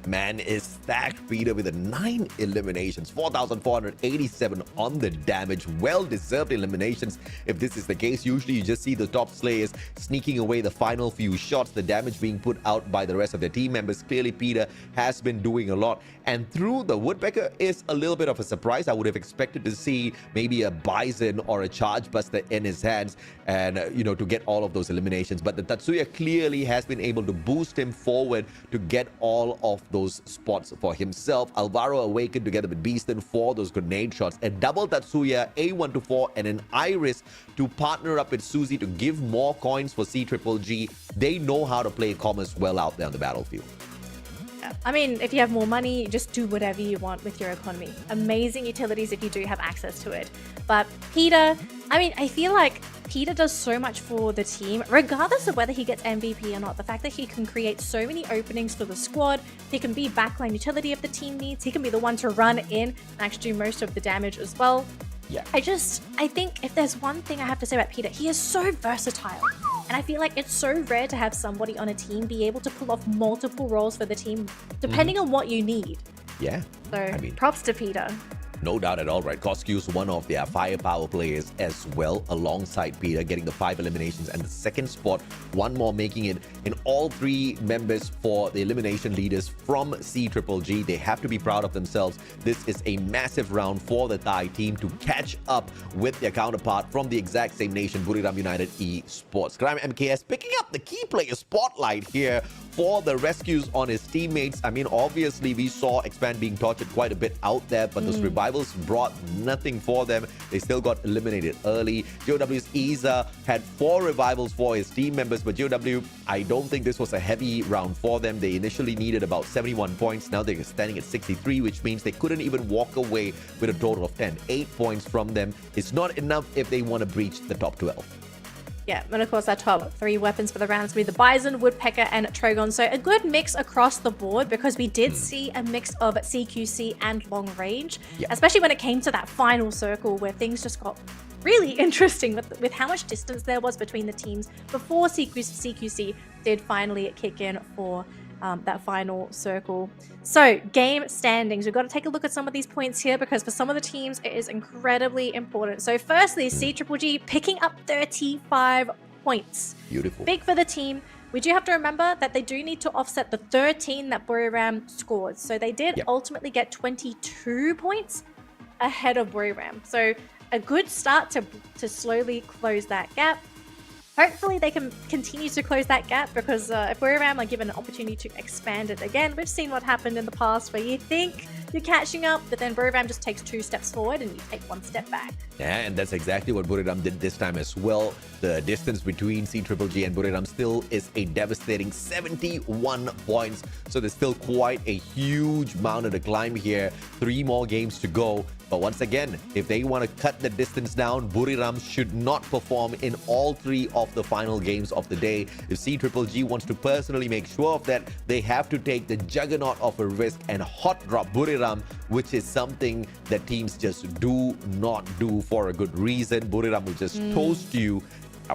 Man is stacked, Peter, with 9 eliminations, 4,487 on the damage. Well-deserved eliminations. If this is the case, usually you just see the top slayers sneaking away the final few shots, the damage being put out by the rest of the team members. Clearly, Peter has been doing a lot. And through the Woodpecker is a little bit of a surprise. I would have expected to see maybe a Bison or a Charge Buster in his hands and, you know, to get all of those eliminations. But the Tatsuya clearly has been able to boost him forward to get all of those spots for himself. Alvaro awakened together with Beaston for those grenade shots. A double Tatsuya, A124, and an Iris to partner up with Suzy to give more coins for CGG. They know how to play commerce well out there on the battlefield. I mean, if you have more money, just do whatever you want with your economy. Amazing utilities if you do have access to it. But Peter, I mean, I feel like Peter does so much for the team, regardless of whether he gets MVP or not. The fact that he can create so many openings for the squad, he can be backline utility if the team needs, he can be the one to run in and actually do most of the damage as well. Yeah. I think if there's one thing I have to say about Peter, he is so versatile. And I feel like it's so rare to have somebody on a team be able to pull off multiple roles for the team, depending on what you need. Yeah. So, I mean, props to Peter. No doubt at all, right? Koskew's one of their firepower players as well, alongside Peter, getting the 5 eliminations and the second spot. One more making it in all 3 members for the elimination leaders from CGG. They have to be proud of themselves. This is a massive round for the Thai team to catch up with their counterpart from the exact same nation, Buriram United Esports. Crime MKS picking up the key player spotlight here for the rescues on his teammates. I mean, obviously, we saw Expand being tortured quite a bit out there, but those revivals brought nothing for them. They still got eliminated early. GOW's Isa had 4 revivals for his team members, but GOW, I don't think this was a heavy round for them. They initially needed about 71 points. Now they're standing at 63, which means they couldn't even walk away with a total of 10. 8 points from them is not enough if they want to breach the top 12. Yeah, and of course our top 3 weapons for the rounds will be the Bison, Woodpecker, and Trogon. So a good mix across the board because we did see a mix of CQC and long range, especially when it came to that final circle where things just got really interesting with how much distance there was between the teams before CQC did finally kick in for that final circle. So game standings, we've got to take a look at some of these points here because for some of the teams it is incredibly important. So firstly, CGGG picking up 35 points. Beautiful. Big for the team. We do have to remember that they do need to offset the 13 that Buriram scored. So they did ultimately get 22 points ahead of Buriram. So a good start to slowly close that gap. Hopefully they can continue to close that gap because if Buriram are given an opportunity to expand it again, we've seen what happened in the past where you think you're catching up, but then Buriram just takes 2 steps forward and you take 1 step back. Yeah, and that's exactly what Buriram did this time as well. The distance between CGGG and Buriram still is a devastating 71 points. So there's still quite a huge mountain to climb here. 3 more games to go. But once again, if they want to cut the distance down, Buriram should not perform in all 3 of the final games of the day. If CGGG wants to personally make sure of that, they have to take the juggernaut of a risk and hot drop Buriram, which is something that teams just do not do for a good reason. Buriram will just toast you.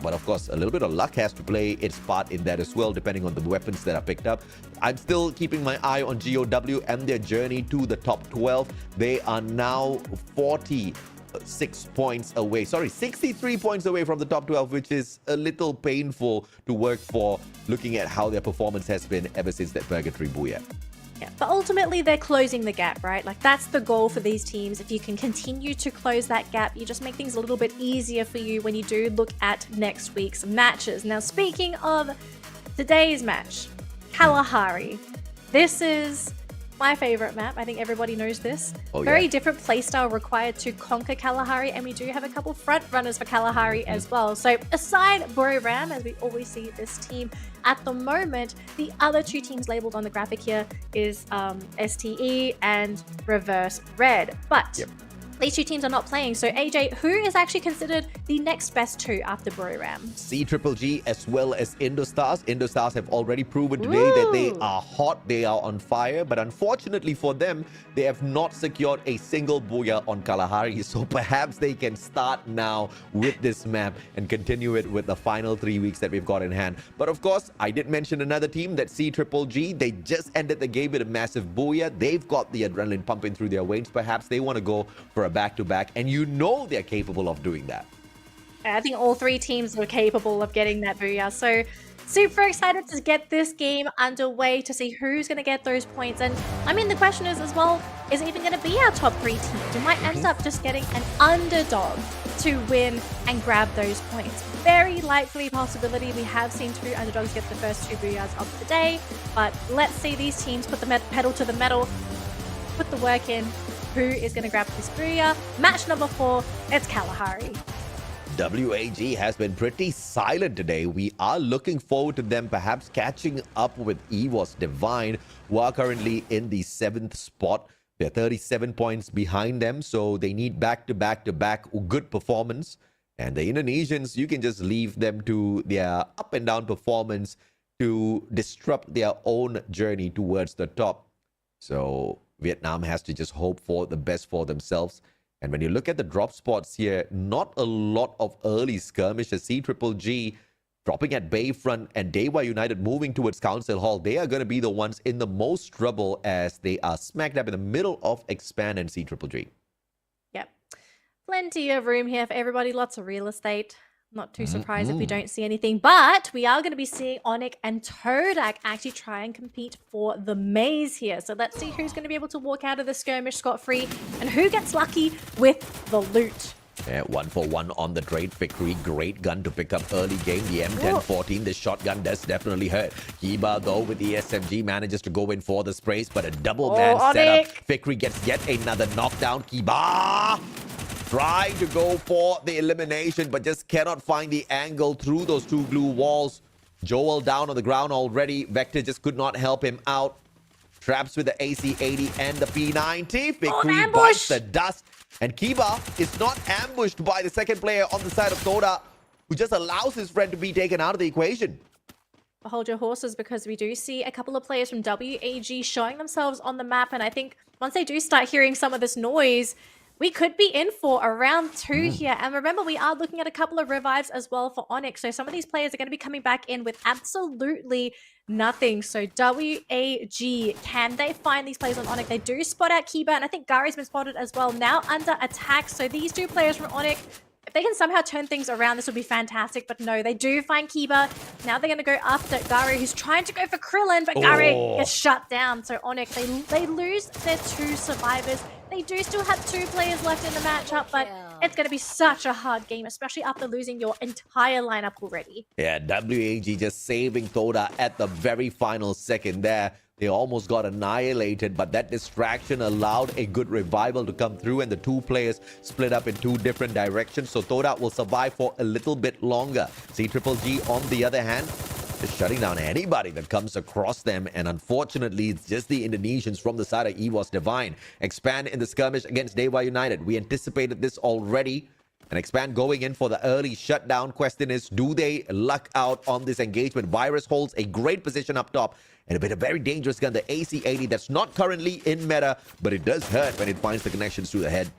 But of course, a little bit of luck has to play its part in that as well, depending on the weapons that are picked up. I'm still keeping my eye on GOW and their journey to the top 12. They are now 46 points away. Sorry, 63 points away from the top 12, which is a little painful to work for, looking at how their performance has been ever since that Purgatory Booyah. Yeah, but ultimately they're closing the gap, right? Like that's the goal for these teams. If you can continue to close that gap, you just make things a little bit easier for you when you do look at next week's matches. Now, speaking of today's match, Kalahari. This is my favorite map. I think everybody knows this. Very different playstyle required to conquer Kalahari, and we do have a couple front runners for Kalahari as well. So aside Buriram, as we always see this team at the moment, the other 2 teams labeled on the graphic here is STE and Reverse Red. But these 2 teams are not playing. So AJ, who is actually considered the next best 2 after Buriram? CGGG as well as Indostars. Indostars have already proven today that they are hot, they are on fire, but unfortunately for them, they have not secured a single booyah on Kalahari, so perhaps they can start now with this map and continue it with the final 3 weeks that we've got in hand. But of course, I did mention another team, that CGGG. They just ended the game with a massive booyah. They've got the adrenaline pumping through their veins. Perhaps they want to go for a back-to-back, and you know they're capable of doing that. I think all 3 teams were capable of getting that booyah. So super excited to get this game underway to see who's going to get those points. And I mean, the question is as well, is it even going to be our top 3 teams? We might end up just getting an underdog to win and grab those points. Very likely possibility. We have seen 2 underdogs get the first 2 booyahs of the day, but let's see these teams put the pedal to the metal, put the work in. Who is going to grab this booyah? Match number 4, it's Kalahari. WAG has been pretty silent today. We are looking forward to them perhaps catching up with EVOS Divine, who are currently in the 7th spot. They're 37 points behind them, so they need back-to-back good performance. And the Indonesians, you can just leave them to their up and down performance to disrupt their own journey towards the top. So Vietnam has to just hope for the best for themselves. And when you look at the drop spots here, not a lot of early skirmishes. CGGG dropping at Bayfront and Dewa United moving towards Council Hall. They are going to be the ones in the most trouble as they are smack dab in the middle of Expand and CGGG. Yep. Plenty of room here for everybody. Lots of real estate. Not too surprised if we don't see anything, but we are going to be seeing Onyx and Todak actually try and compete for the maze here. So let's see who's going to be able to walk out of the skirmish scot-free and who gets lucky with the loot. Yeah, 1-for-1 on the trade. Vickery, great gun to pick up early game. The M1014, the shotgun does definitely hurt. Kiba, though, with the SMG, manages to go in for the sprays, but a double man setup. Vickery gets yet another knockdown. Kiba trying to go for the elimination, but just cannot find the angle through those two glue walls. Joel down on the ground already. Vector just could not help him out. Traps with the AC-80 and the P90. Vickery bites the dust. And Kiba is not ambushed by the second player on the side of Toda, who just allows his friend to be taken out of the equation. Hold your horses, because we do see a couple of players from WAG showing themselves on the map. And I think once they do start hearing some of this noise, we could be in for a round 2 here. And remember, we are looking at a couple of revives as well for Onyx. So some of these players are going to be coming back in with absolutely nothing. So WAG, can they find these players on Onyx? They do spot out Kiba, and I think Gary's been spotted as well. Now under attack. So these two players from Onyx, if they can somehow turn things around, this would be fantastic. But no, they do find Kiba. Now they're going to go after Gary, who's trying to go for Krillin, but Gary gets shut down. So Onyx, they lose their 2 survivors. They do still have 2 players left in the matchup, but it's going to be such a hard game, especially after losing your entire lineup already. Yeah, WAG just saving Toda at the very final second there. They almost got annihilated, but that distraction allowed a good revival to come through, and the 2 players split up in 2 different directions. So Toda will survive for a little bit longer. CGGG, on the other hand, just shutting down anybody that comes across them. And unfortunately, it's just the Indonesians from the side of EWOS Divine. Expand in the skirmish against Dewa United. We anticipated this already. And Expand going in for the early shutdown. Question is, do they luck out on this engagement? Virus holds a great position up top. And a very dangerous gun, the AC-80, that's not currently in meta, but it does hurt when it finds the connections to the head.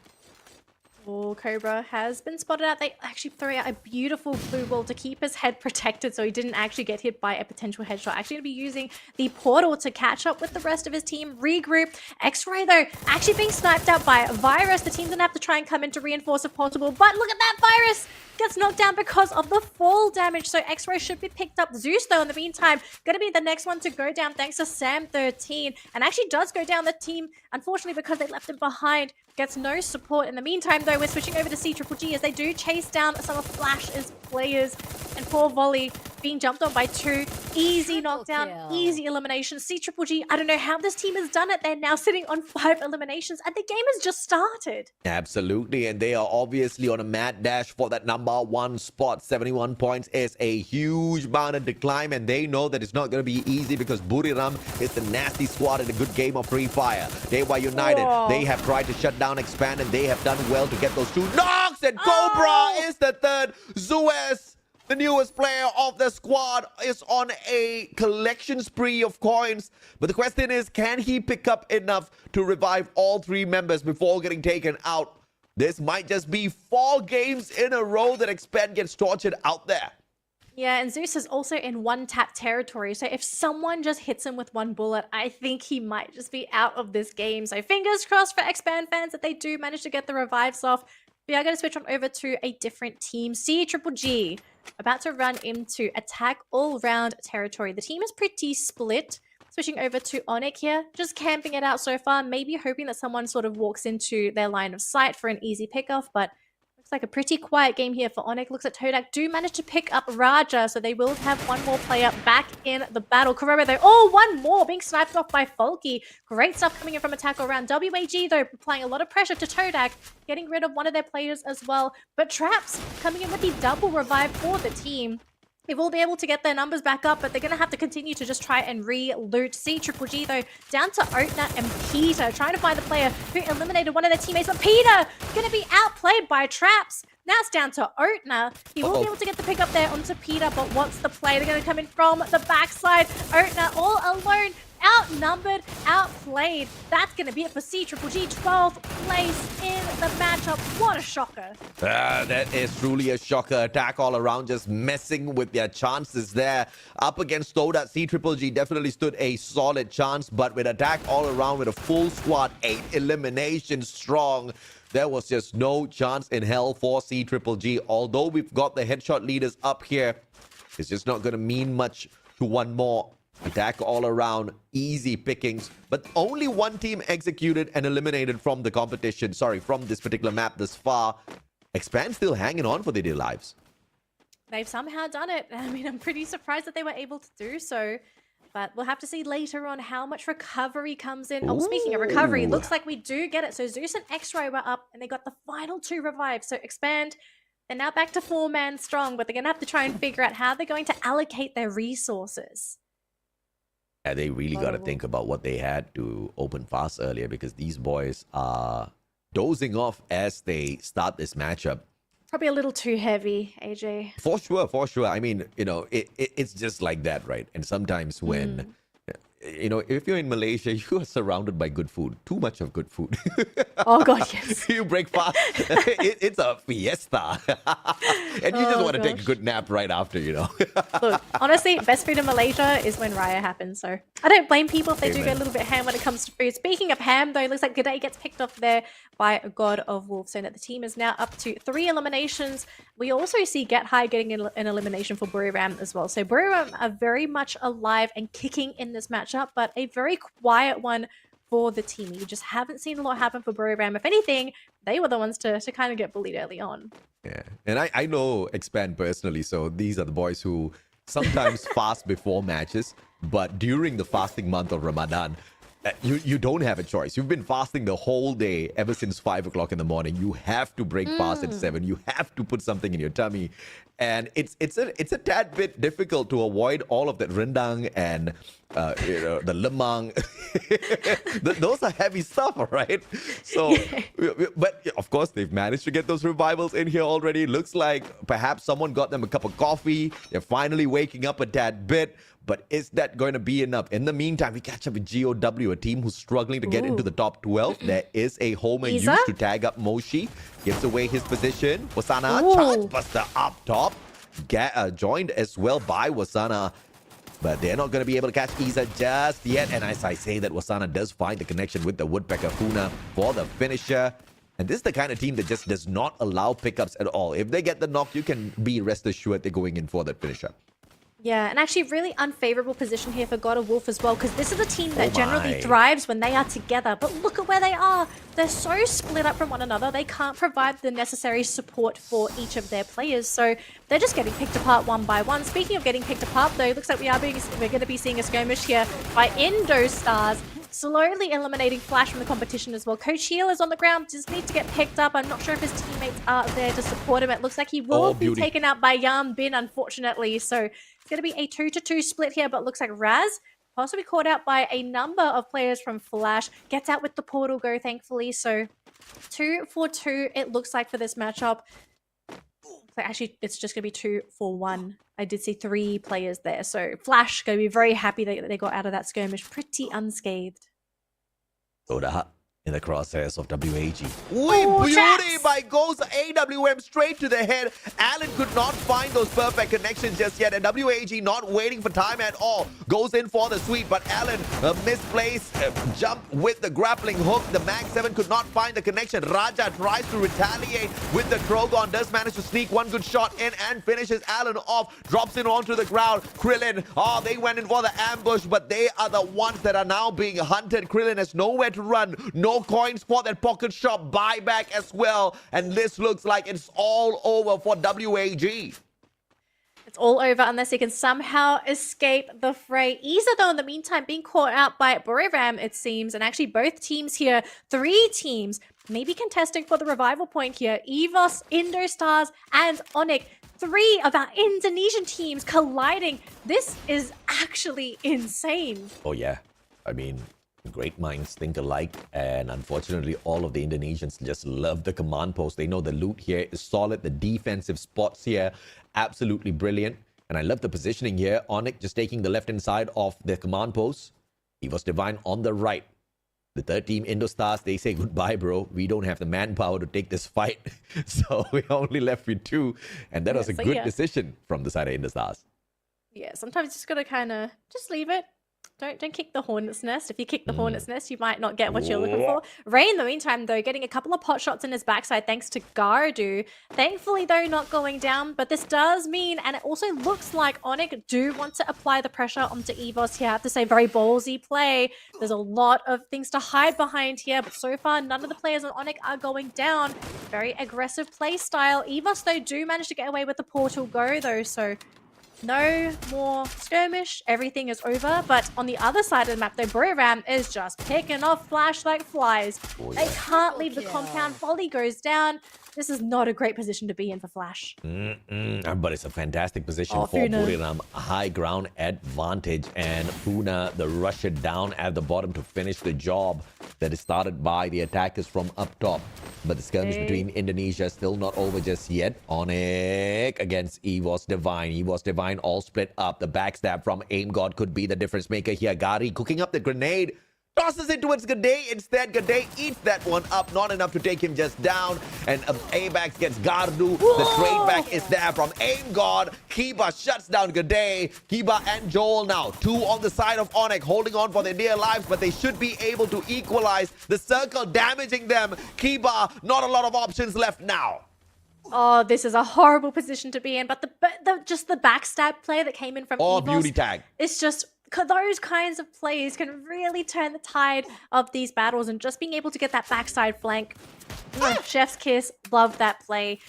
Oh, Cobra has been spotted out. They actually threw out a beautiful blue wall to keep his head protected so he didn't actually get hit by a potential headshot. Actually going to be using the portal to catch up with the rest of his team, regroup. X-Ray, though, actually being sniped out by Virus. The team's going to have to try and come in to reinforce if possible. But look at that, Virus gets knocked down because of the fall damage. So X-Ray should be picked up. Zeus, though, in the meantime, going to be the next one to go down thanks to Sam13. And actually does go down. The team, unfortunately, because they left him behind, gets no support. In the meantime, though, we're switching over to CGGG as they do chase down some of Flash's players. And poor Volley being jumped on by 2. Easy knockdown, easy elimination. CGGG, I don't know how this team has done it. They're now sitting on 5 eliminations and the game has just started. Absolutely, and they are obviously on a mad dash for that number 1 spot. 71 points is a huge mountain to climb, and they know that it's not going to be easy because Buriram is the nasty squad in a good game of Free Fire. Dewa United, they have tried to shut down Expand, and they have done well to get those 2 knocks, and Cobra is the 3rd. Zuez, the newest player of the squad, is on a collection spree of coins. But the question is, can he pick up enough to revive all 3 members before getting taken out? This might just be 4 games in a row that Expand gets tortured out there. Yeah, and Zeus is also in 1-tap territory. So if someone just hits him with 1 bullet, I think he might just be out of this game. So fingers crossed for Expand fans that they do manage to get the revives off. We are going to switch on over to a different team. CGGG about to run into attack all-round territory. The team is pretty split. Switching over to Onyx here, just camping it out so far, maybe hoping that someone sort of walks into their line of sight for an easy pickoff, but looks like a pretty quiet game here for Onyx. Looks like Todak do manage to pick up Raja, so they will have 1 more player back in the battle. Correro, though, 1 more being sniped off by Folky. Great stuff coming in from attack all around. WAG, though, applying a lot of pressure to Todak, getting rid of one of their players as well. But Traps coming in with the double revive for the team. They will be able to get their numbers back up, but they're going to have to continue to just try and re-loot. CGGG, though, down to Otna and Peter, trying to find the player who eliminated one of their teammates. But Peter going to be outplayed by Traps. Now it's down to Otna. He will be able to get the pick up there onto Peter, but what's the play? They're going to come in from the backside. Otna all alone. Outnumbered, outplayed. That's going to be it for CGGG. 12th place in the matchup. What a shocker. That is truly a shocker. Attack all around, just messing with their chances there. Up against Toda, CGGG definitely stood a solid chance, but with attack all around with a full squad, 8 eliminations strong, there was just no chance in hell for CGGG. Although we've got the headshot leaders up here, it's just not going to mean much to 1 more. Attack all around, easy pickings, but only 1 team executed and eliminated from the competition, from this particular map this far. Expand still hanging on for their dear lives. They've somehow done it. I mean, I'm pretty surprised that they were able to do so. But we'll have to see later on how much recovery comes in. Oh, speaking of recovery, Ooh. looks like we do get it. So Zeus and X-Ray were up, and they got the final 2 revives. So Expand, they're now back to 4-man strong, but they're going to have to try and figure out how they're going to allocate their resources. Yeah, they really got to think about what they had to open fast earlier, because these boys are dozing off as they start this matchup. Probably a little too heavy, AJ. For sure. I mean, it's just like that, right? And sometimes when, if you're in Malaysia, you are surrounded by good food. Too much of good food. Oh, God, yes. You break fast. It's a fiesta. And you just want to take a good nap right after, Look, honestly, best food in Malaysia is when Raya happens. So I don't blame people if they do go a little bit ham when it comes to food. Speaking of ham, though, it looks like G'day gets picked off there by God of Wolves. So that the team is now up to 3 eliminations. We also see Get High getting an elimination for Buriram as well. So Buriram are very much alive and kicking in this matchup, but a very quiet one for the team. You just haven't seen a lot happen for Buriram. If anything, they were the ones to kind of get bullied early on. Yeah, and I know Expand personally, so these are the boys who sometimes fast before matches, but during the fasting month of Ramadan, you don't have a choice. You've been fasting the whole day ever since 5 o'clock in the morning. You have to break fast at 7. You have to put something in your tummy, and it's a tad bit difficult to avoid all of that rendang and the lemang. Those are heavy stuff, all right? So, but of course they've managed to get those revivals in here already. Looks like perhaps someone got them a cup of coffee. They're finally waking up a tad bit. But is that going to be enough? In the meantime, we catch up with GOW, a team who's struggling to get into the top 12. There is a homer used to tag up Moshi. Gives away his position. Wasana, charge buster up top. Joined as well by Wasana. But they're not going to be able to catch Iza just yet. And as I say that, Wasana does find the connection with the Woodpecker Funa for the finisher. And this is the kind of team that just does not allow pickups at all. If they get the knock, you can be rest assured they're going in for that finisher. Yeah, and actually really unfavorable position here for God of Wolf as well, because this is a team that generally thrives when they are together. But look at where they are. They're so split up from one another. They can't provide the necessary support for each of their players. So they're just getting picked apart one by one. Speaking of getting picked apart, though, it looks like we're going to be seeing a skirmish here by Indostars, slowly eliminating Flash from the competition as well. Coach Heel is on the ground, just needs to get picked up. I'm not sure if his teammates are there to support him. It looks like he will be taken out by Yan Bin, unfortunately. So it's going to be a 2-2 split here, but looks like Raz possibly caught out by a number of players from Flash. Gets out with the portal go, thankfully. So 2-2, it looks like, for this matchup. So actually, it's just going to be 2-1. I did see 3 players there. So Flash going to be very happy that they got out of that skirmish pretty unscathed. Soda in the crosshairs of WAG. Beauty by goes AWM straight to the head. Allen could not find those perfect connections just yet, and WAG not waiting for time at all. Goes in for the sweep, but Allen misplaced, jump with the grappling hook. The Mag 7 could not find the connection. Raja tries to retaliate with the Krogon, does manage to sneak one good shot in and finishes Allen off. Drops in onto the ground. Krillin, they went in for the ambush, but they are the ones that are now being hunted. Krillin has nowhere to run. No coins for that pocket shop buyback as well. And this looks like it's all over for WAG. It's all over unless he can somehow escape the fray. Iza, though, in the meantime, being caught out by Buriram, it seems. And actually, both teams here, 3 teams, maybe contesting for the revival point here. EVOS, Indostars, and Onyx. 3 of our Indonesian teams colliding. This is actually insane. Oh, yeah. I mean, great minds think alike, and unfortunately all of the Indonesians just love the command post. They know the loot here is solid, the defensive spots here absolutely brilliant, and I love the positioning here. Onyx just taking the left hand side of the command post. EVOS Divine on the right. The third team, Indostars, they say goodbye, bro. We don't have the manpower to take this fight. So we're only left with 2, and that was a good decision from the side of Indostars. Yeah, sometimes you just gotta kind of just leave it. Don't kick the hornet's nest. If you kick the hornet's nest, you might not get what you're looking for. Ray, in the meantime, though, getting a couple of pot shots in his backside thanks to Gardu. Thankfully, though, not going down. But this does mean, and it also looks like Onyx do want to apply the pressure onto EVOS here. I have to say, very ballsy play. There's a lot of things to hide behind here. But so far, none of the players on Onyx are going down. Very aggressive play style. EVOS, though, do manage to get away with the portal go, though. So no more skirmish. Everything is over. But on the other side of the map, though, Buriram is just picking off Flash like flies. They can't leave the compound. Volley goes down. This is not a great position to be in for Flash. But it's a fantastic position for Funa. Buriram. High ground advantage. And Funa, the rusher down at the bottom to finish the job that is started by the attackers from up top. But the skirmish between Indonesia still not over just yet. Onyx against EVOS Divine. EVOS Divine all split up. The backstab from Aim God could be the difference maker here. Gary cooking up the grenade. Tosses it towards Gade. Instead, Gade eats that one up. Not enough to take him just down. And A-Bax gets Gardu. The trade back is there from Aim God. Kiba shuts down Gade. Kiba and Joel now. Two on the side of Onyx, holding on for their dear lives, but they should be able to equalize. The circle damaging them. Kiba, not a lot of options left now. Oh, this is a horrible position to be in. But just the backstab play that came in from EVOS, beauty tag. It's just those kinds of plays can really turn the tide of these battles, and just being able to get that backside flank. Chef's kiss. Love that play.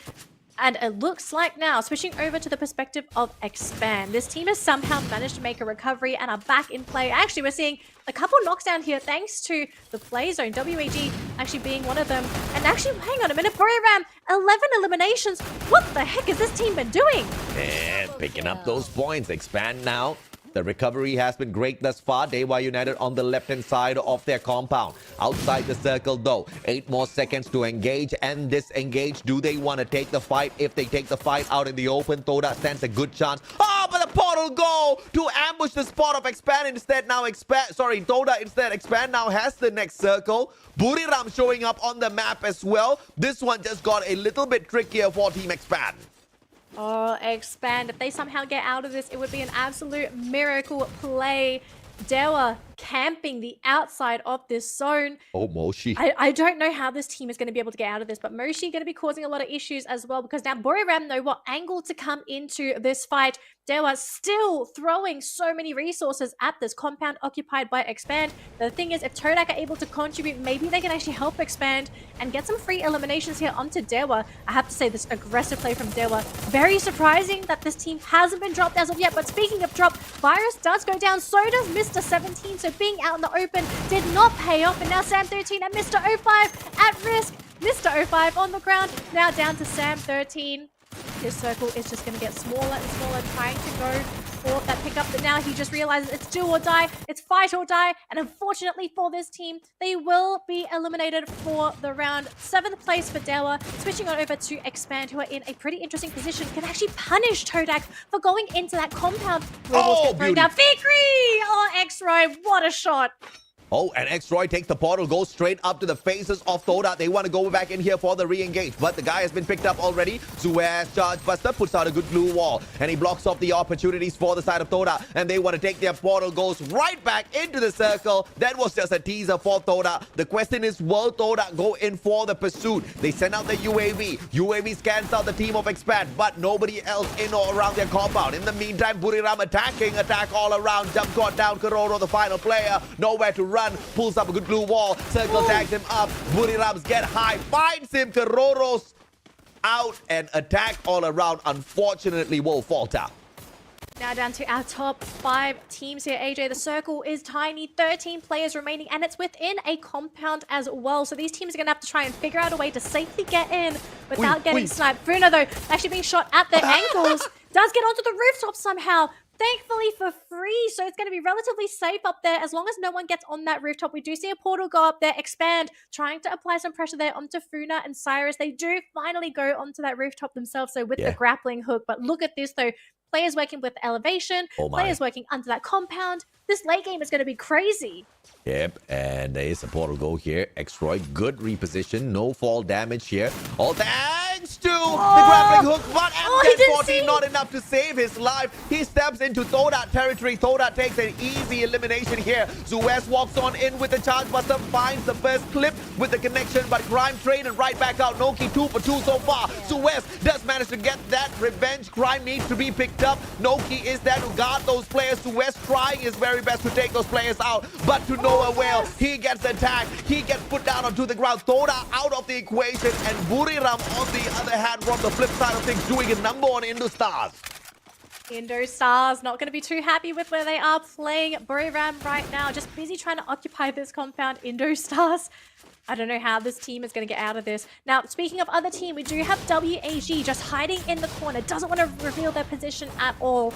And it looks like now, switching over to the perspective of Expand, this team has somehow managed to make a recovery and are back in play. Actually, we're seeing a couple knocks down here thanks to the play zone, WAG actually being one of them. And actually, hang on a minute, Buriram, 11 eliminations. What the heck has this team been doing? And picking up those points. Expand now. The recovery has been great thus far. Dewa United on the left-hand side of their compound. Outside the circle, though. 8 more seconds to engage and disengage. Do they want to take the fight? If they take the fight out in the open, Toda stands a good chance. Oh, but the portal go to ambush the spot of Expand. Instead, now Toda instead. Expand now has the next circle. Buriram showing up on the map as well. This one just got a little bit trickier for Team Expand. Oh, Expand. If they somehow get out of this, it would be an absolute miracle play. Dewa camping the outside of this zone. Oh, Moshi. I don't know how this team is going to be able to get out of this, but Moshi going to be causing a lot of issues as well, because now Buriram know what angle to come into this fight. Dewa still throwing so many resources at this compound occupied by Expand. The thing is, if Todak are able to contribute, maybe they can actually help Expand and get some free eliminations here onto Dewa. I have to say, this aggressive play from Dewa, very surprising that this team hasn't been dropped as of yet. But speaking of drop, Virus does go down, so does Mr. 17. So being out in the open did not pay off. And now Sam 13 and Mr. 05 at risk. Mr. 05 on the ground, now down to Sam 13. His circle is just going to get smaller and smaller, trying to go for that pickup. But now he just realizes it's do or die, it's fight or die. And unfortunately for this team, they will be eliminated for the round. 7th place for Dewa. Switching on over to Expand, who are in a pretty interesting position. Can actually punish Todak for going into that compound. Oh, thrown down. Fikri! Oh, X-Roy, what a shot. Oh, and X-Roy takes the portal, goes straight up to the faces of Toda. They want to go back in here for the re-engage, but the guy has been picked up already. Zuez Charge Buster puts out a good blue wall, and he blocks off the opportunities for the side of Toda, and they want to take their portal, goes right back into the circle. That was just a teaser for Toda. The question is, will Toda go in for the pursuit? They send out the UAV. UAV scans out the team of Expand, but nobody else in or around their compound. In the meantime, Buriram attack all around. Jump got down, Kororo, the final player. Nowhere to run, pulls up a good blue wall, circle tags him up. Buriram's get high, finds him. Kororo's out and attack all around. Unfortunately, will falter. Now down to our top 5 teams here, AJ. The circle is tiny, 13 players remaining, and it's within a compound as well. So these teams are going to have to try and figure out a way to safely get in without getting sniped. Bruno, though, actually being shot at their ankles, does get onto the rooftop somehow. Thankfully for free, so it's going to be relatively safe up there as long as no one gets on that rooftop. We do see a portal go up there. Expand, trying to apply some pressure there onto Funa and Cyrus. They do finally go onto that rooftop themselves, so with the grappling hook. But look at this, though. Players working with elevation, players working under that compound. This late game is going to be crazy. Yep, and there is a portal go here. X-Roy, good reposition. No fall damage here. All thanks to the grappling hook, but he didn't see. MZ14 not enough to save his life. He steps into Thoda territory. Thoda takes an easy elimination here. Zuez walks on in with the charge buster, finds the first clip with the connection, but Crime traded right back out. Noki 2 for 2 so far. Zuez does manage to get that revenge. Crime needs to be picked up. Noki is there to guard those players. Zuez trying his very best to take those players out, but to no avail. He gets attacked. He gets put down onto the ground. Thoda out of the equation, and Buriram on the other hand from the flip side of things doing a number on Indostars. Indostars not going to be too happy with where they are playing Buriram right now. Just busy trying to occupy this compound. Indostars, I don't know how this team is going to get out of this. Now, speaking of other team, we do have WAG just hiding in the corner. Doesn't want to reveal their position at all.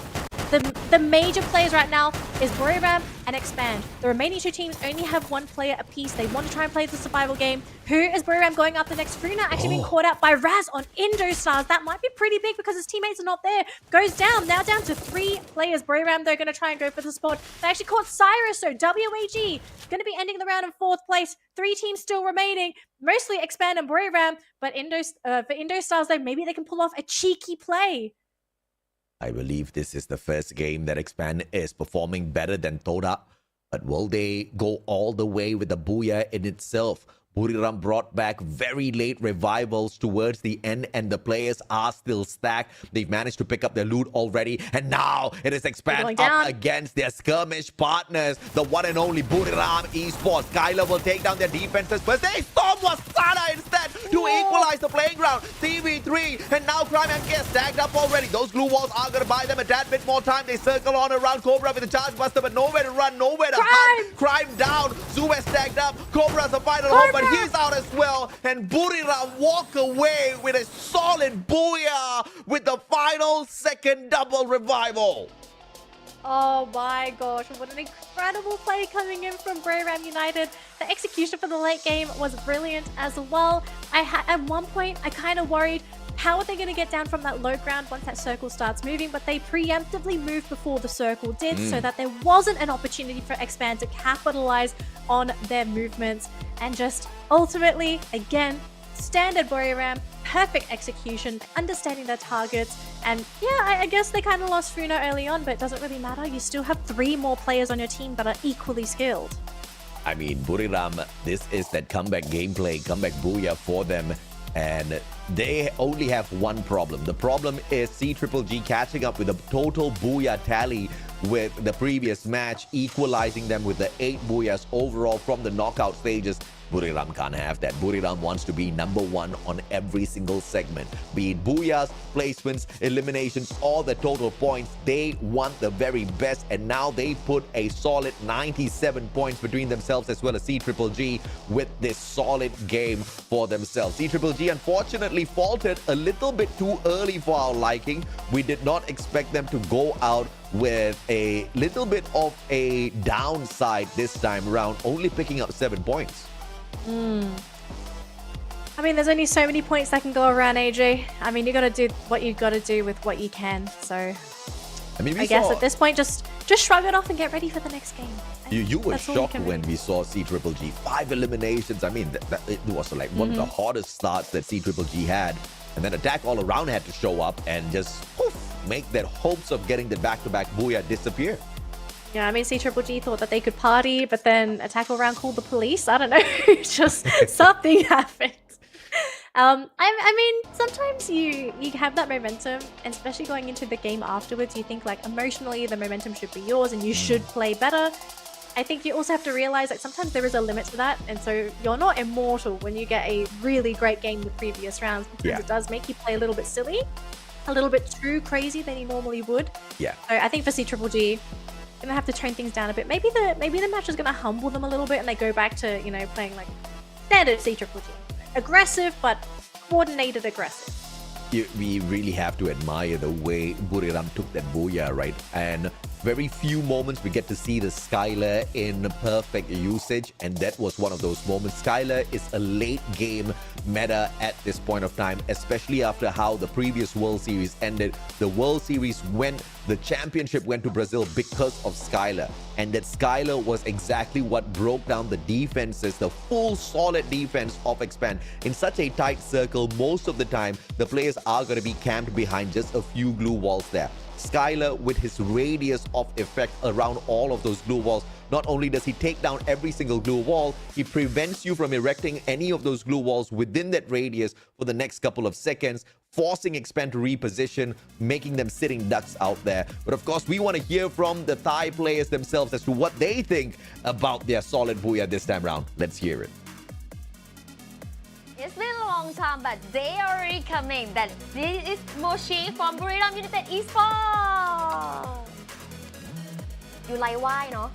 The major players right now is Buriram and Expand. The remaining two teams only have one player apiece. They want to try and play the survival game. Who is Buriram going after next? Fruna actually being caught out by Raz on Indostars. That might be pretty big because his teammates are not there. Goes down, now down to 3 players. Buriram, they're going to try and go for the spot. They actually caught Cyrus, so WAG going to be ending the round in 4th place. 3 teams still remaining, mostly Expand and Buriram, but for Indostars, though, maybe they can pull off a cheeky play. I believe this is the first game that Expand is performing better than Thoda. But will they go all the way with the Booyah in itself? Buriram brought back very late revivals towards the end, and the players are still stacked. They've managed to pick up their loot already, and now it is Expand up against their skirmish partners, the one and only Buriram Esports. Skylar will take down their defenses, but they storm Wasana instead to equalize the playing ground. 3v3, and now Crime MK is stacked up already. Those glue walls are going to buy them a tad bit more time. They circle on around Cobra with the charge buster, but nowhere to run, nowhere to hide. Crime down, Zuez stacked up, Cobra's the final home, but he's out as well, and Buriram walk away with a solid booyah with the final second double revival. Oh my gosh, what an incredible play coming in from Buriram United. The execution for the late game was brilliant as well. At one point, I kind of worried, how are they going to get down from that low ground once that circle starts moving? But they preemptively moved before the circle did, so that there wasn't an opportunity for Expand to capitalize on their movements. And just ultimately, again, standard Buriram, perfect execution, understanding their targets. And yeah, I guess they kind of lost Fruna early on, but it doesn't really matter. You still have 3 more players on your team that are equally skilled. I mean, Buriram, this is that comeback gameplay, comeback booyah for them. And they only have one problem. The problem is CGGG catching up with the total booyah tally with the previous match, equalizing them with the 8 booyahs overall from the knockout stages. Buriram can't have that. Buriram wants to be number 1 on every single segment. Be it booyahs, placements, eliminations, or the total points. They want the very best, and now they put a solid 97 points between themselves as well as CGGG with this solid game for themselves. CGGG unfortunately faltered a little bit too early for our liking. We did not expect them to go out with a little bit of a downside this time around, only picking up 7 points. I mean, there's only so many points that can go around, AJ. I mean, you got to do what you got to do with what you can. So, I mean, I guess at this point, just shrug it off and get ready for the next game. You were shocked when we saw CGGG 5 eliminations. I mean, it was like one of the hottest starts that CGGG had, and then Attack All Around had to show up and just make their hopes of getting the back-to-back booyah disappear. Yeah, I mean, CGGG thought that they could party, but then Attack All Around called the police. I don't know, just something happened. I mean, sometimes you have that momentum, and especially going into the game afterwards, you think like emotionally the momentum should be yours and you should play better. I think you also have to realize that sometimes there is a limit to that, and so you're not immortal when you get a really great game in the previous rounds, because it does make you play a little bit silly, a little bit too crazy than you normally would. Yeah. So I think for CGGG, gonna have to tone things down a bit. Maybe the match is gonna humble them a little bit, and they go back to, you know, playing like standard CGGG, aggressive but coordinated aggressive. We really have to admire the way Buriram took that booyah, right? And very few moments we get to see the Skylar in perfect usage, and that was one of those moments. Skylar is a late game meta at this point of time, especially after how the previous World Series ended. The World Series the championship went to Brazil because of Skylar, and that Skylar was exactly what broke down the defenses, the full solid defense of Expand. In such a tight circle, most of the time, the players are going to be camped behind just a few glue walls there. Skylar, with his radius of effect around all of those glue walls, not only does he take down every single glue wall, he prevents you from erecting any of those glue walls within that radius for the next couple of seconds, forcing Expand to reposition, making them sitting ducks out there. But of course, we want to hear from the Thai players themselves as to what they think about their solid Booyah this time round. Let's hear it. It's been a long time, but they are already coming. That this is Moshi from Buriram United Esports. You like why, no?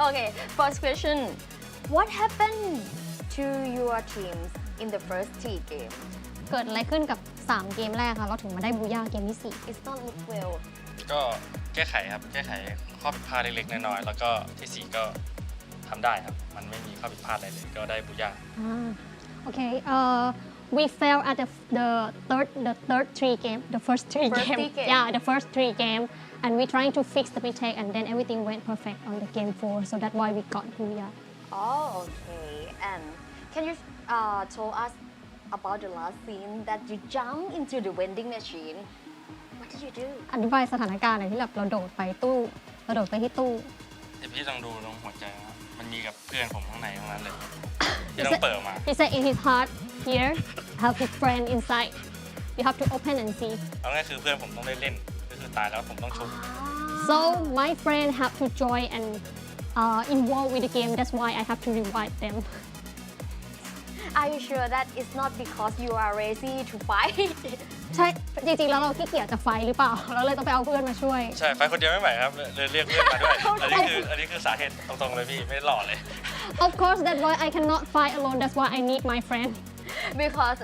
Okay, first question. What happened to your teams in the first 3 games? เกิดอะไรขึ้นกับ 3 เกมแรกค่ะเราถึงมาได้บูย่าเกมที่ It's not look well. ก็แก้ไขครับแก้ไขข้อผิดพลาดเล็กๆน้อยๆแล้วก็ที่ 4 ก็ทำได้ครับมันไม่มีข้อผิดพลาดอะไรเลยก็ได้บูย่า Okay, we failed at the third 3 game, the first 3 game. Yeah, the first 3 game, and we trying to fix the retake, and then everything went perfect on the game 4. So that's why we got Booyah. Oh, okay. And can you tell us about the last scene that you jumped into the vending machine? What did you do? อธิบายสถานการณ์หน่อยที่แบบเราโดดไปตู้เราโดดไปที่ตู้ เดี๋ยวพี่ลองดูตรงหัวใจนะครับมันมีกับเพื่อนผมข้างในทั้งนั้นเลยพี่ต้องเปิดออกมา He said in his heart here have his friend inside. You have to open and see. เอาง่ายคือเพื่อนผมต้องได้เล่นก็คือตายแล้วผมต้องชุบ So my friend have to join and involve with the game. That's why I have to revive them. Are you sure that it's not because you are lazy to fight? ใช่จริงๆแล้วเราขี้เกียจจะไฟหรือเปล่าเราเลยต้องไปเอาเพื่อนมาช่วย ใช่ไฟคนเดียวไม่ไหวครับเลยเรียกเพื่อนมาด้วย อันนี้คือสาเหตุตรงๆเลยพี่ไม่ได้หล่อเลย Of course that's why I cannot fight alone. That's why I need my friend. Because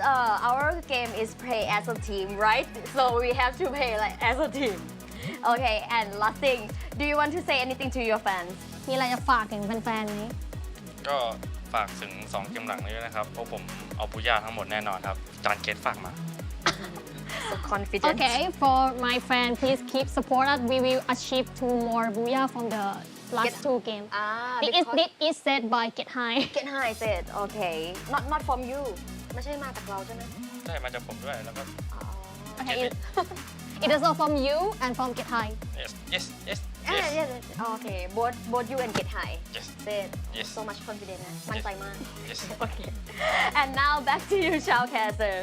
our game is play as a team, right? So we have to play like as a team. Okay, and last thing, do you want to say anything to your fans? มีอะไรจะฝากถึงแฟนๆไหม ก็ฝากถึง2 เกมหลังนี้ด้วยนะครับเพราะผมเอาบูย่าทั้งหมดแน่นอนครับจานเกตฝากมา So confident. Okay, for my fan, please keep support us. We will achieve 2 more Booyah from the last 2 games. This is said by Get High. Get High said, okay. Not from you. ไม่ใช่มาจากเราใช่ไหม ใช่มาจากผมด้วยแล้วก็ Okay, it is all from you and from Get High. yes Okay, both you and Get High yes said yes so much confident นะมั่นใจมาก yes Okay. And now back to you, Shoutcaster.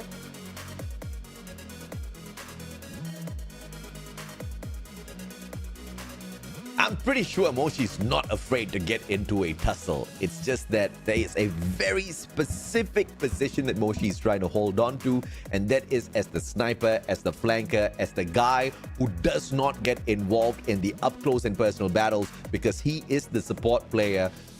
I'm pretty sure Moshi's not afraid to get into a tussle. It's just that there is a very specific position that Moshi is trying to hold on to, and that is as the sniper, as the flanker, as the guy who does not get involved in the up close and personal battles because he is the support player /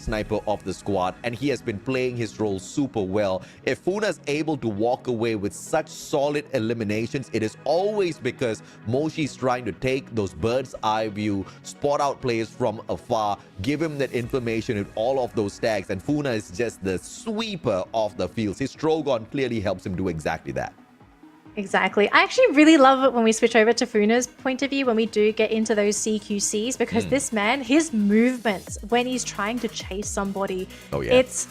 sniper of the squad, and he has been playing his role super well. If Funa's able to walk away with such solid eliminations, it is always because Moshi's trying to take those bird's eye view, spot out players from afar, give him that information with all of those tags, and Funa is just the sweeper of the fields. His Strogon clearly helps him do exactly that. Exactly. I actually really love it when we switch over to Funa's point of view, when we do get into those CQCs, because this man, his movements when he's trying to chase somebody, it's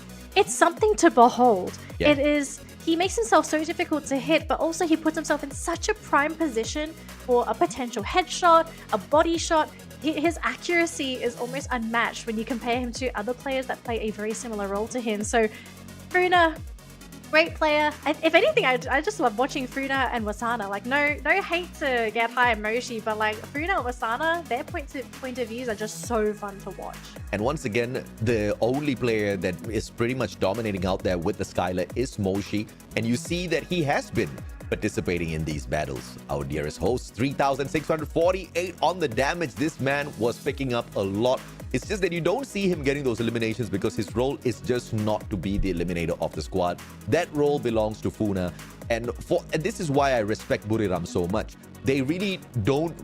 something to behold. Yeah. It is, he makes himself so difficult to hit, but also he puts himself in such a prime position for a potential headshot, a body shot. His accuracy is almost unmatched when you compare him to other players that play a very similar role to him. So Funa, great player. If anything, I just love watching Funa and Wasana. Like, no hate to Get High and Moshi, but like Funa and Wasana, their point of views are just so fun to watch. And once again, the only player that is pretty much dominating out there with the Skylar is Moshi, and you see that he has been participating in these battles. Our dearest host, 3,648 on the damage. This man was picking up a lot. It's just that you don't see him getting those eliminations because his role is just not to be the eliminator of the squad. That role belongs to Funa. And this is why I respect Buriram so much. They really don't,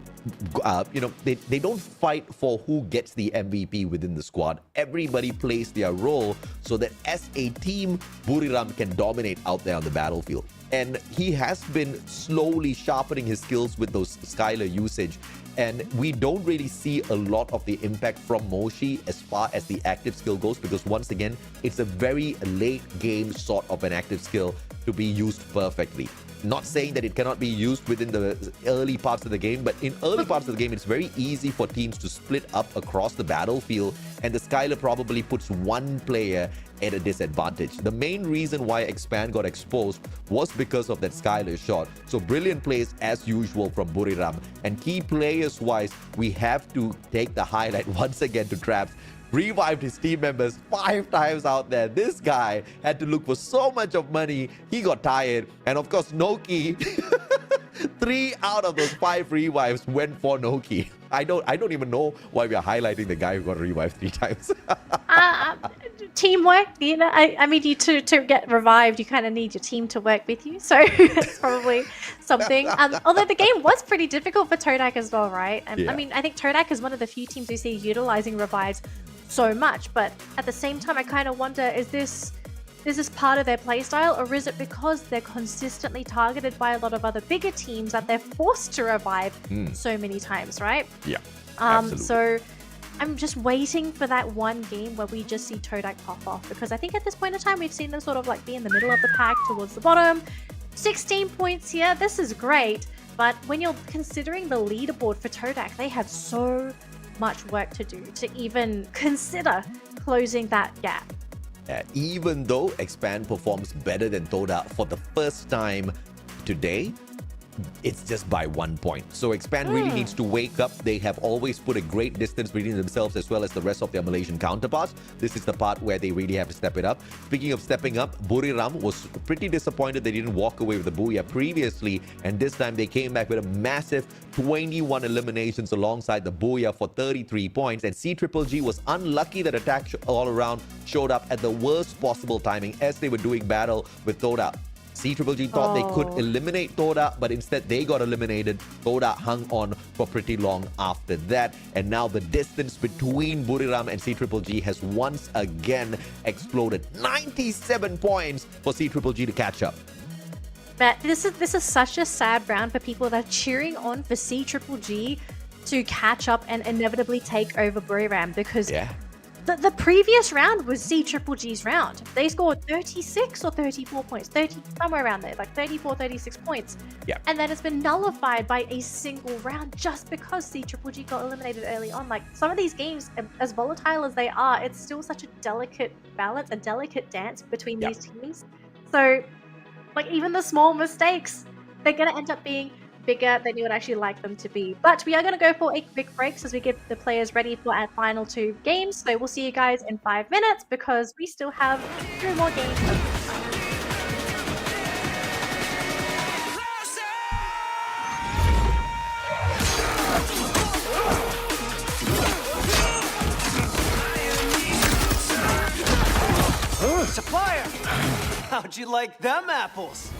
they don't fight for who gets the MVP within the squad. Everybody plays their role so that as a team, Buriram can dominate out there on the battlefield. And he has been slowly sharpening his skills with those Skylar usage. And we don't really see a lot of the impact from Moshi as far as the active skill goes, because once again, it's a very late game sort of an active skill to be used perfectly. Not saying that it cannot be used within the early parts of the game, but in early parts of the game, it's very easy for teams to split up across the battlefield, and the Skylar probably puts one player at a disadvantage. The main reason why Expand got exposed was because of that Skylar shot. So brilliant plays as usual from Buriram. And key players-wise, we have to take the highlight once again to Traps. Revived his team members 5 times out there. This guy had to look for so much of money. He got tired. And of course, Noki, 3 out of those 5 revives went for Noki. I don't even know why we are highlighting the guy who got revived 3 times. Teamwork, you know. I mean, to get revived, you kind of need your team to work with you. So it's probably something. Although the game was pretty difficult for Todak as well, right? Yeah. I mean, I think Todak is one of the few teams we see utilizing revives so much. But at the same time, I kind of wonder, is this part of their playstyle, or is it because they're consistently targeted by a lot of other bigger teams that they're forced to revive so many times, right? Yeah, absolutely. So I'm just waiting for that one game where we just see Todak pop off, because I think at this point in time, we've seen them sort of like be in the middle of the pack towards the bottom. 16 points here, this is great. But when you're considering the leaderboard for Todak, they have so much work to do to even consider closing that gap. Even though Expand performs better than Toda for the first time today, it's just by 1 point. So Expand really needs to wake up. They have always put a great distance between themselves as well as the rest of their Malaysian counterparts. This is the part where they really have to step it up. Speaking of stepping up, Buriram was pretty disappointed they didn't walk away with the Booyah previously, and this time they came back with a massive 21 eliminations alongside the Booyah for 33 points, and CGGG was unlucky that attack all around showed up at the worst possible timing as they were doing battle with Toda. CGGG thought they could eliminate Toda, but instead they got eliminated. Toda hung on for pretty long after that. And now the distance between Buriram and CGGG has once again exploded. 97 points for CGGG to catch up. But this is such a sad round for people that are cheering on for CGGG to catch up and inevitably take over Buriram, because the previous round was CGGG's round. They scored 36 or 34 points, 30, somewhere around there, like 34, 36 points. Yeah. And then it's been nullified by a single round just because CGGG got eliminated early on. Like, some of these games, as volatile as they are, it's still such a delicate balance, a delicate dance between these teams. So, like, even the small mistakes, they're going to end up being bigger than you would actually like them to be. But we are going to go for a quick break as we get the players ready for our final 2 games. So we'll see you guys in 5 minutes, because we still have 3 more games. Supplier! How'd you like them apples?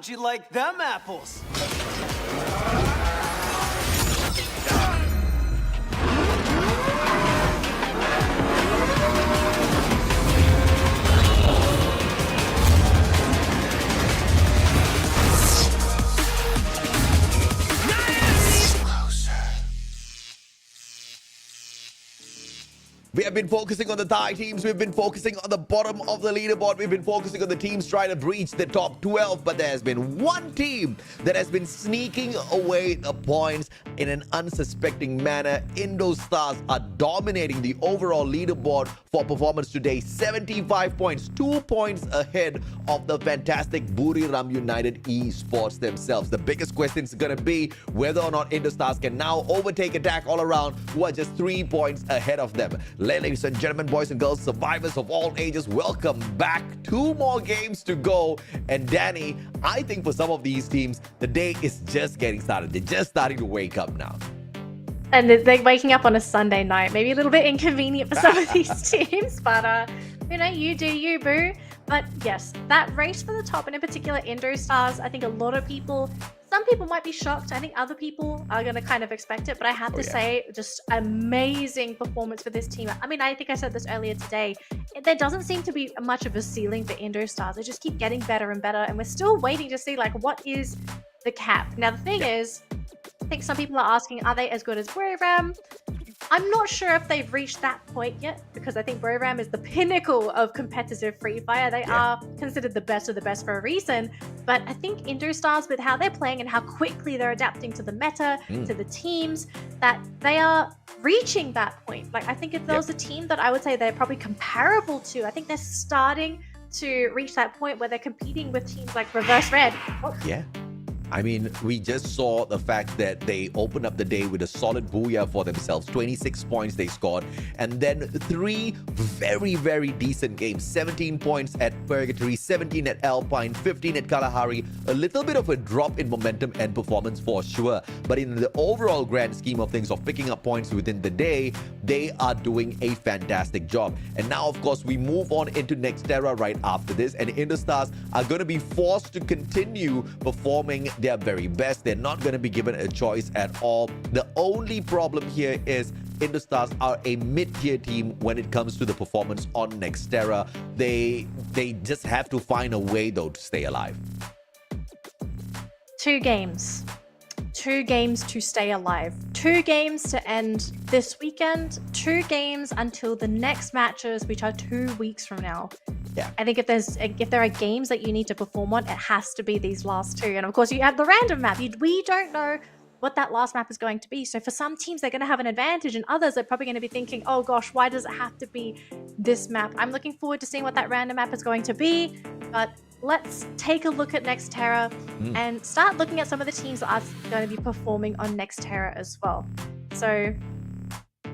How'd you like them apples? We have been focusing on the Thai teams. We've been focusing on the bottom of the leaderboard. We've been focusing on the teams trying to breach the top 12. But there has been one team that has been sneaking away the points in an unsuspecting manner. Indo Stars are dominating the overall leaderboard for performance today. 75 points, 2 points ahead of the fantastic Buriram United esports themselves. The biggest question is going to be whether or not Indo Stars can now overtake Attack All Around, who are just 3 points ahead of them. Ladies and gentlemen, boys and girls, survivors of all ages, welcome back. 2 more games to go. And Danny, I think for some of these teams, the day is just getting started. They're just starting to wake up now. And they're waking up on a Sunday night. Maybe a little bit inconvenient for some of these teams, but you know, you do you, boo. But yes, that race for the top, and in particular Indo Stars, I think a lot of people, some people might be shocked. I think other people are going to kind of expect it. But I have to say, just amazing performance for this team. I mean, I think I said this earlier today. There doesn't seem to be much of a ceiling for Indo Stars. They just keep getting better and better. And we're still waiting to see, like, what is the cap? Now, the thing is, I think some people are asking, are they as good as Buriram? I'm not sure if they've reached that point yet, because I think Buriram is the pinnacle of competitive Free Fire. They are considered the best of the best for a reason. But I think Indo Stars, with how they're playing and how quickly they're adapting to the meta, to the teams, that they are reaching that point. Like, I think if there was a team that I would say they're probably comparable to, I think they're starting to reach that point where they're competing with teams like Reverse Red. Yeah. I mean, we just saw the fact that they opened up the day with a solid booyah for themselves. 26 points they scored. And then 3 very, very decent games. 17 points at Purgatory, 17 at Alpine, 15 at Kalahari. A little bit of a drop in momentum and performance for sure. But in the overall grand scheme of things, of picking up points within the day, they are doing a fantastic job. And now, of course, we move on into Nextera right after this. And Indo Stars are going to be forced to continue performing their very best. They're not going to be given a choice at all. The only problem here is Indo Stars are a mid-tier team when it comes to the performance on Nextera. They just have to find a way, though, to stay alive. 2 games. 2 games to stay alive. 2 games to end this weekend. 2 games until the next matches, which are 2 weeks from now. Yeah. I think if there are games that you need to perform on, it has to be these last 2. And of course, you have the random map. We don't know what that last map is going to be. So for some teams, they're going to have an advantage, and others are probably going to be thinking, oh gosh, why does it have to be this map? I'm looking forward to seeing what that random map is going to be. But let's take a look at Nextera and start looking at some of the teams that are going to be performing on Nextera as well. So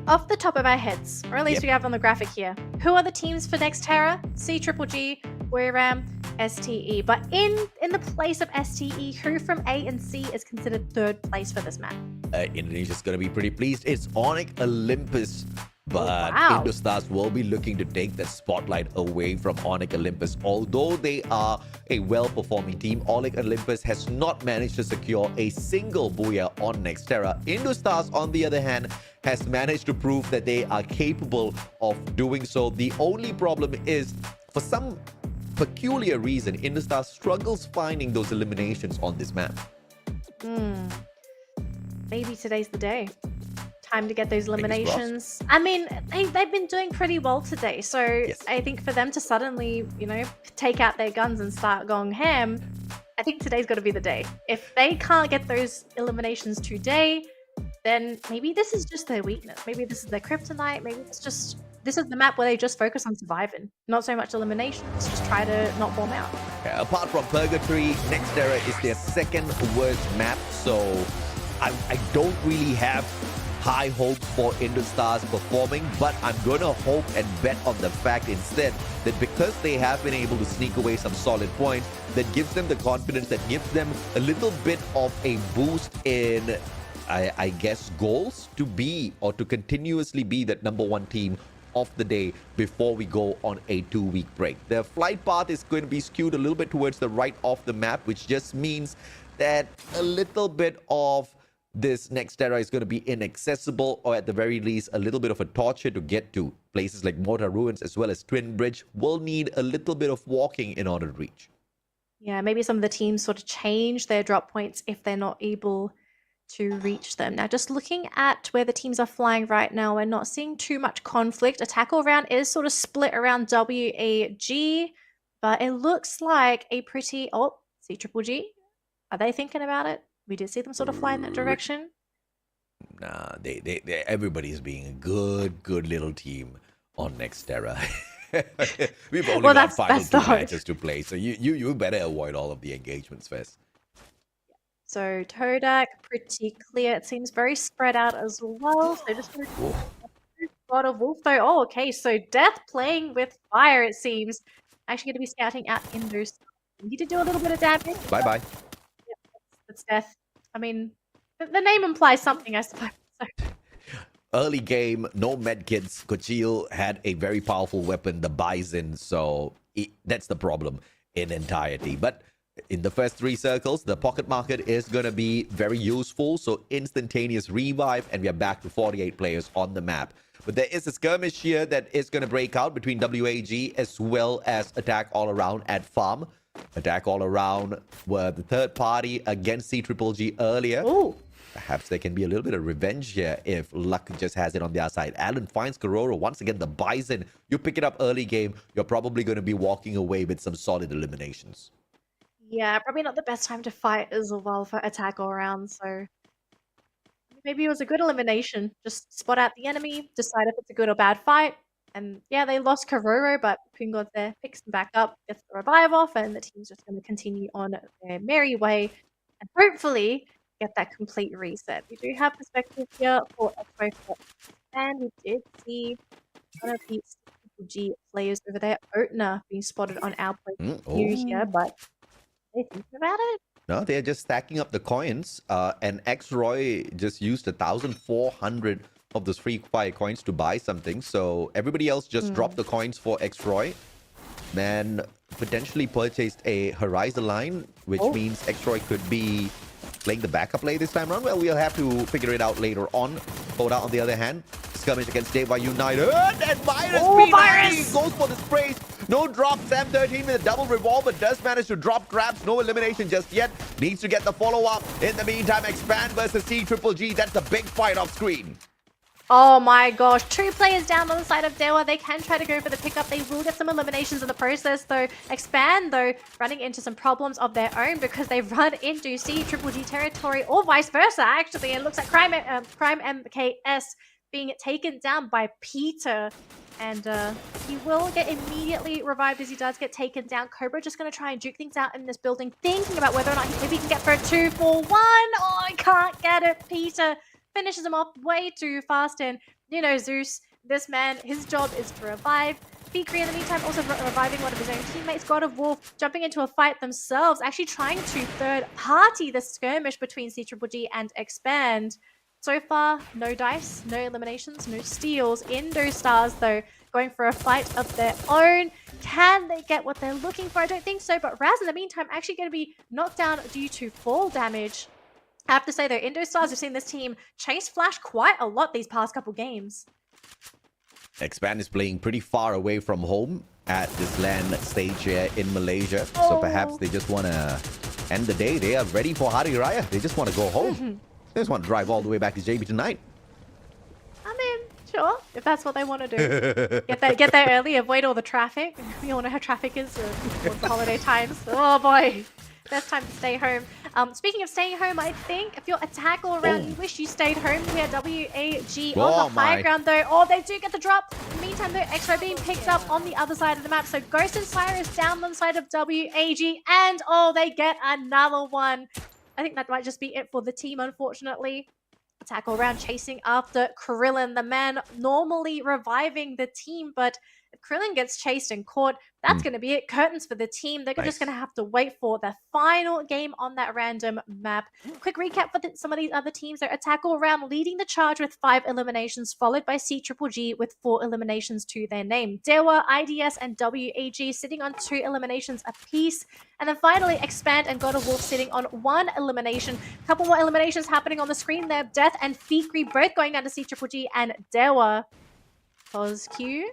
off the top of our heads, or at least we have on the graphic here, who are the teams for Nextera? CGGG, Buriram, STE. But in the place of STE, who from A and C is considered 3rd place for this map? Indonesia's going to be pretty pleased. It's Onyx Olympus. But Indo Stars will be looking to take the spotlight away from Onyx Olympus. Although they are a well-performing team, Onyx Olympus has not managed to secure a single booyah on Nextera. Indo Stars, on the other hand, has managed to prove that they are capable of doing so. The only problem is, for some peculiar reason, Indo Stars struggles finding those eliminations on this map. Maybe today's the day. Time to get those eliminations. I mean, they've been doing pretty well today. So I think for them to suddenly, you know, take out their guns and start going ham, I think today's got to be the day. If they can't get those eliminations today, then maybe this is just their weakness. Maybe this is their kryptonite. Maybe it's just, this is the map where they just focus on surviving. Not so much eliminations. Just try to not bomb out. Yeah, apart from Purgatory, Nextera is their 2nd worst map. So I don't really have high hopes for Indo Stars performing, but I'm going to hope and bet on the fact instead that because they have been able to sneak away some solid points, that gives them the confidence, that gives them a little bit of a boost in, I guess, goals to be or to continuously be that #1 team of the day before we go on a 2-week break. The flight path is going to be skewed a little bit towards the right of the map, which just means that a little bit of this Nextera is going to be inaccessible, or at the very least a little bit of a torture to get to. Places like Mortar Ruins as well as Twin Bridge will need a little bit of walking in order to reach. Yeah, maybe some of the teams sort of change their drop points if they're not able to reach them. Now, just looking at where the teams are flying right now, we're not seeing too much conflict. Attack all round is sort of split around WAG, but it looks like a pretty... Oh, C Triple G. Are they thinking about it? We did see them sort of fly in that direction. Nah, everybody's being a good little team on Nextera. We've only got final 2 matches to play, so you better avoid all of the engagements first. So Todak, pretty clear. It seems very spread out as well. So just God of Wolf though. Oh, okay. So Death playing with fire, it seems. Actually going to be scouting out Indus. Need to do a little bit of damage. Bye-bye. Yep, that's Death. I mean, the name implies something, I suppose. So. Early game, no medkits. Kochil had a very powerful weapon, the Bison, so that's the problem in entirety. But in the first 3 circles, the pocket market is going to be very useful, so instantaneous revive, and we are back to 48 players on the map. But there is a skirmish here that is going to break out between WAG as well as Attack All Around at Farm. Attack All Around were the third party against C-Triple-G earlier. Ooh. Perhaps there can be a little bit of revenge here if luck just has it on their side. Allen finds Kororo. Once again, the Bison. You pick it up early game, you're probably going to be walking away with some solid eliminations. Yeah, probably not the best time to fight as well for Attack All Around, so maybe it was a good elimination. Just spot out the enemy, decide if it's a good or bad fight. And yeah, they lost Kororo, but Pungod's there, picks them back up, gets the revive off, and the team's just going to continue on their merry way and hopefully get that complete reset. We do have perspective here for X-Ray, and we did see one of these G players over there, Otna, being spotted on our point of view here, but they thinking about it? No, they're just stacking up the coins, and X-Roy just used 1,400 of those free fire coins to buy something, so everybody else just dropped the coins for X-Roy, then potentially purchased a Horizon line, which means X-Roy could be playing the backup play this time around. Well, we'll have to figure it out later on. Koda, on the other hand, skirmish against Deva United, and Virus goes for the sprays. No drop. Sam 13 with a double revolver does manage to drop grabs. No elimination just yet. Needs to get the follow-up. In the meantime, Expand versus C-Triple-G. That's a big fight off screen. Oh my gosh, 2 players down on the side of Dewa. They can try to go for the pickup. They will get some eliminations in the process, though. Expand, though, running into some problems of their own because they run into C-Triple-G territory, or vice versa, actually. It looks like Crime MKS being taken down by Peter. And he will get immediately revived as he does get taken down. Cobra just going to try and juke things out in this building, thinking about whether or not maybe he can get for a 2-for-1. Oh, I can't get it. Peter finishes him off way too fast, and you know, Zeus, this man, his job is to revive. Fikri in the meantime also reviving one of his own teammates. God of Wolf jumping into a fight themselves, actually trying to third party the skirmish between C-Triple-G and Expand. So far, no dice, no eliminations, no steals. Indo Stars, though, going for a fight of their own. Can they get what they're looking for? I don't think so, but Raz in the meantime actually going to be knocked down due to fall damage. I have to say, though, Indo Stars have seen this team chase Flash quite a lot these past couple games. Expand is playing pretty far away from home at this LAN stage here in Malaysia. So perhaps they just want to end the day. They are ready for Hari Raya. They just want to go home. They just want to drive all the way back to JB tonight. I mean, sure, if that's what they want to do. Get there early, avoid all the traffic. We all know how traffic is towards the holiday times. Oh boy. Best time to stay home. Speaking of staying home, I think if you're Attack All Around, you wish you stayed home here. WAG on the high ground, though. Oh, they do get the drop. In the meantime, though, X-Ray being picked up on the other side of the map. So Ghost and Cyrus down on the side of WAG. And, oh, they get another one. I think that might just be it for the team, unfortunately. Attack All Around chasing after Krillin, the man normally reviving the team, but Krillin gets chased and caught. That's going to be it. Curtains for the team. They're just going to have to wait for the final game on that random map. Quick recap for some of these other teams. Their attack all round leading the charge with 5 eliminations, followed by CGGG with 4 eliminations to their name. Dewa, IDS, and WAG sitting on 2 eliminations apiece. And then finally, Expand and God of Wolf sitting on 1 elimination. A couple more eliminations happening on the screen there. Death and Fikri both going down to CGGG and Dewa. CosQ.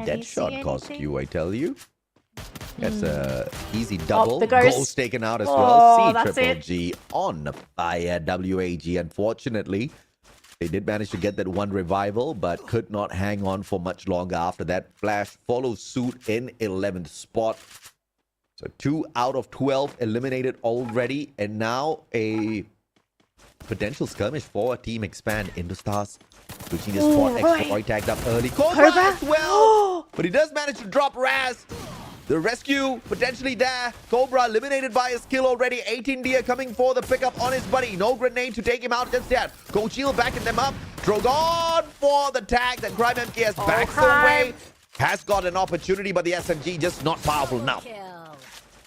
Dead shot CosQ, I tell you. That's a easy double. The Goals taken out as well. CGGG on fire. WAG, unfortunately, they did manage to get that 1 revival, but could not hang on for much longer after that. Flash follows suit in 11th spot. So 2 out of 12 eliminated already, and now a potential skirmish for Team Expand. Indostars switching his spot. Extra tagged up early. Cobra as well, but he does manage to drop Raz. The rescue potentially there. Cobra eliminated by his kill already. 18 Deer coming for the pickup on his buddy. No grenade to take him out just yet. Kochil backing them up. Drogon for the tag. That Crime MKS backs away. Has got an opportunity, but the SMG just not powerful enough.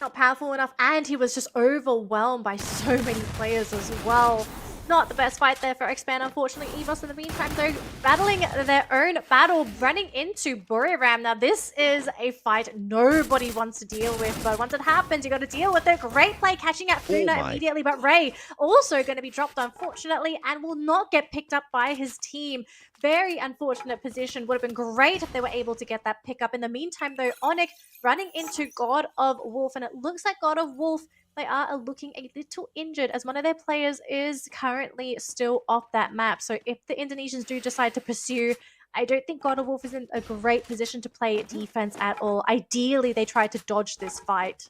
Not powerful enough, and he was just overwhelmed by so many players as well. Not the best fight there for Expand, unfortunately. EVOS in the meantime, though, battling their own battle, running into Buriram. Now, this is a fight nobody wants to deal with, but once it happens, you got to deal with it. Great play catching out Funa immediately, but Ray also going to be dropped, unfortunately, and will not get picked up by his team. Very unfortunate position. Would have been great if they were able to get that pickup. In the meantime, though, Onyx running into God of Wolf, and it looks like God of Wolf, they are looking a little injured as one of their players is currently still off that map. So if the Indonesians do decide to pursue, I don't think God of Wolf is in a great position to play defense at all. Ideally, they try to dodge this fight.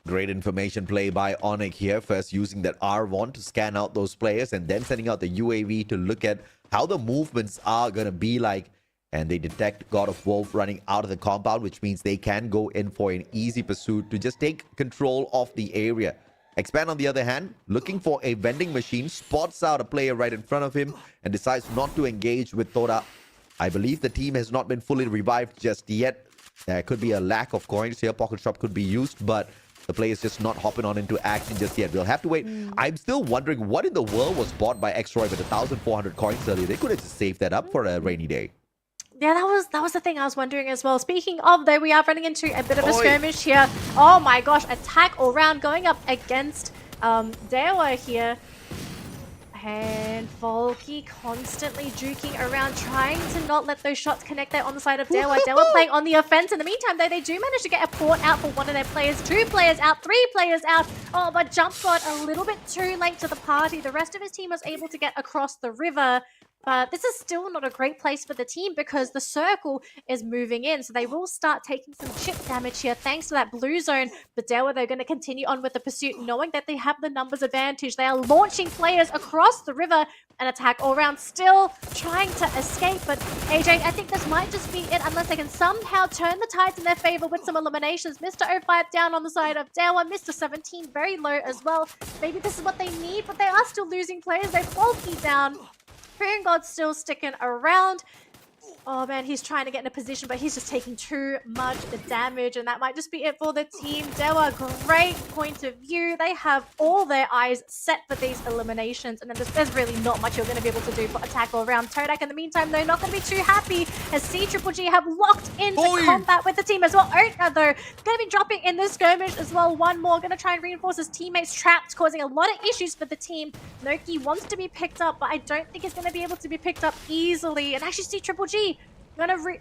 Great information play by Onyx here. First using that R1 to scan out those players and then sending out the UAV to look at how the movements are going to be like. And they detect God of Wolf running out of the compound, which means they can go in for an easy pursuit to just take control of the area. Expand, on the other hand, looking for a vending machine, spots out a player right in front of him and decides not to engage with Tora. I believe the team has not been fully revived just yet. There could be a lack of coins here. Pocket Shop could be used, but the player is just not hopping on into action just yet. We'll have to wait. I'm still wondering what in the world was bought by Xroy with 1,400 coins earlier. They could have just saved that up for a rainy day. Yeah, that was the thing I was wondering as well. Speaking of, though, we are running into a bit of a skirmish here. Oh my gosh, attack all round going up against Dewa here. And Volky constantly juking around, trying to not let those shots connect there on the side of Dewa. Dewa playing on the offense. In the meantime, though, they do manage to get a port out for one of their players. 2 players out, 3 players out. Oh, but Jump got a little bit too late to the party. The rest of his team was able to get across the river. But this is still not a great place for the team because the circle is moving in. So they will start taking some chip damage here thanks to that blue zone. But Dewa, they're going to continue on with the pursuit, knowing that they have the numbers advantage. They are launching players across the river and attack all around, still trying to escape. But AJ, I think this might just be it unless they can somehow turn the tides in their favor with some eliminations. Mr. 05 down on the side of Dewa. Mr. 17 very low as well. Maybe this is what they need, but they are still losing players. They're bulky down. Korean God's still sticking around. Oh man, he's trying to get in a position, but he's just taking too much damage, and that might just be it for the team. Dewa, great point of view. They have all their eyes set for these eliminations, and then there's really not much you're going to be able to do for attack all around. Todak, in the meantime, though, not going to be too happy as CGGG have locked into combat with the team as well. Oatna, though, going to be dropping in this skirmish as well. One more, going to try and reinforce his teammates. Trapped, causing a lot of issues for the team. Noki wants to be picked up, but I don't think he's going to be able to be picked up easily. And actually, CGGG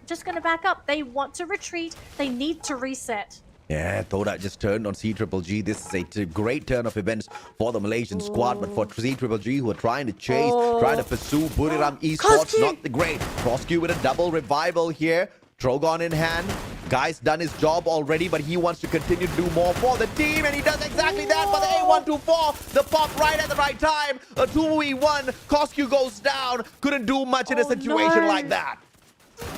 just gonna back up. They want to retreat. They need to reset. Yeah, Thoda just turned on CGGG. This is a great turn of events for the Malaysian squad, but for CGGG, who are trying to chase, trying to pursue Buriram Esports, not the great. CosQ with a double revival here. Drogon in hand. Guy's done his job already, but he wants to continue to do more for the team, and he does exactly that. But the A124, the pop right at the right time. A 2v1. CosQ goes down. Couldn't do much in a situation like that.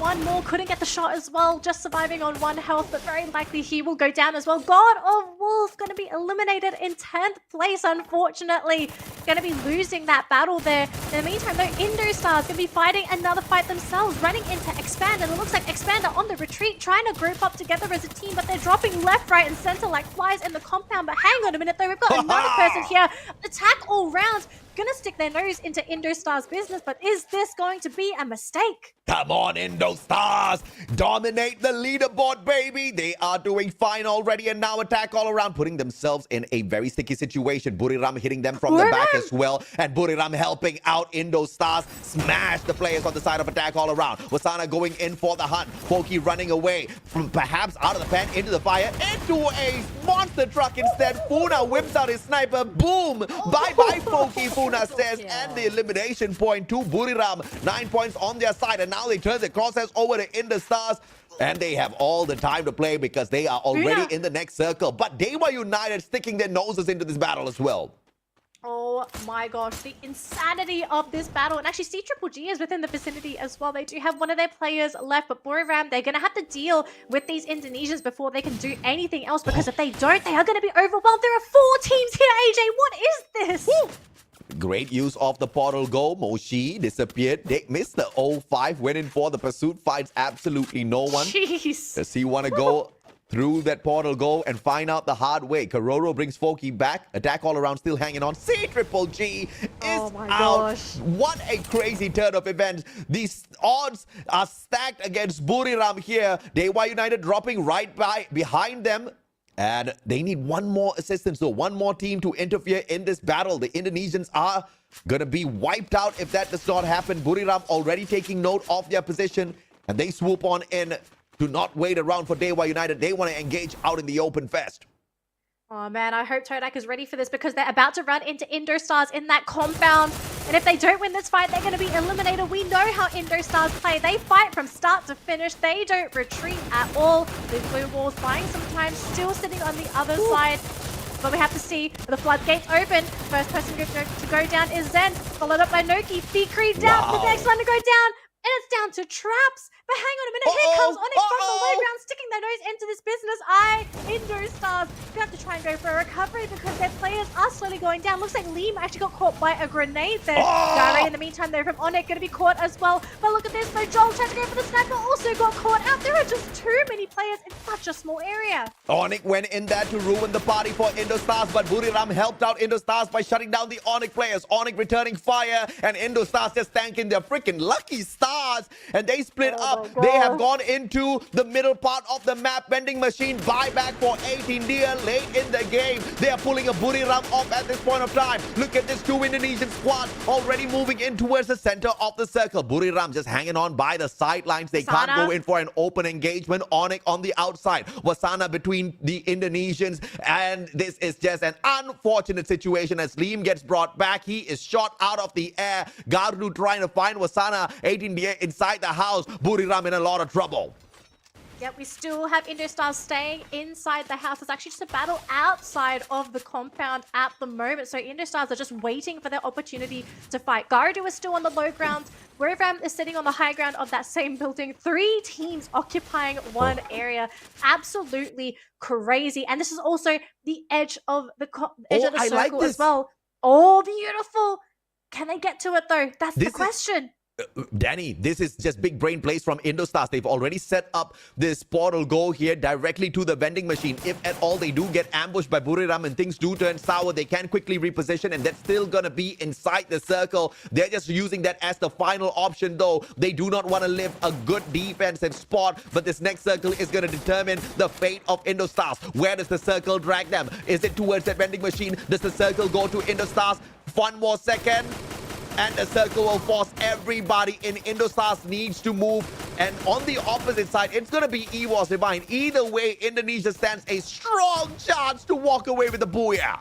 one more. Couldn't get the shot as well. Just surviving on 1 health, but very likely he will go down as well. God of Wolf going to be eliminated in 10th place, unfortunately. Going to be losing that battle there. In the meantime, though, Indostars going to be fighting another fight themselves, running into Expand, and it looks like Expand are on the retreat, trying to group up together as a team, but they're dropping left, right, and center like flies in the compound. But hang on a minute, though, we've got another person here. Attack all round. Gonna stick their nose into Indostar's business, but is this going to be a mistake? Come on, Indostars! Dominate the leaderboard, baby! They are doing fine already, and now attack all around, putting themselves in a very sticky situation. Buriram hitting them from the back as well, and Buriram helping out Indostars smash the players on the side of attack all around. Wasana going in for the hunt. Foki running away from perhaps out of the pen into the fire, into a monster truck instead. Funa whips out his sniper. Boom! Bye-bye, Foki, Funa says, and the elimination point to Buriram. 9 points on their side, and now they turn the crosshairs over to Indostars. And they have all the time to play because they are already in the next circle. But Dewa United sticking their noses into this battle as well. Oh my gosh, the insanity of this battle. And actually, C-Triple-G is within the vicinity as well. They do have one of their players left, but Buriram, they're going to have to deal with these Indonesians before they can do anything else, because if they don't, they are going to be overwhelmed. There are 4 teams here, AJ. What is this? Great use of the portal go. Moshi disappeared. They missed the 0-5. Went in for the pursuit. Finds absolutely no one. Jeez. Does he want to go through that portal go and find out the hard way? Karoro brings Foki back. Attack all around, still hanging on. C-Triple-G is out. Gosh. What a crazy turn of events. These odds are stacked against Buriram here. Dewa United dropping right behind them. And they need one more assistance, so one more team to interfere in this battle. The Indonesians are going to be wiped out if that does not happen. Buriram already taking note of their position, and they swoop on in to not wait around for Dewa United. They want to engage out in the open fest. Oh man, I hope Todak is ready for this, because they're about to run into Indostars in that compound. And if they don't win this fight, they're going to be eliminated. We know how Indostars play. They fight from start to finish. They don't retreat at all. The blue walls buying some time, still sitting on the other side. But we have to see the floodgates open. First person to go down is Zen, followed up by Noki. Decree down, the next one to go down. And it's down to traps. But hang on a minute, here comes Onyx from the low ground, sticking their nose into this business. Indostars gonna have to try and go for a recovery because their players are slowly going down. Looks like Liam actually got caught by a grenade there. Gary, in the meantime, though, from Onyx, gonna be caught as well. But look at this, though. Joel tried to go for the sniper, also got caught out. There are just too many players in such a small area. Onyx went in there to ruin the party for Indostars, but Buriram helped out Indostars by shutting down the Onyx players. Onyx returning fire, and Indostars just thanking their freaking lucky stars. And they split up. They have gone into the middle part of the map. Vending machine buyback for 18 deer late in the game. They are pulling a Buriram off at this point of time. Look at this 2 Indonesian squad already moving in towards the center of the circle. Buriram just hanging on by the sidelines. They can't go in for an open engagement. Onyx on the outside. Wasana between the Indonesians. And this is just an unfortunate situation as Liam gets brought back. He is shot out of the air. Gardu trying to find Wasana. 18 deer inside the house. Buriram in a lot of trouble. Yep, we still have Indostars staying inside the house. It's actually just a battle outside of the compound at the moment. So Indostars are just waiting for their opportunity to fight. Gardu is still on the low ground. Buriram is sitting on the high ground of that same building. 3 teams occupying one area. Absolutely crazy. And this is also the edge of the circle as well. Oh, beautiful. Can they get to it though? That's the question. Danny, this is just big brain plays from Indostars. They've already set up this portal go here directly to the vending machine. If at all they do get ambushed by Buriram and things do turn sour, they can quickly reposition, and that's still going to be inside the circle. They're just using that as the final option though. They do not want to live a good defensive spot, but this next circle is going to determine the fate of Indostars. Where does the circle drag them? Is it towards that vending machine? Does the circle go to Indostars? 1 more second. And the circle will force everybody in. Indostars needs to move. And on the opposite side, it's going to be EWAS Divine. Either way, Indonesia stands a strong chance to walk away with the booyah.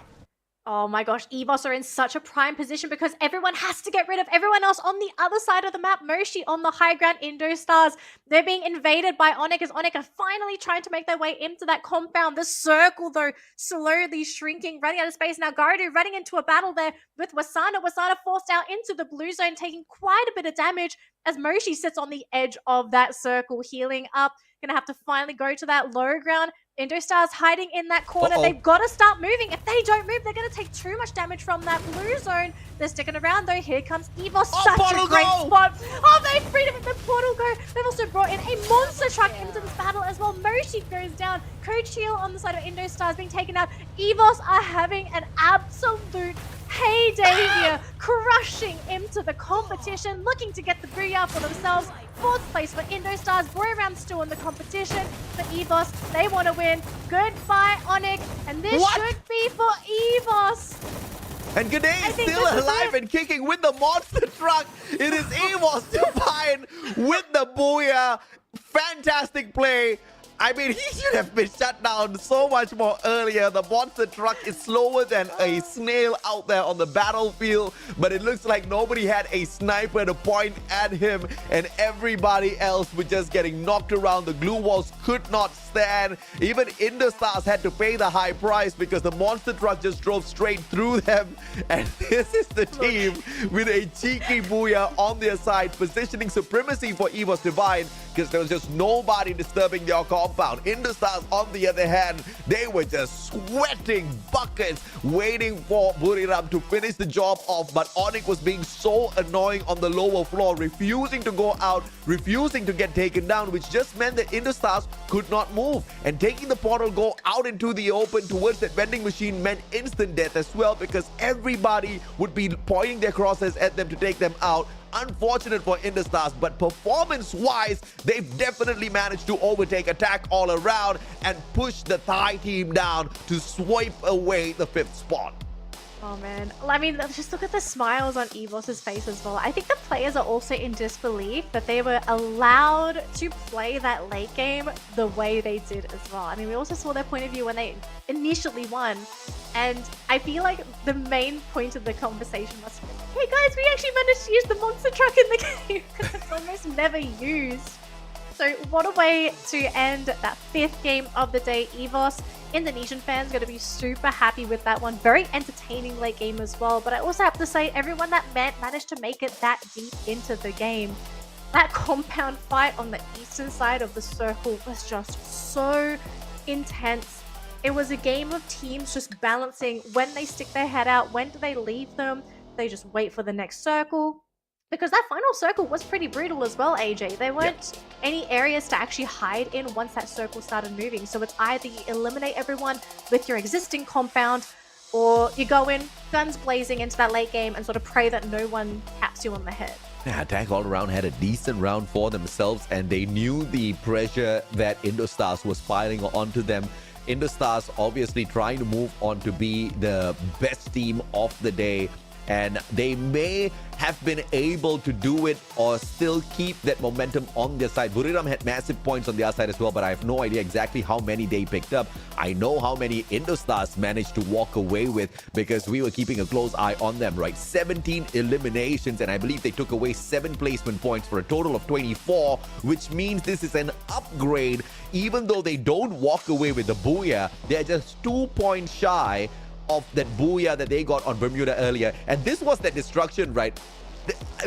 Oh my gosh, EVOS are in such a prime position because everyone has to get rid of everyone else on the other side of the map. Moshi on the high ground, Indo Stars. They're being invaded by Onyx as Onyx are finally trying to make their way into that compound. The circle, though, slowly shrinking, running out of space. Now Gardu running into a battle there with Wasana. Wasana forced out into the blue zone, taking quite a bit of damage as Moshi sits on the edge of that circle, healing up. Gonna have to finally go to that low ground. Indo Stars hiding in that corner. They've got to start moving. If they don't move, they're going to take too much damage from that blue zone. They're sticking around, though. Here comes EVOS. Such a great spot. Oh, they freed him with the portal go. They've also brought in a monster truck into this battle as well. Moshi goes down. Coach Heal on the side of Indo Stars being taken out. EVOS are having an absolute heyday here, crushing into the competition, looking to get the booyah for themselves. 4th place for Indo Stars. Boyram still in the competition. For EVOS, they want to win. Goodbye, Onyx. And this should be for EVOS. And Gade is still alive and kicking with the monster truck. It is EVOS Divine with the booyah. Fantastic play. I mean, he should have been shut down so much more earlier. The monster truck is slower than a snail out there on the battlefield, but it looks like nobody had a sniper to point at him, and everybody else was just getting knocked around. The glue walls could not stand. Even Indostars had to pay the high price because the monster truck just drove straight through them. And this is the team with a cheeky booyah on their side, positioning supremacy for EVOS Divine because there was just nobody disturbing their compound. Indostars, on the other hand, they were just sweating buckets, waiting for Buriram to finish the job off. But Onyx was being so annoying on the lower floor, refusing to go out, refusing to get taken down, which just meant that Indostars could not move. And taking the portal go out into the open towards that vending machine meant instant death as well, because everybody would be pointing their crosses at them to take them out. Unfortunate for Indostars, but performance-wise, they've definitely managed to overtake attack all around and push the Thai team down to swipe away the 5th spot. Oh man, I mean, just look at the smiles on EVOS's face as well. I think the players are also in disbelief that they were allowed to play that late game the way they did as well. I mean, we also saw their point of view when they initially won, and I feel like the main point of the conversation must have been, hey guys, we actually managed to use the monster truck in the game because it's almost never used. So what a way to end that 5th game of the day. EVOS, Indonesian fans are going to be super happy with that one. Very entertaining late game as well. But I also have to say, everyone that managed to make it that deep into the game, that compound fight on the eastern side of the circle was just so intense. It was a game of teams just balancing when they stick their head out, when do they leave them, they just wait for the next circle. Because that final circle was pretty brutal as well, AJ. There weren't any areas to actually hide in once that circle started moving. So it's either you eliminate everyone with your existing compound, or you go in, guns blazing into that late game and sort of pray that no one taps you on the head. Yeah, Attack All Around had a decent round for themselves, and they knew the pressure that Indostars was piling onto them. Indostars obviously trying to move on to be the best team of the day. And they may have been able to do it or still keep that momentum on their side. Buriram had massive points on their side as well, but I have no idea exactly how many they picked up. I know how many Indostars managed to walk away with because we were keeping a close eye on them, right? 17 eliminations, and I believe they took away 7 placement points for a total of 24, which means this is an upgrade. Even though they don't walk away with the booyah, they're just 2 points shy of that booyah that they got on Bermuda earlier. And this was that destruction, right?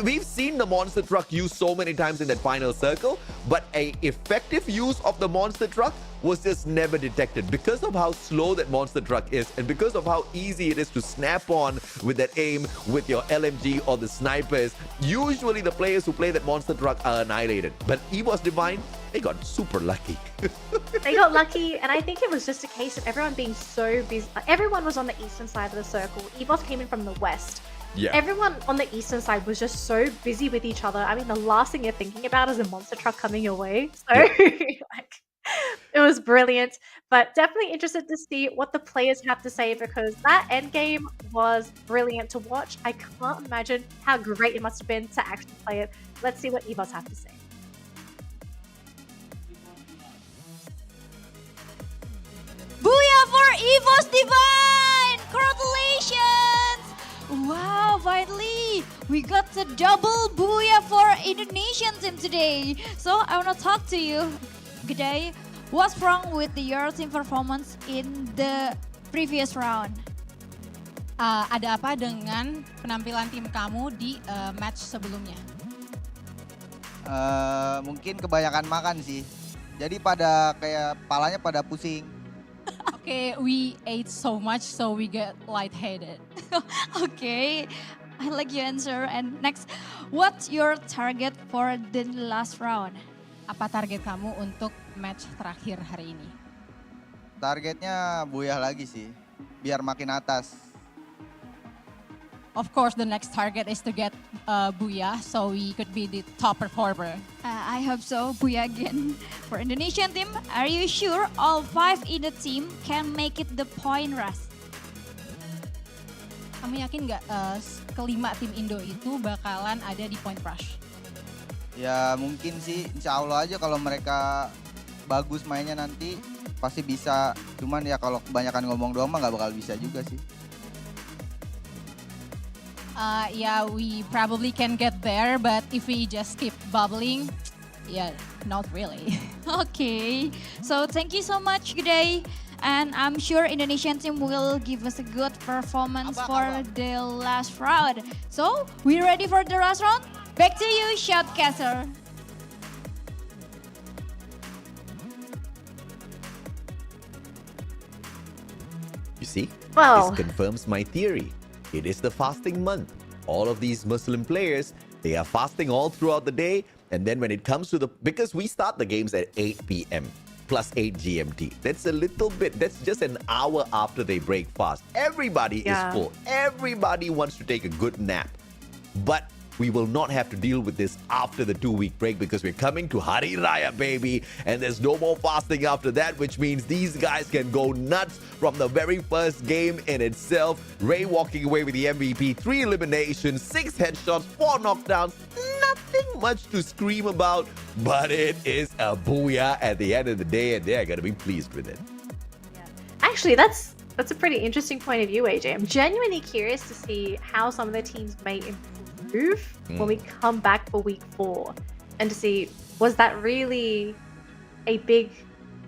We've seen the monster truck used so many times in that final circle, but a effective use of the monster truck was just never detected because of how slow that monster truck is and because of how easy it is to snap on with that aim with your LMG or the snipers. Usually the players who play that monster truck are annihilated, but EVOS Divine, they got super lucky. They got lucky, and I think it was just a case of everyone being so busy. Everyone was on the eastern side of the circle. EVOS came in from the west. Yeah. Everyone on the eastern side was just so busy with each other. I mean, the last thing you're thinking about is a monster truck coming your way. So, like, it was brilliant. But definitely interested to see what the players have to say because that end game was brilliant to watch. I can't imagine how great it must have been to actually play it. Let's see what EVOS have to say. Booyah for EVOS Divine! Congratulations! we got the double booyah for Indonesian team today. So I want to talk to you, G'day. What's wrong with your team performance in the previous round? Ada apa dengan penampilan tim kamu di match sebelumnya? Mungkin kebanyakan makan sih. Jadi pada kayak palanya pada pusing. Okay, we ate so much so we get lightheaded. Okay, I like your answer. And next, what's your target for the last round? Apa target kamu untuk match terakhir hari ini? Targetnya buyah lagi sih, biar makin atas. Of course, the next target is to get booyah, so we could be the top performer. I hope so, booyah again. For Indonesian team, are you sure all 5 in the team can make it the point rush? Kamu yakin nggak kelima tim Indo itu bakalan ada di point rush? Ya mungkin sih, insya Allah aja kalau mereka bagus mainnya nanti pasti bisa. Cuman ya kalau kebanyakan ngomong doang mah nggak bakal bisa juga sih. Yeah, we probably can get there, but if we just keep bubbling, yeah, not really. Okay, so thank you so much, G'day. And I'm sure Indonesian team will give us a good performance for the last round. So, we ready for the last round? Back to you, Shoutcaster. You see, Well. this confirms my theory. It is the fasting month. All of these Muslim players, they are fasting all throughout the day. And then when it comes to because we start the games at 8 p.m. plus 8 GMT. That's a little bit, that's just an hour after they break fast. Everybody is full. Everybody wants to take a good nap. But we will not have to deal with this after the 2-week break because we're coming to Hari Raya, baby. And there's no more fasting after that, which means these guys can go nuts from the very first game in itself. Ray walking away with the MVP, 3 eliminations, 6 headshots, 4 knockdowns. Nothing much to scream about, but it is a booyah at the end of the day, and they're going to be pleased with it. Actually, that's a pretty interesting point of view, AJ. I'm genuinely curious to see how some of the teams may improve when we come back for week 4, and to see, was that really a big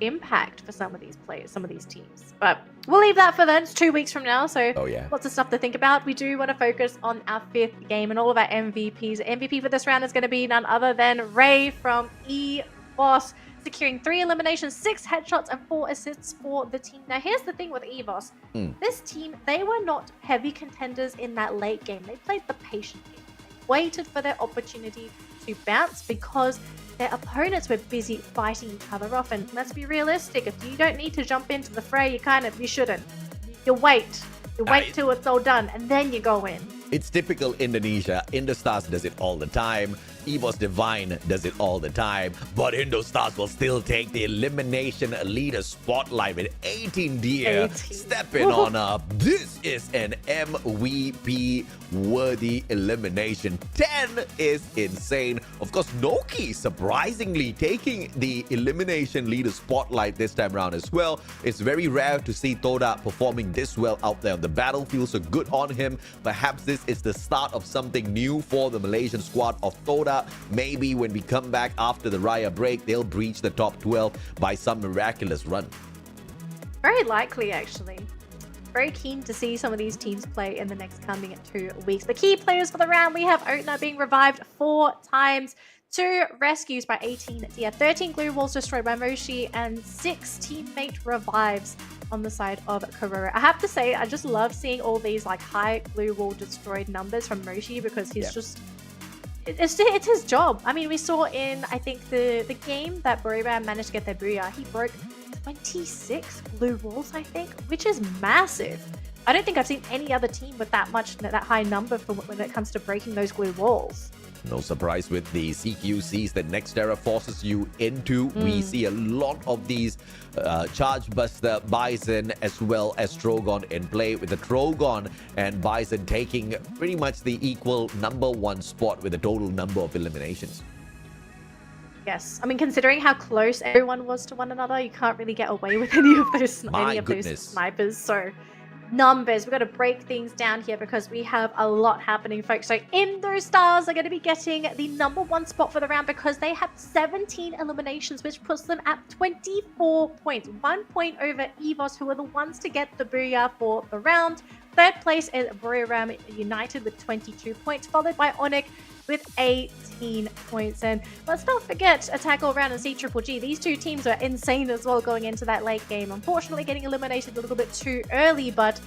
impact for some of these players, some of these teams. But we'll leave that for then. It's 2 weeks from now, so lots of stuff to think about. We do want to focus on our 5th game and all of our MVPs. MVP for this round is going to be none other than Ray from EVOS, securing 3 eliminations, 6 headshots, and 4 assists for the team. Now, here's the thing with EVOS. This team, they were not heavy contenders in that late game. They played the patient game. They waited for their opportunity to bounce because their opponents were busy fighting each other off. And let's be realistic, if you don't need to jump into the fray, you shouldn't. You wait till it's all done, and then you go in. It's typical Indonesia. Indostars does it all the time. EVOS Divine does it all the time. But Indostars will still take the elimination leader spotlight with 18 deer stepping on up. This is an MVP worthy elimination. 10 is insane. Of course, Noki surprisingly taking the elimination leader spotlight this time around as well. It's very rare to see Toda performing this well out there on the battlefield, so good on him. Perhaps this is the start of something new for the Malaysian squad of Toda. Maybe when we come back after the Raya break, they'll breach the top 12 by some miraculous run. Very likely, actually. Very keen to see some of these teams play in the next coming 2 weeks. The key players for the round, we have Otna being revived 4 times, 2 rescues by 18 Dia, 13 glue walls destroyed by Moshi, and 6 teammate revives on the side of Karura. I have to say, I just love seeing all these like high glue wall destroyed numbers from Moshi because he's just... It's his job. I mean, we saw in, I think, the game that Boriba managed to get their booyah, he broke 26 glue walls, I think, which is massive. I don't think I've seen any other team with that high number for when it comes to breaking those glue walls. No surprise with the CQCs that Nextera forces you into. We see a lot of these Charge Buster, Bison, as well as Trogon in play, with the Trogon and Bison taking pretty much the equal #1 spot with a total number of eliminations. Yes, I mean, considering how close everyone was to one another, you can't really get away with any of those snipers. So numbers. We've got to break things down here because we have a lot happening, folks. So Indostars are going to be getting the #1 spot for the round because they have 17 eliminations, which puts them at 24 points. 1 point over EVOS, who are the ones to get the booyah for the round. Third place is Buriram United with 22 points, followed by Onyx with 18 points. And let's not forget Attack All Round and CGGG. These two teams are insane as well going into that late game. Unfortunately, getting eliminated a little bit too early, but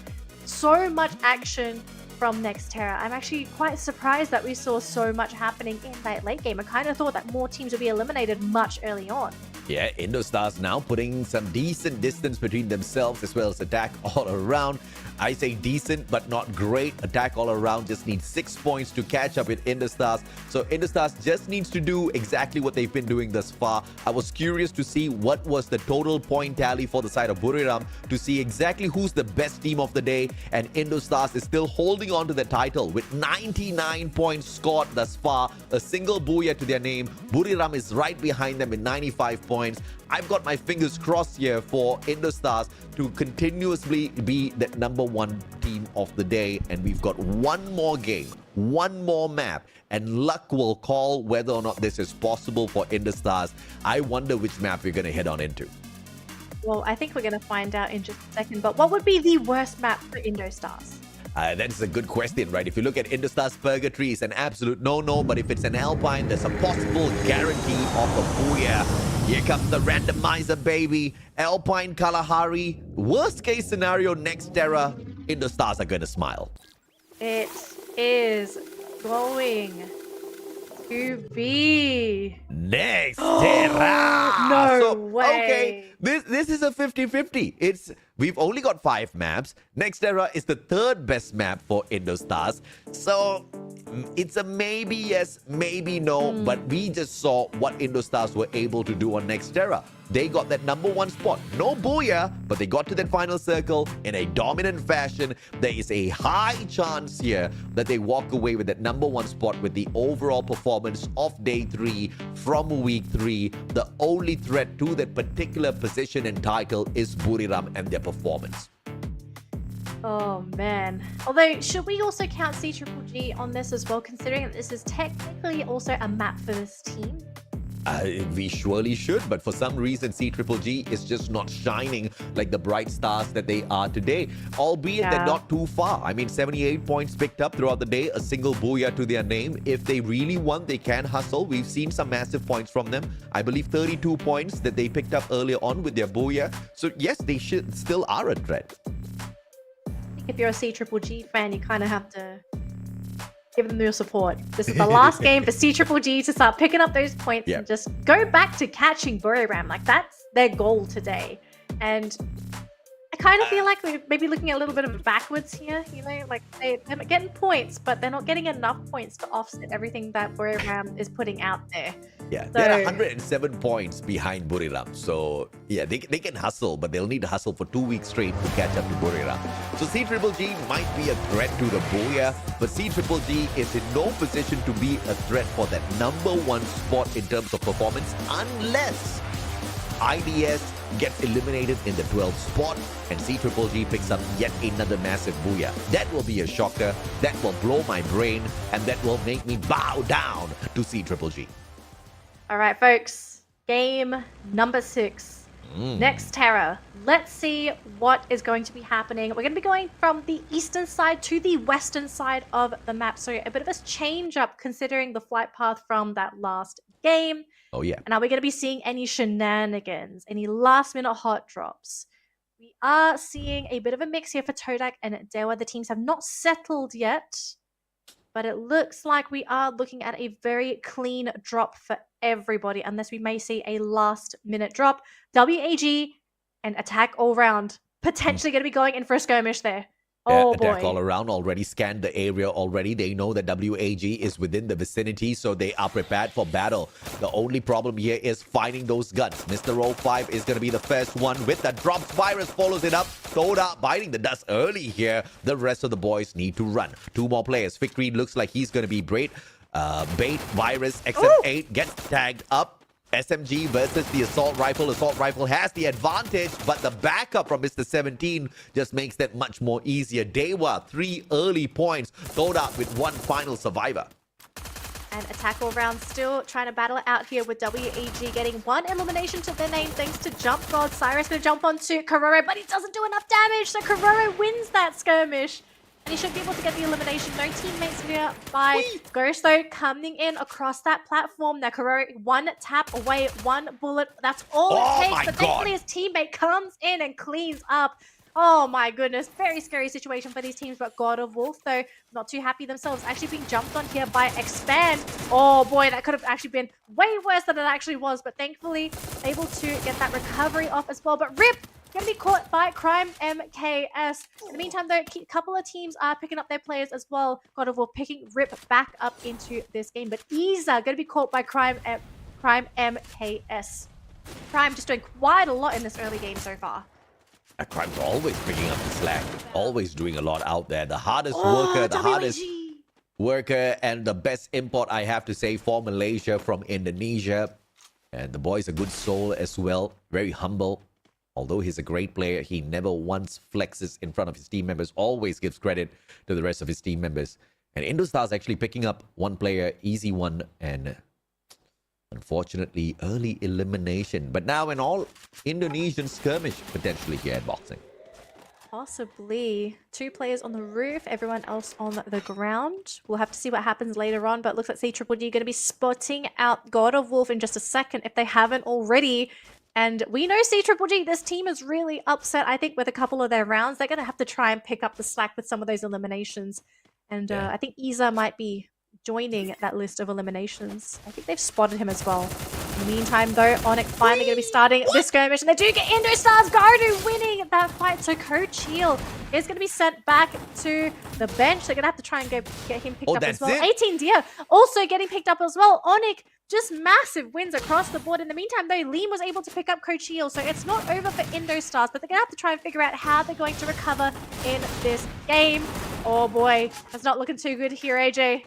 so much action from Nextera. I'm actually quite surprised that we saw so much happening in that late game. I kind of thought that more teams would be eliminated much early on. Yeah, Indostars now putting some decent distance between themselves as well as Attack All Around. I say decent, but not great. Attack All Around just needs 6 points to catch up with Indostars. So Indostars just needs to do exactly what they've been doing thus far. I was curious to see what was the total point tally for the side of Buriram to see exactly who's the best team of the day. And Indostars is still holding on to the title with 99 points scored thus far. A single booyah to their name. Buriram is right behind them with 95 points. I've got my fingers crossed here for Indostars to continuously be that #1 team of the day. And we've got one more game, one more map, and luck will call whether or not this is possible for Indostars. I wonder which map we're going to head on into. Well, I think we're going to find out in just a second. But what would be the worst map for Indostars? That's a good question, right? If you look at Indostars Purgatory, it's an absolute no-no. But if it's an Alpine, there's a possible guarantee of a booyah. Here comes the randomizer, baby. Alpine Kalahari. Worst case scenario, Nextera. Indostars are going to smile. It is going to be Nextera. No way. Okay, this is a 50-50. We've only got 5 maps. Nextera is the 3rd best map for Indostars. So it's a maybe yes, maybe no. But we just saw what Indostars were able to do on Nextera. They got that #1 spot. No booyah, but they got to that final circle in a dominant fashion. There is a high chance here that they walk away with that #1 spot with the overall performance of day 3 from week 3. The only threat to that particular position and title is Buriram and their performance. Oh man. Although, should we also count CGGG on this as well, considering that this is technically also a map for this team? We surely should, but for some reason CGGG is just not shining like the bright stars that they are today, albeit they're not too far. I mean, 78 points picked up throughout the day, a single booyah to their name. If they really want, they can hustle. We've seen some massive points from them. I believe 32 points that they picked up earlier on with their booyah. So yes, they still are a threat. If you're a CGGG fan, you kind of have to give them your support. This is the last game for CGGG to start picking up those points and just go back to catching Buriram. Like, that's their goal today. And I kind of feel like we're maybe looking at a little bit of backwards here, you know, like they're getting points, but they're not getting enough points to offset everything that Buriram is putting out there. Yeah, they're 107 points behind Buriram. So, yeah, they can hustle, but they'll need to hustle for 2 weeks straight to catch up to Buriram. So, CGGG might be a threat to the booyah, but CGGG is in no position to be a threat for that #1 spot in terms of performance unless IDS gets eliminated in the 12th spot and CGGG picks up yet another massive booyah. That will be a shocker. That will blow my brain, and that will make me bow down to CGGG. All right, folks. Game number 6. Nextera. Let's see what is going to be happening. We're going to be going from the eastern side to the western side of the map. So a bit of a change up considering the flight path from that last game. Oh, yeah. And are we going to be seeing any shenanigans, any last minute hot drops? We are seeing a bit of a mix here for Todak and Dewa. The teams have not settled yet, but it looks like we are looking at a very clean drop for everybody, unless we may see a last minute drop. WAG and Attack All Round potentially going to be going in for a skirmish there. Oh boy. Attack All Around already scanned the area already. They know that WAG is within the vicinity, so they are prepared for battle. The only problem here is finding those guns. Mr. 05 is going to be the first one with the drops. Virus follows it up. Toda biting the dust early here. The rest of the boys need to run. 2 more players. Victory looks like he's going to be Bait. Virus, XF8 gets tagged up. SMG versus the assault rifle. Assault rifle has the advantage, but the backup from Mr. 17 just makes that much more easier. Dewa, 3 early points. Thoda with 1 final survivor. And Attack All Round still trying to battle it out here with WEG getting 1 elimination to their name thanks to Jump God. Cyrus going to jump onto Kororo, but he doesn't do enough damage, so Kororo wins that skirmish. And he should be able to get the elimination. No teammates here by Ghost, though, coming in across that platform. Now, Kororo, 1 tap away, 1 bullet. That's all it takes. But thankfully, his teammate comes in and cleans up. Oh my goodness, very scary situation for these teams, but God of Wolf, though, not too happy themselves. Actually being jumped on here by Expand. Oh boy, that could have actually been way worse than it actually was, but thankfully able to get that recovery off as well. But Rip going to be caught by Crime MKS. In the meantime, though, a couple of teams are picking up their players as well. God of War picking Rip back up into this game, but Isa going to be caught by Crime MKS. Crime just doing quite a lot in this early game so far. Crime's always picking up the slack, always doing a lot out there. The hardest worker, the hardest worker, and the best import, I have to say, for Malaysia from Indonesia. And the boy's a good soul as well, very humble. Although he's a great player, he never once flexes in front of his team members, always gives credit to the rest of his team members. And Indostar's actually picking up 1 player, easy one, and unfortunately, early elimination. But now an all-Indonesian skirmish potentially here at Boxing. Possibly. 2 players on the roof, everyone else on the ground. We'll have to see what happens later on, but looks like C Triple G going to be spotting out God of Wolf in just a second if they haven't already. And we know C Triple G, this team is really upset, I think, with a couple of their rounds. They're going to have to try and pick up the slack with some of those eliminations. And I think Isa might be joining that list of eliminations. I think they've spotted him as well. In the meantime, though, Onyx finally going to be starting this skirmish, and they do get Indostar's Gardu winning that fight. So Coach Heal is going to be sent back to the bench. They're going to have to try and go get him picked up as well. 18 Dia also getting picked up as well. Onyx just massive wins across the board. In the meantime, though, Liam was able to pick up Coach Heal, so it's not over for Indostars, but they're going to have to try and figure out how they're going to recover in this game. Oh boy, that's not looking too good here, AJ.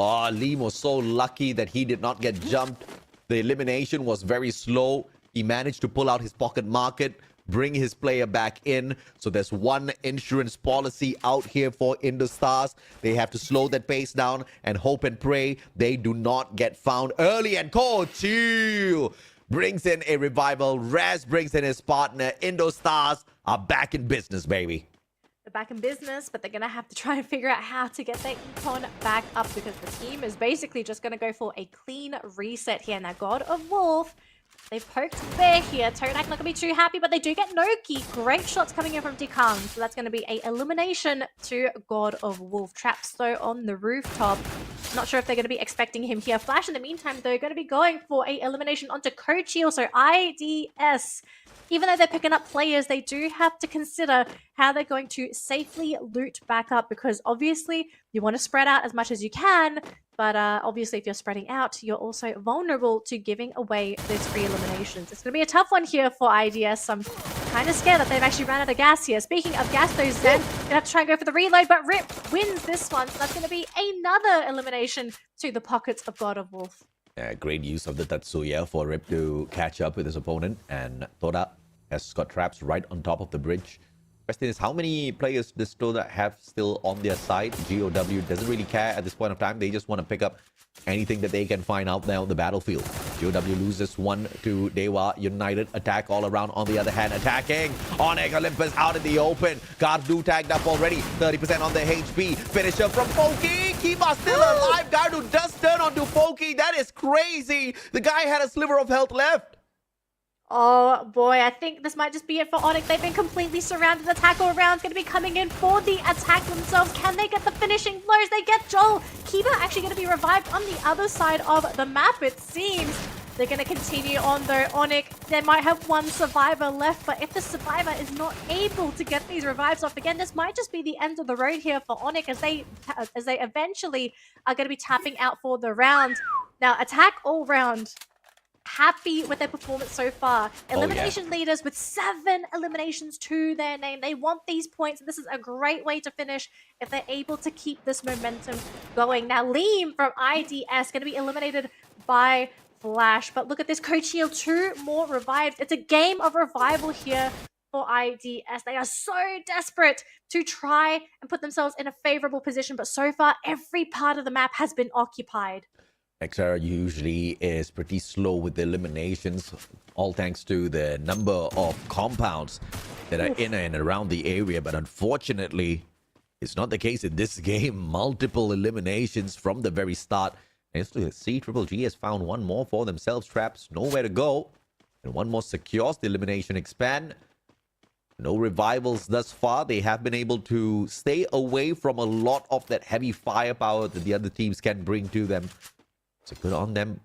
Oh, Liam was so lucky that he did not get jumped. The elimination was very slow. He managed to pull out his pocket market, bring his player back in. So there's 1 insurance policy out here for Indostars. They have to slow that pace down and hope and pray they do not get found early. And Coach Heal brings in a revival. Raz brings in his partner. Indostars are back in business, baby. They're back in business, but they're going to have to try and figure out how to get their econ back up because the team is basically just going to go for a clean reset here. Now, God of Wolf, they've poked Bear here. Todak not going to be too happy, but they do get Noki. Great shots coming in from Dikang. So that's going to be a elimination to God of Wolf. Traps, though, on the rooftop. Not sure if they're going to be expecting him here. Flash, in the meantime, they're going to be going for a elimination onto Coach Heal. So IDS, even though they're picking up players, they do have to consider how they're going to safely loot back up because obviously you want to spread out as much as you can. But obviously, if you're spreading out, you're also vulnerable to giving away those free eliminations. It's going to be a tough one here for IDS. I'm kind of scared that they've actually ran out of gas here. Speaking of gas, though, Zen going to have to try and go for the reload, but Rip wins this one. So that's going to be another elimination to the pockets of God of Wolf. Great use of the Tatsuya for Rip to catch up with his opponent. And Toda has got traps right on top of the bridge. Question is, how many players does Toda have still on their side? GOW doesn't really care at this point of time. They just want to pick up anything that they can find out there on the battlefield. GOW loses 1 to Dewa United. Attack all around on the other hand. Attacking. Onyx Olympus out in the open. Gardu tagged up already. 30% on the HP. Finisher from Foki. Kiba still alive. Gardu does turn onto Foki. That is crazy. The guy had a sliver of health left. Oh boy, I think this might just be it for Onyx. They've been completely surrounded. Attack all around is going to be coming in for the attack themselves. Can they get the finishing blows? They get Joel. Kiba actually going to be revived on the other side of the map, it seems. They're going to continue on though. Onyx, they might have 1 survivor left, but if the survivor is not able to get these revives off again, this might just be the end of the road here for Onyx as they eventually are going to be tapping out for the round. Now, attack all round. Happy with their performance so far. Elimination leaders with 7 eliminations to their name. They want these points. This is a great way to finish if they're able to keep this momentum going. Now, Liam from IDS going to be eliminated by Flash. But look at this, Coach Heal, 2 more revives. It's a game of revival here for IDS. They are so desperate to try and put themselves in a favorable position, but so far every part of the map has been occupied. XR usually is pretty slow with the eliminations, all thanks to the number of compounds that are in and around the area. But unfortunately, it's not the case in this game. Multiple eliminations from the very start. And CGG has found one more for themselves. Traps, nowhere to go. And one more secures the elimination expand. No revivals thus far. They have been able to stay away from a lot of that heavy firepower that the other teams can bring to them. So good on them.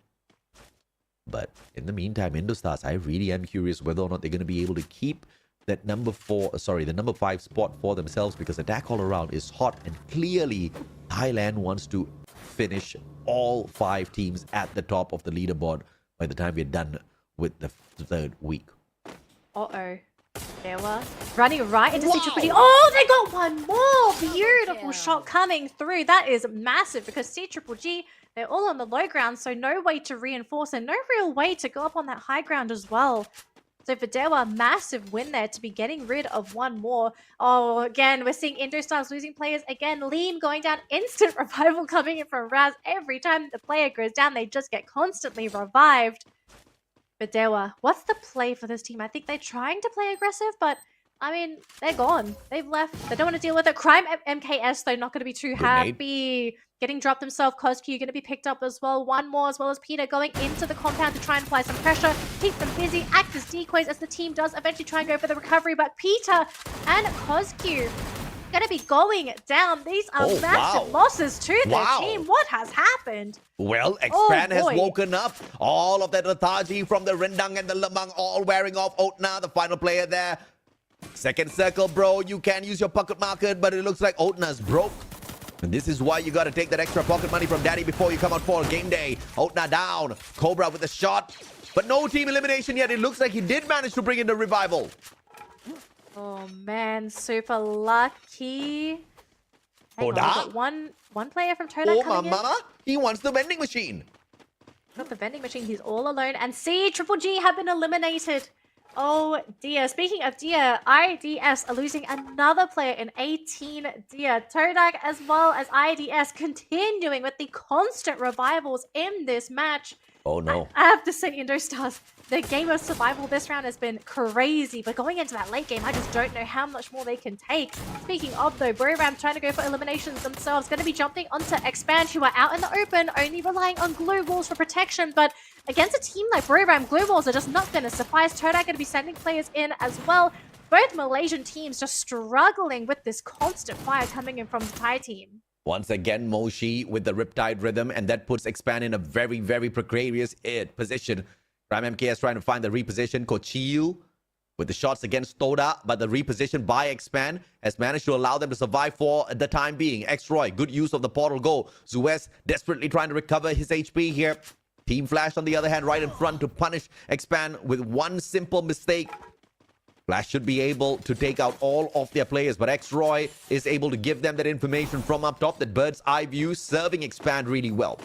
But in the meantime, Indostars, I really am curious whether or not they're going to be able to keep that number 5 spot for themselves, because attack all around is hot, and clearly Thailand wants to finish all 5 teams at the top of the leaderboard by the time we're done with the 3rd week. Uh-oh. There was running right into CGG. Oh, they got one more! Beautiful shot coming through. That is massive, because CGG, they're all on the low ground, so no way to reinforce and no real way to go up on that high ground as well. So for Dewa, massive win there to be getting rid of one more. Oh, again, we're seeing Indostars losing players. Again, Liam going down, instant revival coming in from Raz. Every time the player goes down, they just get constantly revived. But Dewa, what's the play for this team? I think they're trying to play aggressive, but I mean, they're gone. They've left. They don't want to deal with it. Crime MKS, though, not going to be too happy. Getting dropped himself. Kozq going to be picked up as well. One more, as well as Peter going into the compound to try and apply some pressure. Keep them busy. Act as decoys as the team does eventually try and go for the recovery. But Peter and Kozq going to be going down. These are massive losses to their team. What has happened? Well, Expand has woken up. All of that lethargy from the Rendang and the Lemang all wearing off. Otna, the final player there. Second circle, bro. You can use your pocket market, but it looks like Otna's broke. And this is why you got to take that extra pocket money from Daddy before you come out for a game day. Otna down. Cobra with a shot. But no team elimination yet. It looks like he did manage to bring in the revival. Oh man, super lucky. Hang on, we got one player from Todak coming in. He wants the vending machine. Not the vending machine, he's all alone. And CGG have been eliminated. Oh dear. Speaking of dear, IDS are losing another player in 18 dear. Todak as well as IDS continuing with the constant revivals in this match. Oh no. I have to say, Indostars, the game of survival this round has been crazy, but going into that late game, I just don't know how much more they can take. Speaking of though, Buriram trying to go for eliminations themselves, going to be jumping onto Expand, who are out in the open, only relying on glue walls for protection, but against a team like Buriram, glue walls are just not going to suffice. Todak going to be sending players in as well. Both Malaysian teams just struggling with this constant fire coming in from the Thai team. Once again, Moshi with the Riptide rhythm, and that puts Expand in a very, very precarious position. Prime MKS trying to find the reposition. Kochiu with the shots against Toda, but the reposition by Expand has managed to allow them to survive for the time being. X-Roy, good use of the portal go. Zuez desperately trying to recover his HP here. Team Flash, on the other hand, right in front to punish Expand with one simple mistake. Flash should be able to take out all of their players, but X-Roy is able to give them that information from up top, that bird's eye view, serving Expand really well.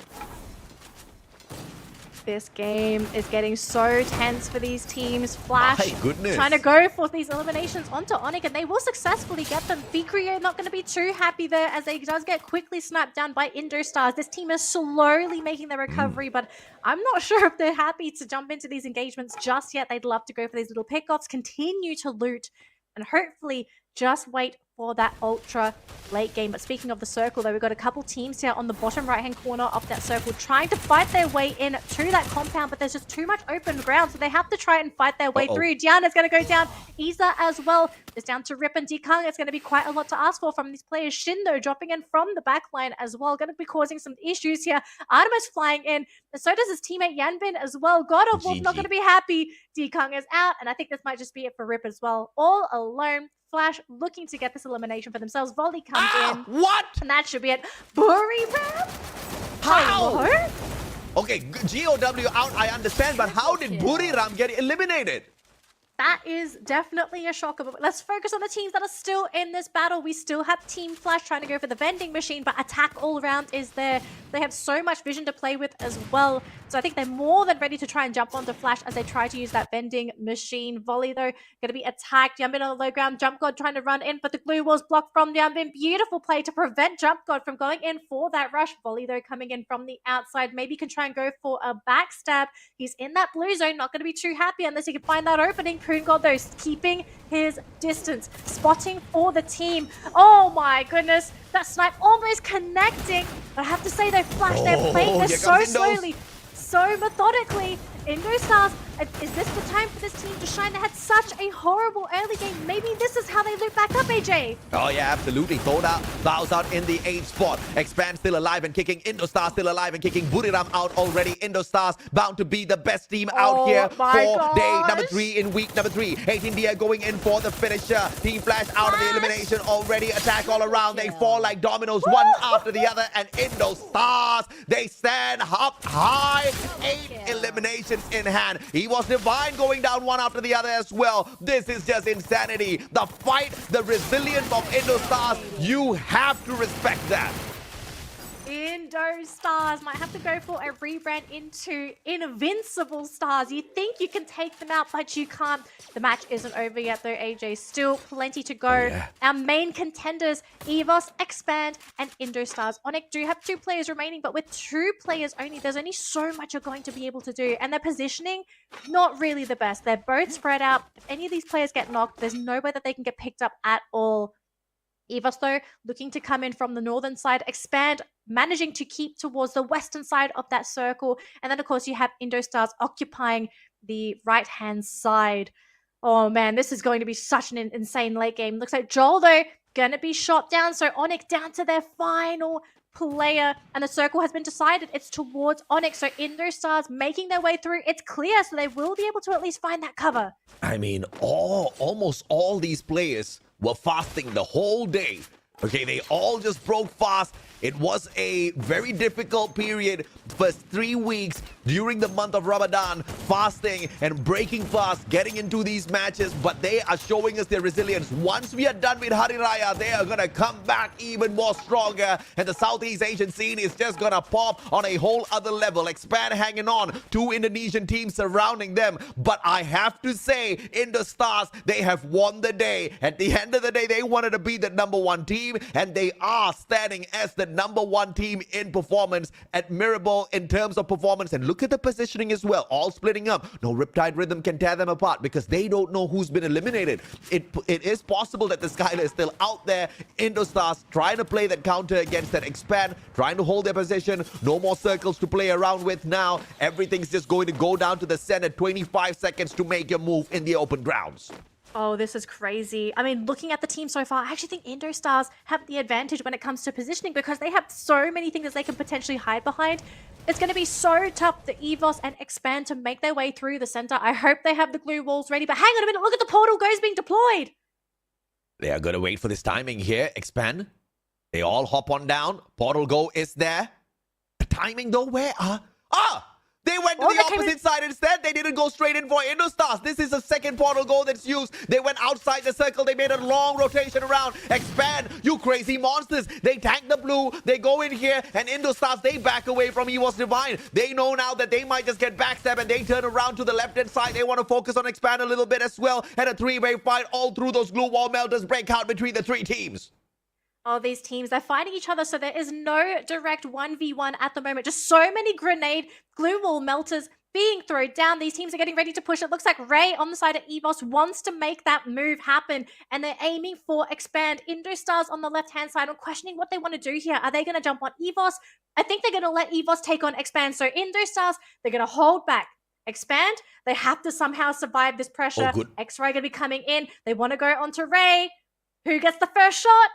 This game is getting so tense for these teams. Flash My goodness. trying to go for these eliminations onto Onyx, and they will successfully get them. Fikrio not going to be too happy there, as they does get quickly snapped down by Indostars. This team is slowly making their recovery, but I'm not sure if they're happy to jump into these engagements just yet. They'd love to go for these little pickoffs, continue to loot, and hopefully just wait for that ultra late game. But speaking of the circle, though, we've got a couple teams here on the bottom right-hand corner of that circle trying to fight their way in to that compound, but there's just too much open ground, so they have to try and fight their way through. Diana's going to go down. Isa as well is down to Rip and Dikang. It's going to be quite a lot to ask for from these players. Shindo dropping in from the back line as well, going to be causing some issues here. Artemis flying in, and so does his teammate Yanbin as well. God of Wolf not going to be happy. Dikang is out, and I think this might just be it for Rip as well. All alone. Flash looking to get this elimination for themselves. Volley comes in. What? And that should be it. Buriram? How? Hello? Okay, GOW out, I understand, but how did Buriram get eliminated? That is definitely a shocker. But let's focus on the teams that are still in this battle. We still have Team Flash trying to go for the vending machine, but attack all around is there. They have so much vision to play with as well. So I think they're more than ready to try and jump onto Flash as they try to use that vending machine. Volley, though, going to be attacked. Yumbin on the low ground. Jump God trying to run in, but the glue wall's blocked from Yumbin. Beautiful play to prevent Jump God from going in for that rush. Volley, though, coming in from the outside. Maybe can try and go for a backstab. He's in that blue zone. Not going to be too happy unless he can find that opening. Poon God, though, keeping his distance. Spotting for the team. Oh, my goodness. That snipe almost connecting. But I have to say, though, Flash, they're playing this so slowly, so methodically. Indostars, is this the time for this team to shine? They had such a horrible early game. Maybe this is how they loop back up, AJ. Oh, yeah, absolutely. Fouls out in the 8th spot. Expand still alive and kicking. Indostar still alive and kicking. Buriram out already. Indostars bound to be the best team out here for day number 3 in week number 3. 8 India going in for the finisher. Team Flash out of the elimination already. Attack all around. They fall like dominoes, one after the other. And Indostars, they stand up high. 8 eliminations in hand. He was Divine going down one after the other as well. This is just insanity. The fight, the resilience of Indostars, you have to respect that. Indostars might have to go for a rebrand into Invincible Stars. You think you can take them out, but you can't. The match isn't over yet though, AJ. Still plenty to go. Yeah. Our main contenders, EVOS, Expand, and Indostars. Onyx do have 2 players remaining, but with 2 players only, there's only so much you're going to be able to do. And their positioning, not really the best. They're both spread out. If any of these players get knocked, there's no way that they can get picked up at all. EVOS, though, looking to come in from the northern side. Expand, managing to keep towards the western side of that circle. And then, of course, you have Indostars occupying the right-hand side. Oh, man, this is going to be such an insane late game. Looks like Joel, though, going to be shot down. So Onyx down to their final player. And the circle has been decided. It's towards Onyx. So Indostars making their way through. It's clear, so they will be able to at least find that cover. I mean, almost all these players were fasting the whole day. Okay, they all just broke fast. It was a very difficult period. First 3 weeks during the month of Ramadan, fasting and breaking fast, getting into these matches, but they are showing us their resilience. Once we are done with Hari Raya, they are going to come back even more stronger, and the Southeast Asian scene is just going to pop on a whole other level. Expand hanging on, 2 Indonesian teams surrounding them, but I have to say, Indostars, they have won the day. At the end of the day, they wanted to be the #1 team, and they are standing as the #1 team in performance, admirable in terms of performance. And look at the positioning as well, all splitting up. No Riptide Rhythm can tear them apart because they don't know who's been eliminated. It is possible that the Skylar is still out there. Indostars trying to play that counter against that Expand, trying to hold their position. No more circles to play around with now. Everything's just going to go down to the center. 25 seconds to make your move in the open grounds. Oh, this is crazy. I mean, looking at the team so far, I actually think Indostars have the advantage when it comes to positioning because they have so many things that they can potentially hide behind. It's going to be so tough for EVOS and Expand to make their way through the center. I hope they have the glue walls ready, but hang on a minute. Look at the portal goes being deployed. They are going to wait for this timing here. Expand. They all hop on down. Portal go is there. The timing though, where? They went to the opposite side instead. They didn't go straight in for Indostars. This is the second portal goal that's used. They went outside the circle. They made a long rotation around. Expand, you crazy monsters. They tank the blue. They go in here. And Indostars, they back away from EVOS Divine. They know now that they might just get backstab and they turn around to the left-hand side. They want to focus on Expand a little bit as well. And a 3-way fight all through those glue wall melters break out between the 3 teams. Oh, these teams, they're fighting each other, so there is no direct 1v1 at the moment. Just so many grenade glue wall melters being thrown down. These teams are getting ready to push. It looks like Ray on the side of EVOS wants to make that move happen, and they're aiming for Expand. Indostars on the left-hand side. I'm questioning what they want to do here. Are they going to jump on EVOS? I think they're going to let EVOS take on Expand. So Indostars, they're going to hold back. Expand, they have to somehow survive this pressure. X-Ray going to be coming in. They want to go onto Ray. Who gets the first shot?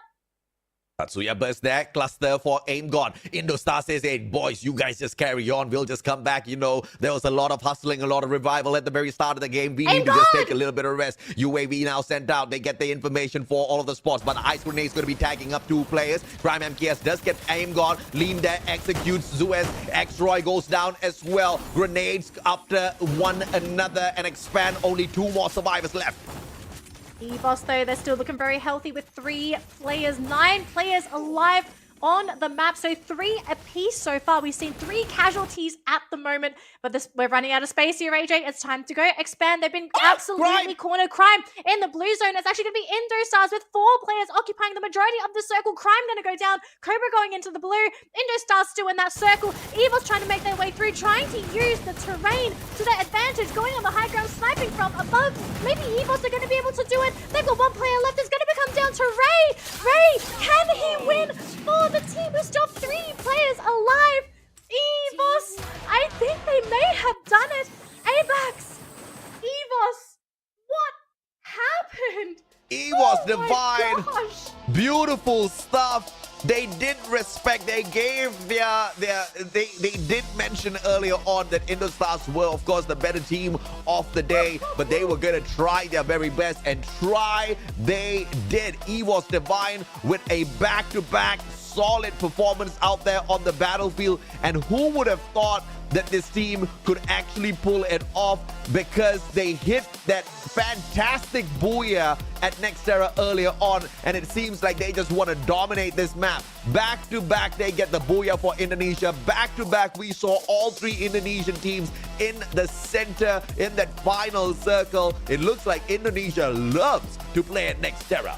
Tatsuya burst there, cluster for Aim God. Indostar says, hey, boys, you guys just carry on. We'll just come back. You know, there was a lot of hustling, a lot of revival at the very start of the game. We need to just take a little bit of rest. UAV now sent out. They get the information for all of the spots, but the Ice Grenade's going to be tagging up 2 players. Prime MKS does get Aim God. Lean there executes Zuez. X-Roy goes down as well. Grenades after one another and expand. Only 2 more survivors left. EVOS, though, they're still looking very healthy with 3 players, 9 players alive on the map. So 3 apiece so far. We've seen 3 casualties at the moment, but we're running out of space here, AJ. It's time to go expand. They've been absolutely cornered. Crime in the blue zone. It's actually going to be Indostars with 4 players occupying the majority of the circle. Crime going to go down. Cobra going into the blue. Indostars still in that circle. Evil's trying to make their way through, trying to use the terrain to their advantage, going on the high ground, sniping from above. Maybe Evils are going to be able to do it. They've got 1 player left. It's going to come down to Ray. Ray, can he win for the team who stopped 3 players alive? EVOS, I think they may have done it. ABAX, EVOS, what happened? EVOS Divine, beautiful stuff. They did respect, they gave they did mention earlier on that Indostars were, of course, the better team of the day, but they were going to try their very best, and try they did. EVOS Divine with a back-to-back solid performance out there on the battlefield, and who would have thought that this team could actually pull it off, because they hit that fantastic booyah at Nextera earlier on, and it seems like they just want to dominate this map. Back to back, they get the booyah for Indonesia. Back to back, we saw all 3 Indonesian teams in the center in that final circle. It looks like Indonesia loves to play at Nextera.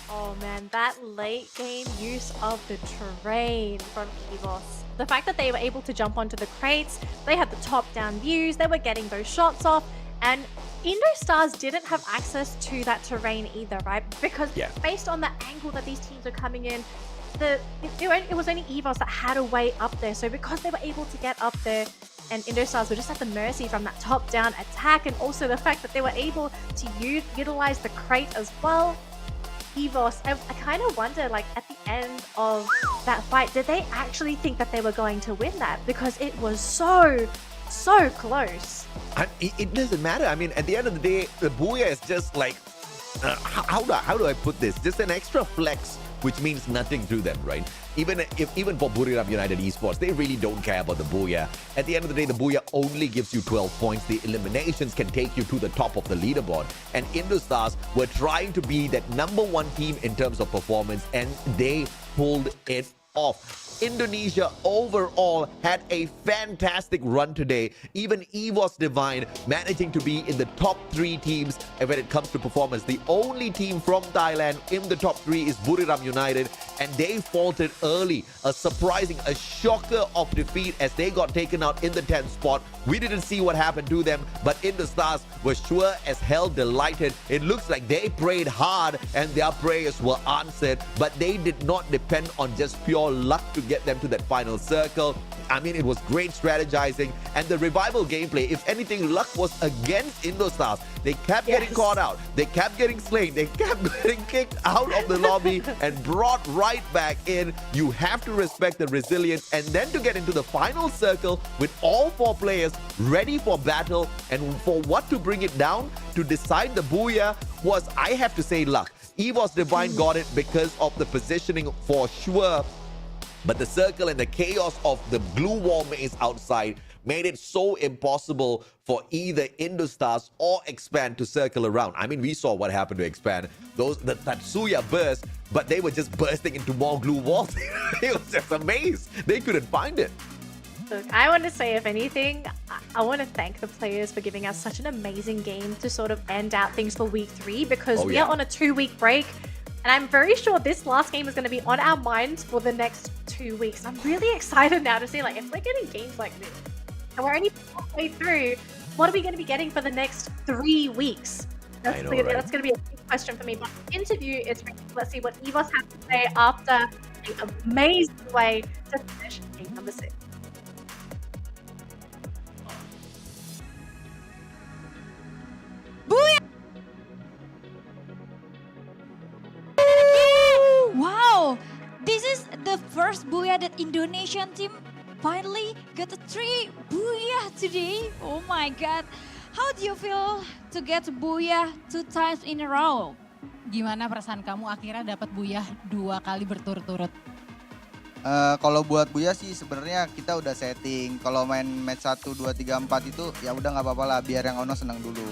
Oh man, that late game use of the terrain from EVOS. The fact that they were able to jump onto the crates, they had the top-down views, they were getting those shots off, and Indostars didn't have access to that terrain either, right? Because based on the angle that these teams are coming in, it was only EVOS that had a way up there. So because they were able to get up there, and Indostars were just at the mercy from that top-down attack, and also the fact that they were able to utilize the crate as well, EVOS, I kind of wonder, like, at the end of that fight, did they actually think that they were going to win that? Because it was so close. And it doesn't matter. I mean, at the end of the day, the booyah is just like, how do I put this? Just an extra flex, which means nothing to them, right? Even for Buriram United Esports, they really don't care about the booyah. At the end of the day, the booyah only gives you 12 points. The eliminations can take you to the top of the leaderboard. And Indostars were trying to be that #1 team in terms of performance, and they pulled it off. Indonesia overall had a fantastic run today. Even EVOS Divine managing to be in the top 3 teams when it comes to performance. The only team from Thailand in the top 3 is Buriram United, and they faltered early. A shocker of defeat as they got taken out in the 10th spot. We didn't see what happened to them, but Indostars were sure as hell delighted. It looks like they prayed hard and their prayers were answered, but they did not depend on just pure luck to get them to that final circle. I mean, it was great strategizing, and the revival gameplay, if anything, luck was against Indostars. They kept getting caught out, they kept getting slain, they kept getting kicked out of the lobby and brought right back in. You have to respect the resilience, and then to get into the final circle with all 4 players ready for battle, and for what to bring it down to decide the booyah was, I have to say, luck. EVOS Divine got it because of the positioning for sure. But the circle and the chaos of the glue wall maze outside made it so impossible for either Indostars or Expand to circle around. I mean, we saw what happened to Expand. The Tatsuya burst, but they were just bursting into more glue walls. It was just a maze. They couldn't find it. Look, I want to say, if anything, I want to thank the players for giving us such an amazing game to sort of end out things for week 3, because we are on a 2-week break. And I'm very sure this last game is going to be on our minds for the next 2 weeks. I'm really excited now to see, like, if we're getting games like this, and we're only halfway through, what are we going to be getting for the next 3 weeks? That's going to be a big question for me. But the interview is ready. Let's see what EVOS has to say after an amazing way to finish game number 6. Wow, first booyah that Indonesian team finally got a 3 booyah today. Oh my God. How do you feel to get booyah 2 times in a row? Gimana perasaan kamu akhirnya dapat booyah 2 kali berturut-turut? Kalau buat Buya sih sebenarnya kita udah setting. Kalau main match 1, 2, 3, 4 itu ya udah nggak apa-apa lah, biar yang ono senang dulu.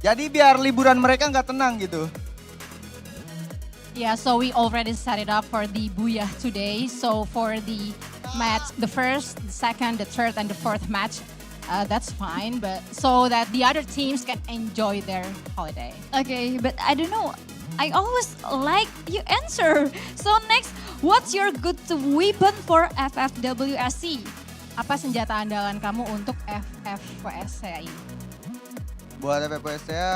Jadi biar liburan mereka nggak tenang gitu. Yeah, so we already set it up for the booyah today. So for the match, the first, the second, the third, and the fourth match, that's fine. But so that the other teams can enjoy their holiday. Okay, but I don't know. I always like you answer. So next, what's your go-to weapon for FFWS SEA? Apa senjata andalan kamu untuk FFWS SEA ini? Buat FFWS SEA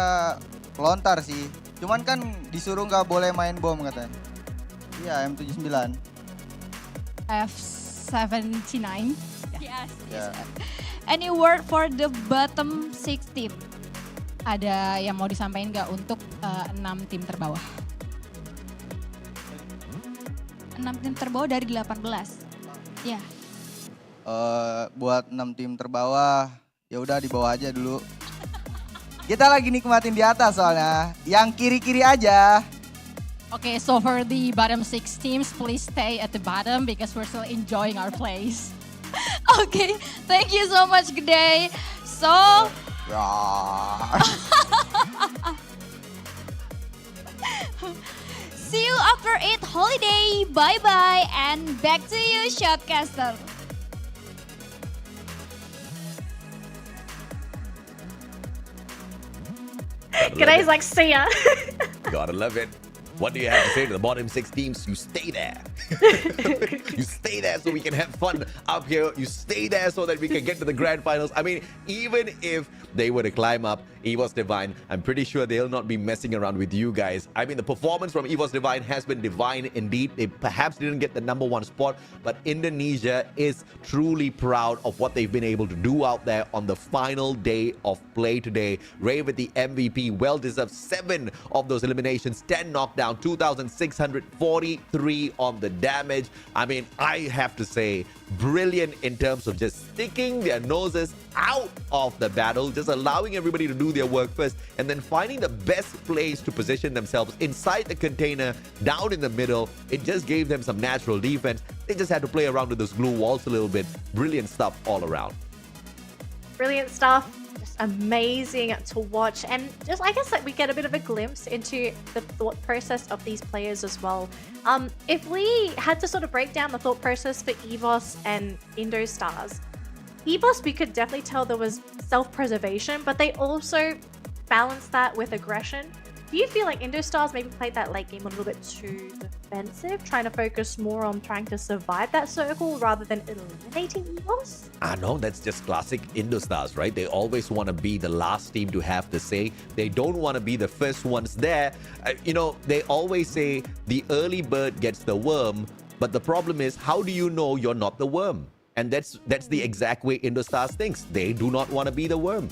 pelontar sih. Cuman kan disuruh nggak boleh main bom katanya. Iya, M79. F79. Yes. Ya. Any word for the bottom 6 team? Ada yang mau disampaikan nggak untuk 6 tim terbawah? 6 tim terbawah dari 18. Ya. Buat 6 tim terbawah, ya udah di bawah aja dulu. Kita lagi nikmatin di atas soalnya. Yang kiri-kiri aja. Okay, so for the bottom 6 teams, please stay at the bottom because we're still enjoying our plays. Okay, thank you so much, Gede. So, see you after Eid holiday. Bye-bye and back to you, Shotcaster. G'day's like, see ya. Gotta love it. What do you have to say to the bottom 6 teams? You stay there. You stay there so we can have fun up here. You stay there so that we can get to the grand finals. I mean, even if they were to climb up EVOS Divine, I'm pretty sure they'll not be messing around with you guys. I mean, the performance from EVOS Divine has been divine indeed. They perhaps didn't get the #1 spot, but Indonesia is truly proud of what they've been able to do out there on the final day of play today. Ray with the MVP, well-deserved 7 of those eliminations, 10 knockdown, 2,643 on the damage. I mean, I have to say, brilliant in terms of just sticking their noses out of the battle, just allowing everybody to do their work first, and then finding the best place to position themselves inside the container, down in the middle. It just gave them some natural defense. They just had to play around with those glue walls a little bit. Brilliant stuff all around. Brilliant stuff. Just amazing to watch, and just I guess like we get a bit of a glimpse into the thought process of these players as well. If we had to sort of break down the thought process for EVOS and Indostars, EVOS, we could definitely tell there was self-preservation, but they also balanced that with aggression. Do you feel like Indostars maybe played that late game a little bit too defensive, trying to focus more on trying to survive that circle rather than eliminating EVOS? I know, that's just classic Indostars, right? They always want to be the last team to have the say. They don't want to be the first ones there. They always say the early bird gets the worm, but the problem is, how do you know you're not the worm? And that's the exact way Indostars thinks. They do not want to be the worm.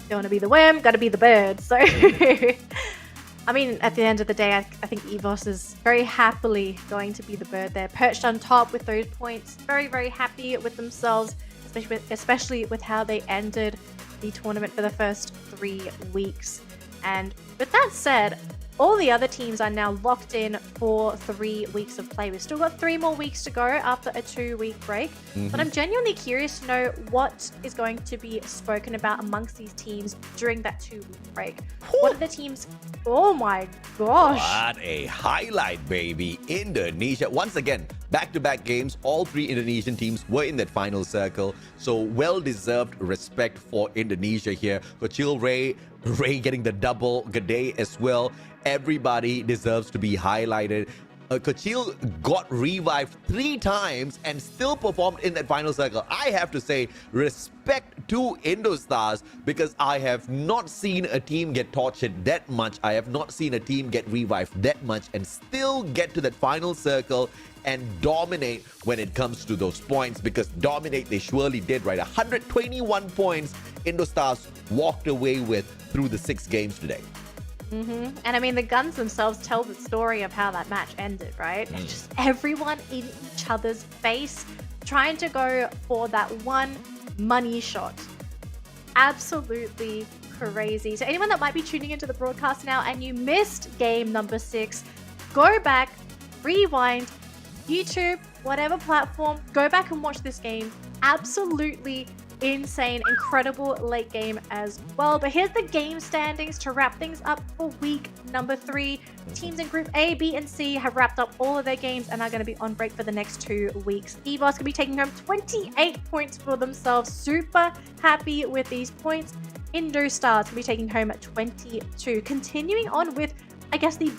Don't want to be the worm, got to be the bird. So, I mean, at the end of the day, I think EVOS is very happily going to be the bird there, perched on top with those points. Very, very happy with themselves, especially with how they ended the tournament for the first 3 weeks. And with that said, all the other teams are now locked in for 3 weeks of play. We've still got 3 more weeks to go after a 2-week break. But I'm genuinely curious to know what is going to be spoken about amongst these teams during that 2-week break. What are the teams? Oh my gosh. What a highlight, baby. Indonesia. Once again, back-to-back games. All 3 Indonesian teams were in that final circle. So well-deserved respect for Indonesia here. Kochil Ray getting the double, G'day as well. Everybody deserves to be highlighted. Kochil got revived 3 times and still performed in that final circle. I have to say, respect to Indostars, because I have not seen a team get tortured that much. I have not seen a team get revived that much and still get to that final circle and dominate when it comes to those points, because dominate they surely did, right? 121 points Indostars walked away with through the 6 games today. And I mean, the guns themselves tell the story of how that match ended, right? It's just everyone in each other's face trying to go for that one money shot. Absolutely crazy. So anyone that might be tuning into the broadcast now and you missed game number 6, go back, rewind, YouTube, whatever platform, go back and watch this game. Absolutely insane, incredible late game as well. But here's the game standings to wrap things up for week number 3. Teams in Group A, B, and C have wrapped up all of their games and are going to be on break for the next 2 weeks. EVOS going to be taking home 28 points for themselves. Super happy with these points. Indostars going to be taking home 22. Continuing on with, I guess, the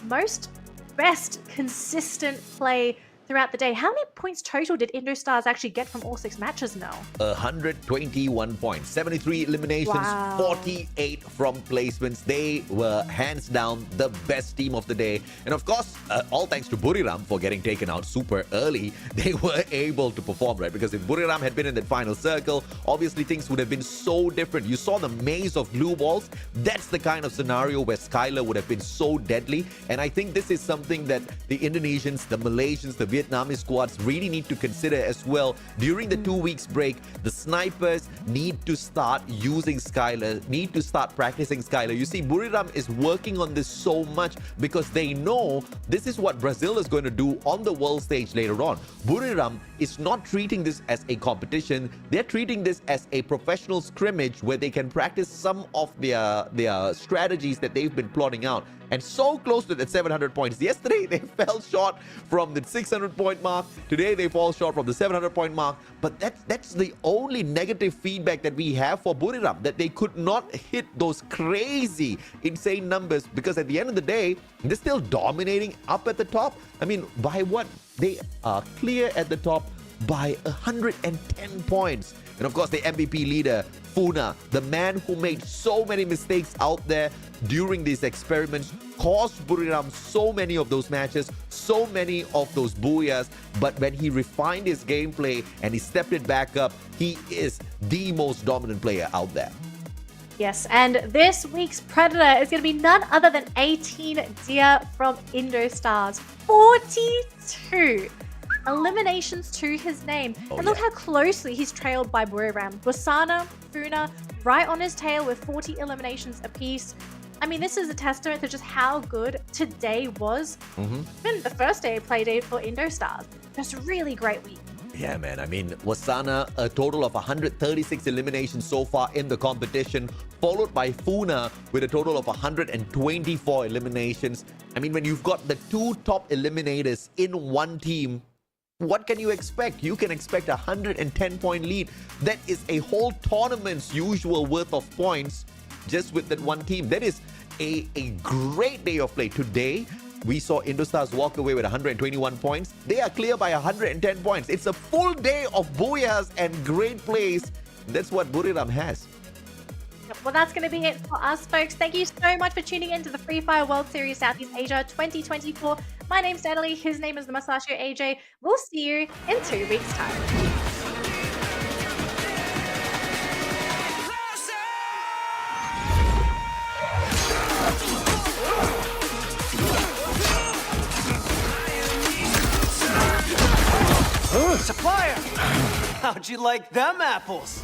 best consistent play throughout the day. How many points total did Indostars actually get from all 6 matches now? 121 points, 73 eliminations, Wow. 48 from placements. They were hands down the best team of the day. And of course, all thanks to Buriram for getting taken out super early. They were able to perform, right? Because if Buriram had been in that final circle, obviously things would have been so different. You saw the maze of glue balls. That's the kind of scenario where Skylar would have been so deadly. And I think this is something that the Indonesians, the Malaysians, the Vietnamese squads really need to consider as well. During the 2 weeks break, the snipers need to start using Skylar, need to start practicing Skylar. You see, Buriram is working on this so much because they know this is what Brazil is going to do on the world stage later on. Buriram is not treating this as a competition. They're treating this as a professional scrimmage where they can practice some of their strategies that they've been plotting out. And so close to that 700 points. Yesterday, they fell short from the 600-point mark. Today, they fall short from the 700-point mark. But that's the only negative feedback that we have for Buriram, that they could not hit those crazy, insane numbers. Because at the end of the day, they're still dominating up at the top. I mean, by what? They are clear at the top by 110 points. And of course, the MVP leader, Funa, the man who made so many mistakes out there during these experiments, caused Buriram so many of those matches, so many of those booyahs. But when he refined his gameplay and he stepped it back up, he is the most dominant player out there. Yes, and this week's Predator is going to be none other than 18 Dia from Indostars. 42 eliminations to his name. And look how closely he's trailed by Buriram. Wasana, Funa, right on his tail with 40 eliminations apiece. I mean, this is a testament to just how good today was. Even the first day of play day for Indostars. Just a really great week. Yeah, man. I mean, Wasana, a total of 136 eliminations so far in the competition, followed by Funa with a total of 124 eliminations. I mean, when you've got the 2 top eliminators in one team, what can you expect? You can expect a 110-point lead. That is a whole tournament's usual worth of points just with that one team. That is a great day of play. Today, we saw Indostars walk away with 121 points. They are clear by 110 points. It's a full day of booyahs and great plays. That's what Buriram has. Well, that's going to be it for us, folks. Thank you so much for tuning in to the Free Fire World Series Southeast Asia 2024. My name's Natalie. His name is the Mustachio AJ. We'll see you in 2 weeks' time. Supplier! How'd you like them apples?